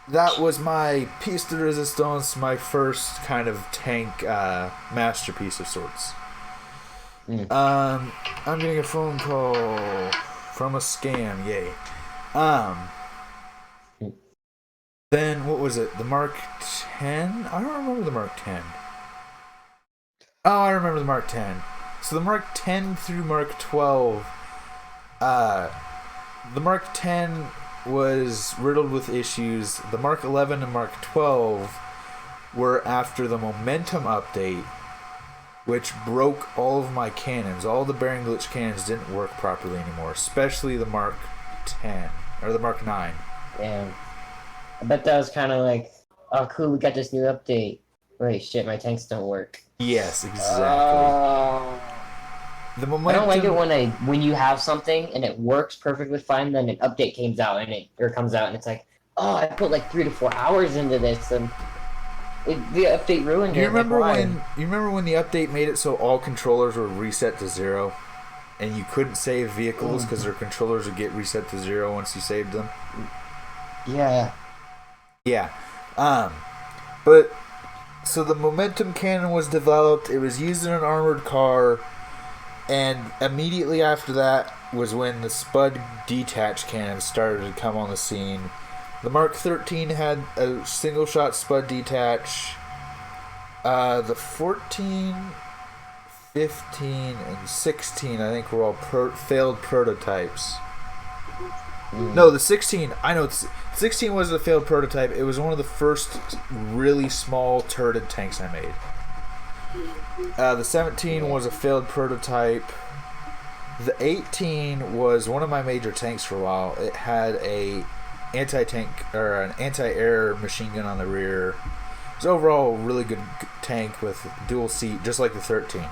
that was my piece de resistance, my first kind of tank masterpiece of sorts. I'm getting a phone call from a scam. Yay. Then what was it? The Mark 10? I don't remember the Mark 10. Oh, I remember the Mark 10. So the Mark 10 through Mark 12, the Mark 10 was riddled with issues. The Mark 11 and Mark 12 were after the momentum update, which broke all of my cannons. All the bearing glitch cannons didn't work properly anymore, especially the Mark 10 or the Mark 9. Damn. I bet that was kind of like, oh cool, we got this new update. Wait, shit, my tanks don't work. Yes, exactly. The momentum. I don't like it when you have something and it works perfectly fine, then an update comes out and it's like, oh, I put like 3 to 4 hours into this and the update ruined it. You remember when the update made it so all controllers were reset to 0, and you couldn't save vehicles because their controllers would get reset to 0 once you saved them? Yeah. Yeah. But so the momentum cannon was developed. It was used in an armored car, and immediately after that was when the Spud detach cannon started to come on the scene. The Mark 13 had a single-shot Spud detach. The 14, 15, and 16, I think, were all failed prototypes. No, the 16, I know, 16 was a failed prototype. It was one of the first really small turreted tanks I made. The 17 was a failed prototype. The 18 was one of my major tanks for a while. It had a anti-tank or an anti-air machine gun on the rear. It's overall a really good tank with dual seat, just like the 13.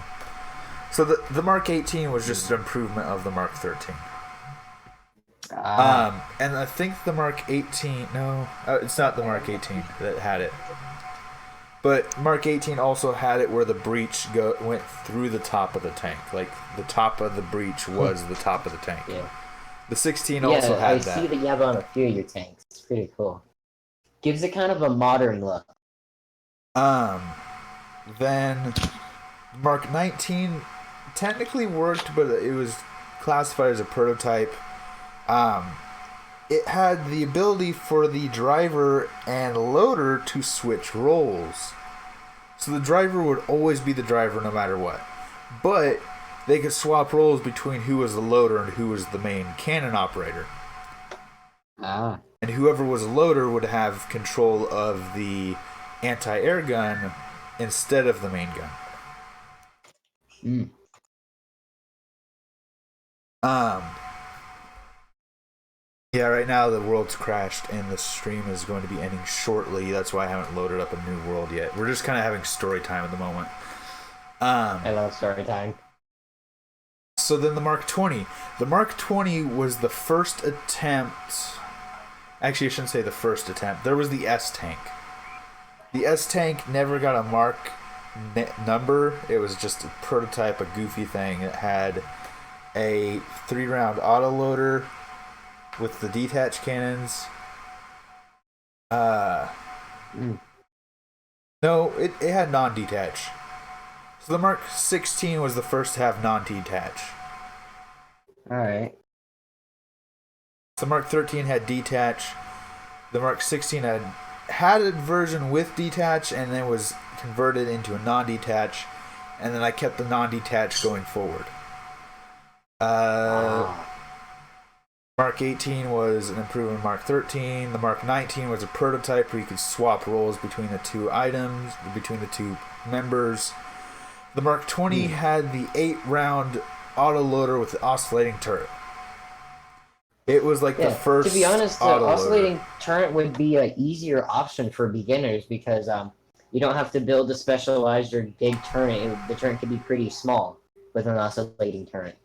So the Mark 18 was just an improvement of the Mark 13. And I think the Mark 18, no, it's not the Mark 18 that had it. But Mark 18 also had it where the breach went through the top of the tank. Like, the top of the breach was the top of the tank. Yeah. The 16 also had that. I see that you have it on a few of your tanks. It's pretty cool. Gives it kind of a modern look. Then Mark 19 technically worked, but it was classified as a prototype. It had the ability for the driver and loader to switch roles. So the driver would always be the driver no matter what. But they could swap roles between who was the loader and who was the main cannon operator. And whoever was a loader would have control of the anti-air gun instead of the main gun. Yeah, right now the world's crashed and the stream is going to be ending shortly. That's why I haven't loaded up a new world yet. We're just kind of having story time at the moment. I love story time. So then the Mark 20. The Mark 20 was the first attempt. Actually, I shouldn't say the first attempt. There was the S tank. The S tank never got a Mark number. It was just a prototype, a goofy thing. It had a 3-round autoloader with the detach cannons. No, it had non-detach. So the Mark 16 was the first to have non-detach. Alright. The Mark 13 had detach. The Mark 16 had a version with detach and then was converted into a non-detach. And then I kept the non-detach going forward. Mark 18 was an improvement of Mark 13. The Mark 19 was a prototype where you could swap roles between the two items, between the two members. The Mark 20 had the 8-round autoloader with the oscillating turret. It was like the first. To be honest, the oscillating turret would be an easier option for beginners because you don't have to build a specialized or big turret. The turret could be pretty small with an oscillating turret.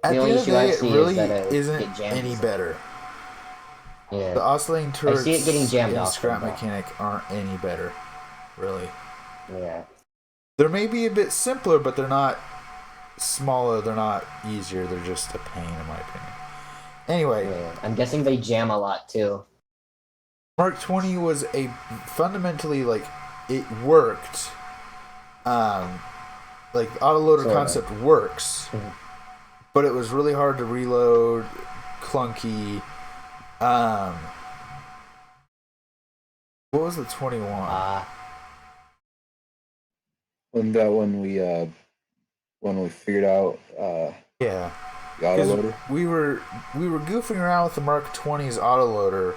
At the end of the day, it really isn't any better. Yeah. The oscillating turrets I see it getting jammed in off Scrap Mechanic aren't any better, really. Yeah. They're maybe a bit simpler, but they're not smaller. They're not easier. They're just a pain, in my opinion. Anyway. Yeah. I'm guessing they jam a lot, too. Mark 20 was a fundamentally, like, it worked. Like, the autoloader concept works. But it was really hard to reload, clunky. What was the 21? When we when we figured out Yeah. the autoloader. We were goofing around with the Mark 20's autoloader.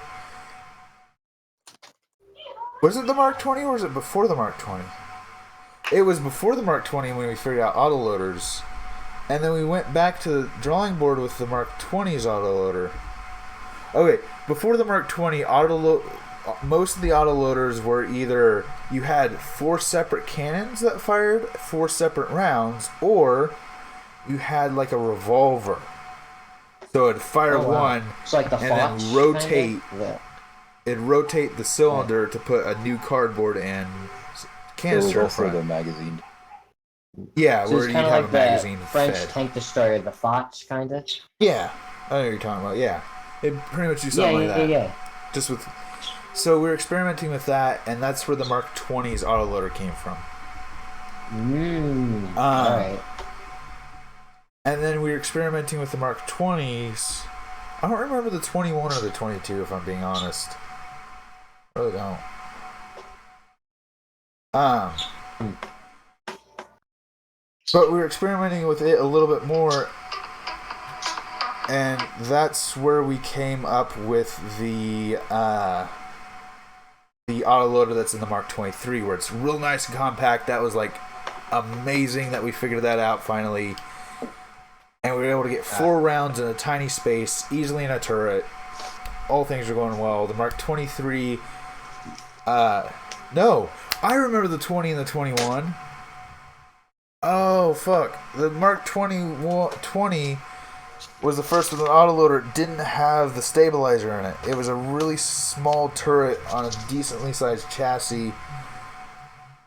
Was it the Mark 20 or was it before the Mark 20? It was before the Mark 20 when we figured out autoloaders. And then we went back to the drawing board with the Mark 20's autoloader. Okay, before the Mark 20, most of the autoloaders were either you had 4 separate cannons that fired 4 separate rounds, or you had like a revolver. So it'd fire one, it's like the and Fox, then rotate. kinda? It'd rotate the cylinder to put a new cardboard and canister in front. The magazine. Yeah, So where it's you'd kind of have like a magazine the French fed. tank destroyer, the Fox, kind of. Yeah, I know what you're talking about. Yeah, it pretty much do something like that. Yeah. Just with. So we were experimenting with that, and that's where the Mark 20's autoloader came from. Alright. And then we were experimenting with the Mark 20's. I don't remember the 21 or the 22, if I'm being honest. I really don't. But we were experimenting with it a little bit more, and that's where we came up with the autoloader that's in the Mark 23, where it's real nice and compact. That was like amazing that we figured that out finally, and we were able to get 4 rounds in a tiny space, easily in a turret. All things are going well. The Mark 23, no, I remember the 20 and the 21. Oh, fuck. The Mark 20 was the first with an autoloader. It didn't have the stabilizer in it. It was a really small turret on a decently sized chassis.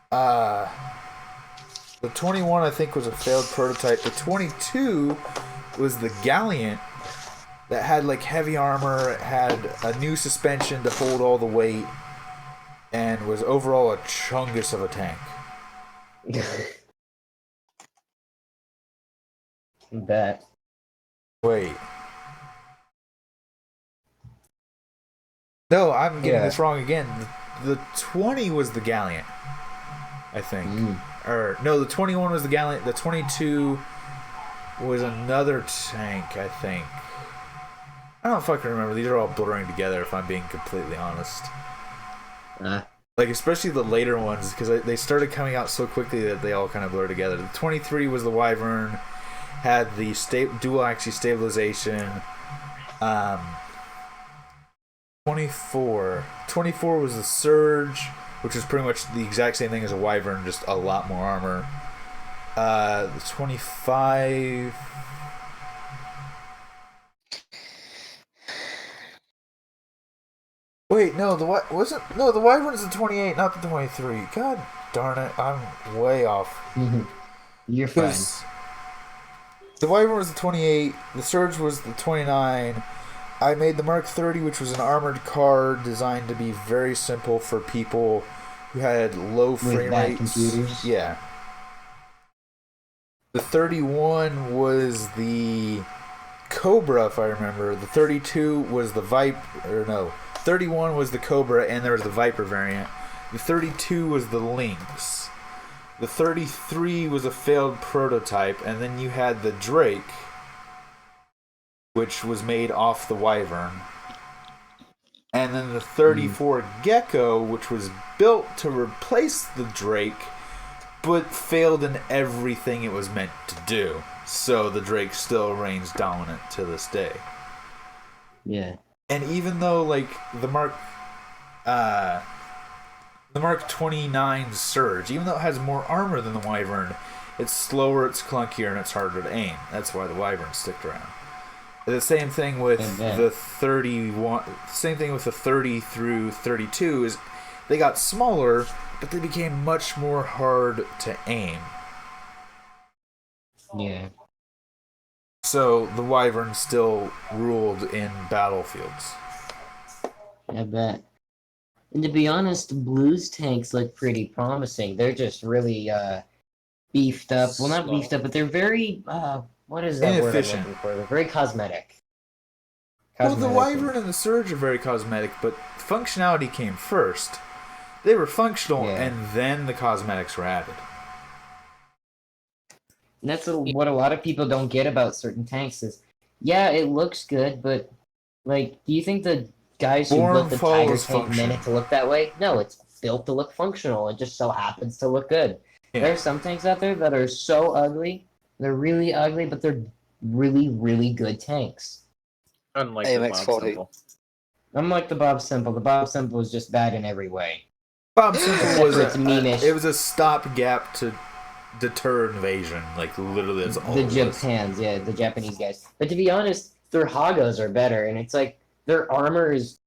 The 21, I think, was a failed prototype. The 22 was the Gallant that had, like, heavy armor. It had a new suspension to hold all the weight, and was overall a chungus of a tank. Bet. Wait. No, I'm getting this wrong again. The 20 was the Gallant, I think. Or no, the 21 was the Gallant. The 22 was another tank, I think. I don't fucking remember. These are all blurring together, if I'm being completely honest. Like, especially the later ones, because they started coming out so quickly that they all kind of blur together. The 23 was the Wyvern. Had the dual axis stabilization. 24 was the Surge, which was pretty much the exact same thing as a Wyvern, just a lot more armor. The 25. Wait, no, the Wyvern's the 28, not the 23. God darn it, I'm way off. You're fine. The Wyvern was the 28, the Surge was the 29. I made the Mark 30, which was an armored car designed to be very simple for people who had low frame rates. Computers. Yeah. The 31 was the Cobra, if I remember. The 32 was the Viper, or no. 31 was the Cobra, and there was the Viper variant. The 32 was the Lynx. The 33 was a failed prototype, and then you had the Drake, which was made off the Wyvern. And then the 34 Gecko, which was built to replace the Drake, but failed in everything it was meant to do. So the Drake still reigns dominant to this day. Yeah. And even though, like, the Mark 29 Surge, even though it has more armor than the Wyvern, it's slower, it's clunkier, and it's harder to aim. That's why the Wyvern sticked around. The same thing with the 31. Same thing with the 30 through 32 is they got smaller, but they became much more hard to aim. Yeah. So the Wyvern still ruled in battlefields. I bet. And to be honest, the Blues tanks look pretty promising. They're just really beefed up. Well, not beefed up, but they're very what is that word I'm looking for? They're very cosmetic. Well, the Wyvern and the Surge are very cosmetic, but functionality came first. They were functional, and then the cosmetics were added. And that's what a lot of people don't get about certain tanks is, yeah, it looks good, but like, do you think the guys who Form built the Tiger follows tank function. meant it to look that way? No, it's built to look functional. It just so happens to look good. Yeah. There are some tanks out there that are so ugly. They're really ugly, but they're really, really good tanks. Unlike Hey, the Max Bob 40. Simple. Unlike the Bob Simple. The Bob Simple is just bad in every way. Bob Simple Except was for its memeish. it was a stopgap to deter invasion. Like literally, that's all. The it was. Japans, yeah, the Japanese guys. But to be honest, their Hagos are better, and it's like their armor is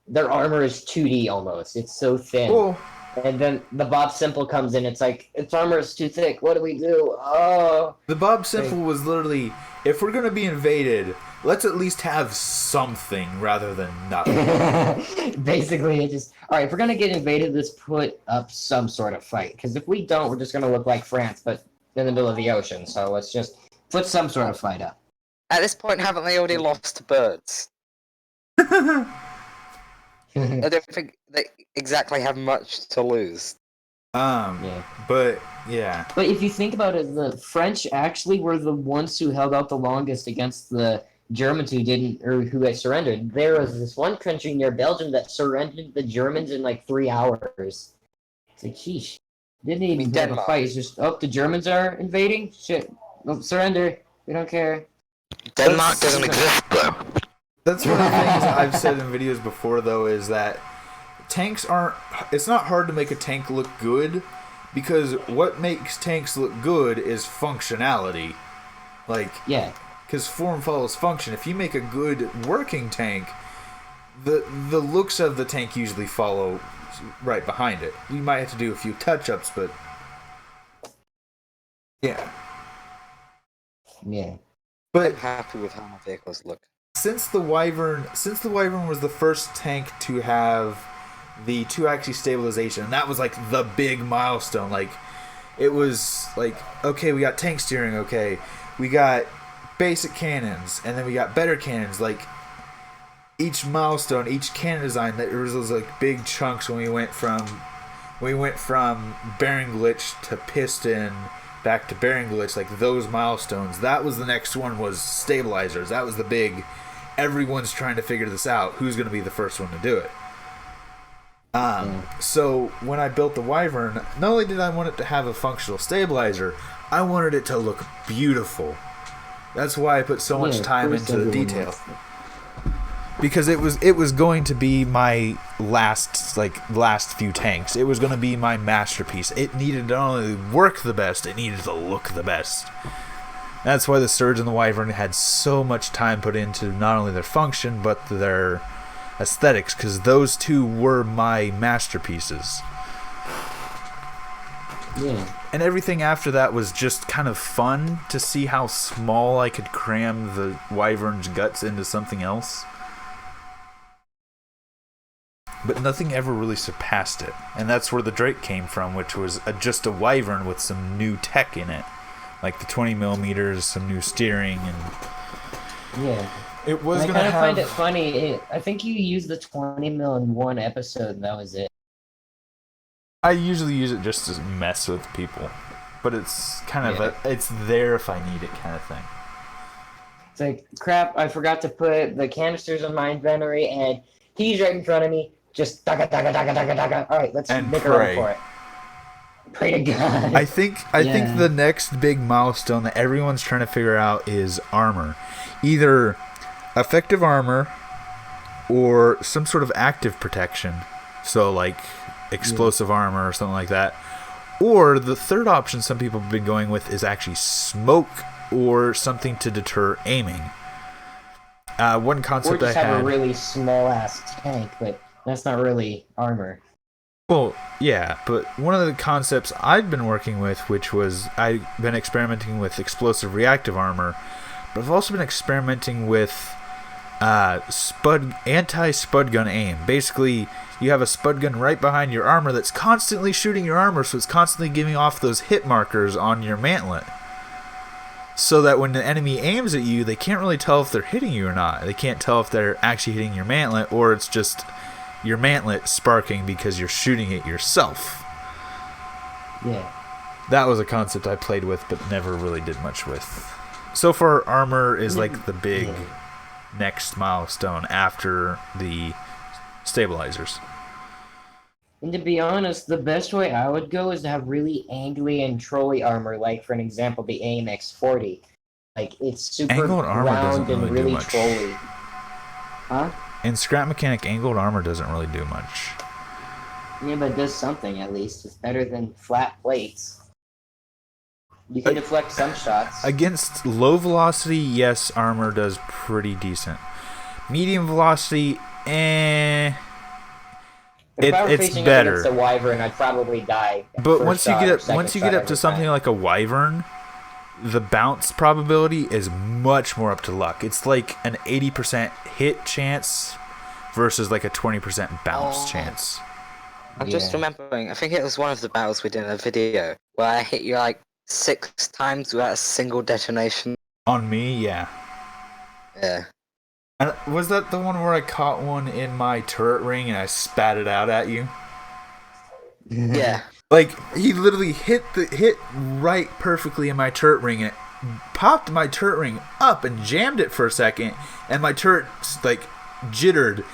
2D almost. It's so thin. Well, And then the Bob Simple comes in. It's like its armor is too thick. What do we do? Oh. the Bob Simple was literally, if we're gonna be invaded, let's at least have something rather than nothing. Basically, it just all right. If we're gonna get invaded, let's put up some sort of fight. Because if we don't, we're just gonna look like France, but in the middle of the ocean. So let's just put some sort of fight up. At this point, haven't they already lost to birds? I don't think they exactly have much to lose. Yeah. But yeah, But if you think about it, the French actually were the ones who held out the longest against the Germans who didn't, or who had surrendered. There was this one country near Belgium that surrendered the Germans in like 3 hours. It's like, sheesh. Didn't even have a Denmark. fight. It's just, oh, the Germans are invading? Shit. Oh, surrender. We don't care. Denmark doesn't exist, though. that's one of the things I've said in videos before. Though, is that tanks aren't. It's not hard to make a tank look good, because what makes tanks look good is functionality. Like, Yeah. because form follows function. If you make a good working tank, the looks of the tank usually follow right behind it. You might have to do a few touch-ups, but yeah. Yeah. I'm But happy with how my vehicles look. since the Wyvern was the first tank to have the 2-axis stabilization, and that was like the big milestone. Like, it was like, okay, we got tank steering, okay, we got basic cannons, and then we got better cannons. Like, each milestone, each cannon design, there was those like big chunks when we went from bearing glitch to piston back to bearing glitch, like those milestones. That was the next one, was stabilizers. That was the big, everyone's trying to figure this out, who's going to be the first one to do it. So when I built the Wyvern, not only did I want it to have a functional stabilizer, I wanted it to look beautiful. That's why I put so much time into the detail. Because it was going to be my last few tanks. It was going to be my masterpiece. It needed to not only work the best, it needed to look the best. That's why the Surge and the Wyvern had so much time put into not only their function, but their aesthetics, because those two were my masterpieces. Yeah. And everything after that was just kind of fun to see how small I could cram the Wyvern's guts into something else. But nothing ever really surpassed it. And that's where the Drake came from, which was just a Wyvern with some new tech in it. Like the 20mm, some new steering, and Yeah. it was And going I to kind of have... find it funny. I think you used the 20mm in one episode, and that was it. I usually use it just to mess with people. But it's kind of it's there if I need it kind of thing. It's like, crap, I forgot to put the canisters in my inventory, and he's right in front of me. Just daga daga daga daga daga. All right, let's And make a pray. run for it. Pray to God. I think the next big milestone that everyone's trying to figure out is armor. Either effective armor or some sort of active protection. So like explosive armor or something like that. Or the third option some people have been going with is actually smoke or something to deter aiming. One Or concept just I have had... a really small ass tank, but that's not really armor. Well, yeah, but one of the concepts I've been working with, which was I've been experimenting with explosive reactive armor, but I've also been experimenting with anti-spud gun aim. Basically, you have a spud gun right behind your armor that's constantly shooting your armor, so it's constantly giving off those hit markers on your mantlet. So that when the enemy aims at you, they can't really tell if they're hitting you or not. They can't tell if they're actually hitting your mantlet, or it's just your mantlet sparking because you're shooting it yourself. Yeah. that was a concept I played with, but never really did much with. So far, armor is like the big next milestone after the stabilizers. And to be honest, the best way I would go is to have really angly and trolly armor, like for an example, the AMX-40. Like it's super Angled armor round doesn't and really do really much. trolly. Huh? In Scrap Mechanic, angled armor doesn't really do much. Yeah, but it does something at least. It's better than flat plates. You can deflect some shots. Against low velocity, yes, armor does pretty decent. Medium velocity, If I were it's facing better. against a wyvern, I'd probably die. But first once you shot get or up, second once you shot get up every to something time. like a wyvern, the bounce probability is much more up to luck. It's like an 80% hit chance versus like a 20% bounce chance. I'm just remembering, I think it was one of the battles we did in a video, where I hit you like 6 times without a single detonation. On me, yeah. Yeah. And was that the one where I caught one in my turret ring and I spat it out at you? Yeah. Like, he literally hit right perfectly in my turret ring, and it popped my turret ring up and jammed it for a second, and my turret, like, jittered,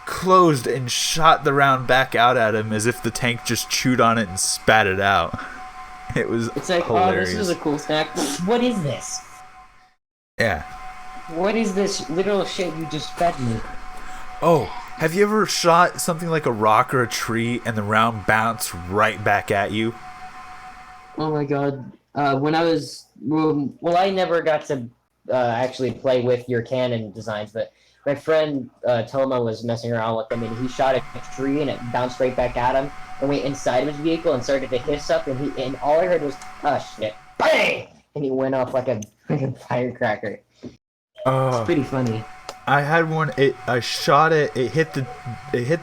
closed, and shot the round back out at him as if the tank just chewed on it and spat it out. It was It's like, hilarious. oh, this is a cool snack. What is this? Yeah. What is this little shit you just fed me? Oh, have you ever shot something like a rock or a tree and the round bounced right back at you? Oh my god. When I was... Well, I never got to actually play with your cannon designs, but my friend Toma was messing around with them, and he shot a tree, and it bounced right back at him, and went inside of his vehicle and started to hiss up, and all I heard was, oh shit, bang! And he went off like a freaking firecracker. It's pretty funny. I had one. I shot it. It hit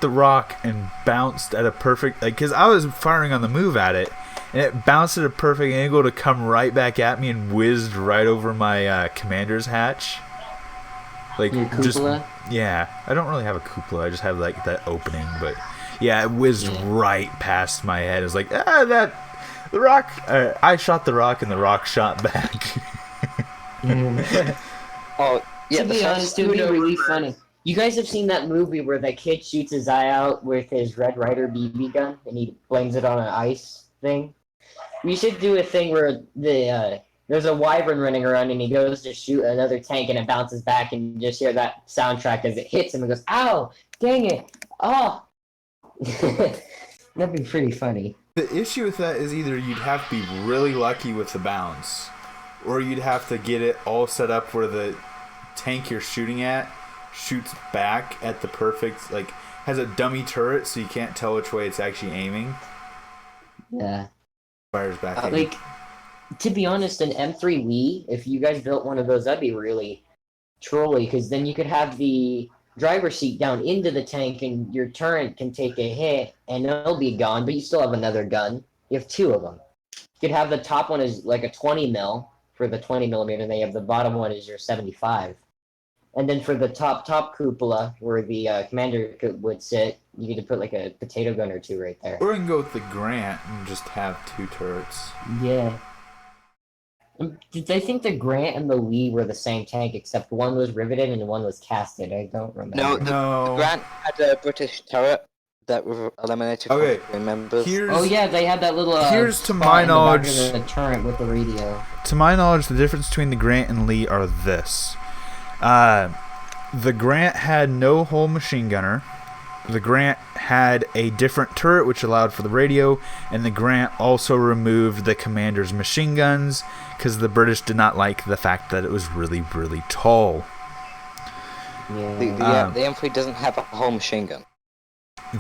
the rock and bounced at a perfect, like, because I was firing on the move at it, and it bounced at a perfect angle to come right back at me and whizzed right over my commander's hatch. Like, Your cupola? Yeah. I don't really have a cupola. I just have like that opening, but yeah, it whizzed right past my head. It was like, the rock. I shot the rock, and the rock shot back. Oh, yeah, To be honest, it would be really funny. You guys have seen that movie where the kid shoots his eye out with his Red Ryder BB gun, and he blames it on an ice thing? We should do a thing where there's a wyvern running around, and he goes to shoot another tank, and it bounces back, and you just hear that soundtrack as it hits him and goes, ow, dang it, oh. That'd be pretty funny. The issue with that is either you'd have to be really lucky with the bounce, or you'd have to get it all set up where the tank you're shooting at shoots back at the perfect, like, has a dummy turret so you can't tell which way it's actually aiming. Yeah. Fires back at you. Like, to be honest, an M3 Wii, if you guys built one of those, that'd be really trolly, because then you could have the driver's seat down into the tank, and your turret can take a hit, and it'll be gone, but you still have another gun. You have 2 of them. You could have the top one is like a 20 mil for the 20 millimeter, and then you have the bottom one is your 75. And then for the top cupola, where the commander would sit, you could put like a potato gun or 2 right there. Or you can go with the Grant and just have 2 turrets. Yeah. Did they think the Grant and the Lee were the same tank, except one was riveted and one was casted? I don't remember. No, the No. Grant had a British turret that was eliminated Okay, from members. Oh yeah, they had that little. Here's to spot my in the back knowledge. of the turret with the radio. To my knowledge, the difference between the Grant and Lee are this. The Grant had no whole machine gunner. The Grant had a different turret which allowed for the radio, and the Grant also removed the commander's machine guns because the British did not like the fact that it was really, really tall. Yeah. The M3 doesn't have a whole machine gun.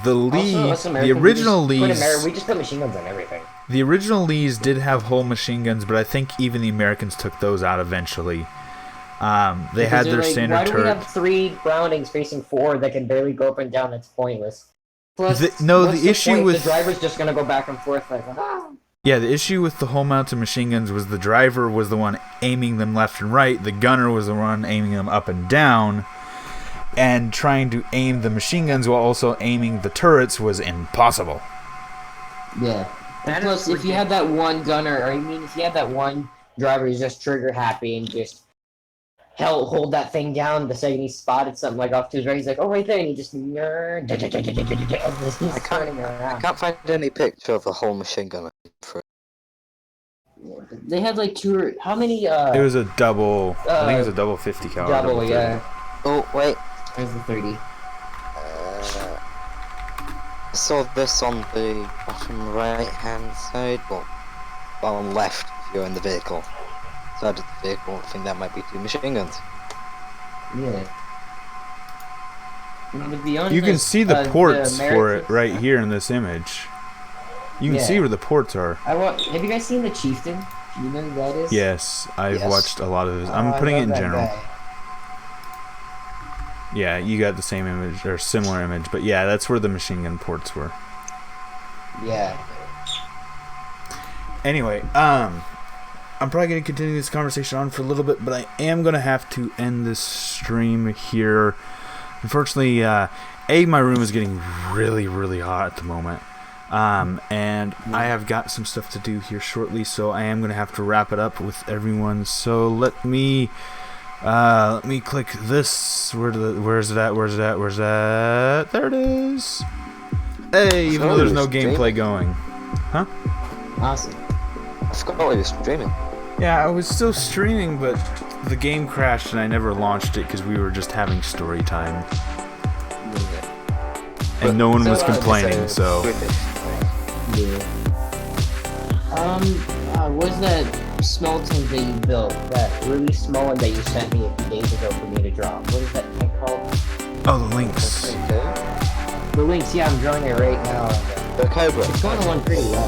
The Lee, Also, us the Americans, original we Lees, just put machine guns on everything. the original Lees did have whole machine guns, but I think even the Americans took those out eventually. They had their standard why do we turret. have 3 Brownings facing 4 that can barely go up and down? That's pointless. Plus, the issue point? with The driver's just gonna go back and forth like, ah. Yeah, the issue with the whole mounted machine guns was the driver was the one aiming them left and right, the gunner was the one aiming them up and down, and trying to aim the machine guns while also aiming the turrets was impossible. Yeah. And That plus, is if you have that one gunner, or I mean, if you have that one driver who's just trigger happy and just hold that thing down the second he spotted something like off to his right, he's like, oh, right there, and he just he's I turning around. can't find any picture of a whole machine gun. They had like how many? It was a double. I think it was a double 50 caliber. Double, yeah. Oh wait, There's the 30. I saw this on the bottom right hand side, well, bottom left if you're in the vehicle. Side of the vehicle, I think that might be 2 machine guns. Yeah. But the only You can see the ports the for it right here in this image. You can see where the ports are. Have you guys seen the Chieftain? Do you know who that is? Yes, I've Yes. watched a lot of his. Oh, I'm I putting it love in that general. guy. Yeah, you got the same image or similar image, but yeah, that's where the machine gun ports were. Yeah. Anyway, I'm probably going to continue this conversation on for a little bit, but I am going to have to end this stream here. Unfortunately, my room is getting really, really hot at the moment. And I have got some stuff to do here shortly, so I am going to have to wrap it up with everyone. So let me click this. Where's it at? There it is. Hey, even though there's no gameplay going. Huh? Awesome. I forgot what you were streaming. Yeah, I was still streaming, but the game crashed and I never launched it because we were just having story time. And no one was complaining, so... Yeah. What's that small tank that you built? That really small one that you sent me a few days ago for me to draw. What is that tank called? Oh, the links. The Lynx, yeah, I'm drawing it right now. The Cobra. It's going along pretty well.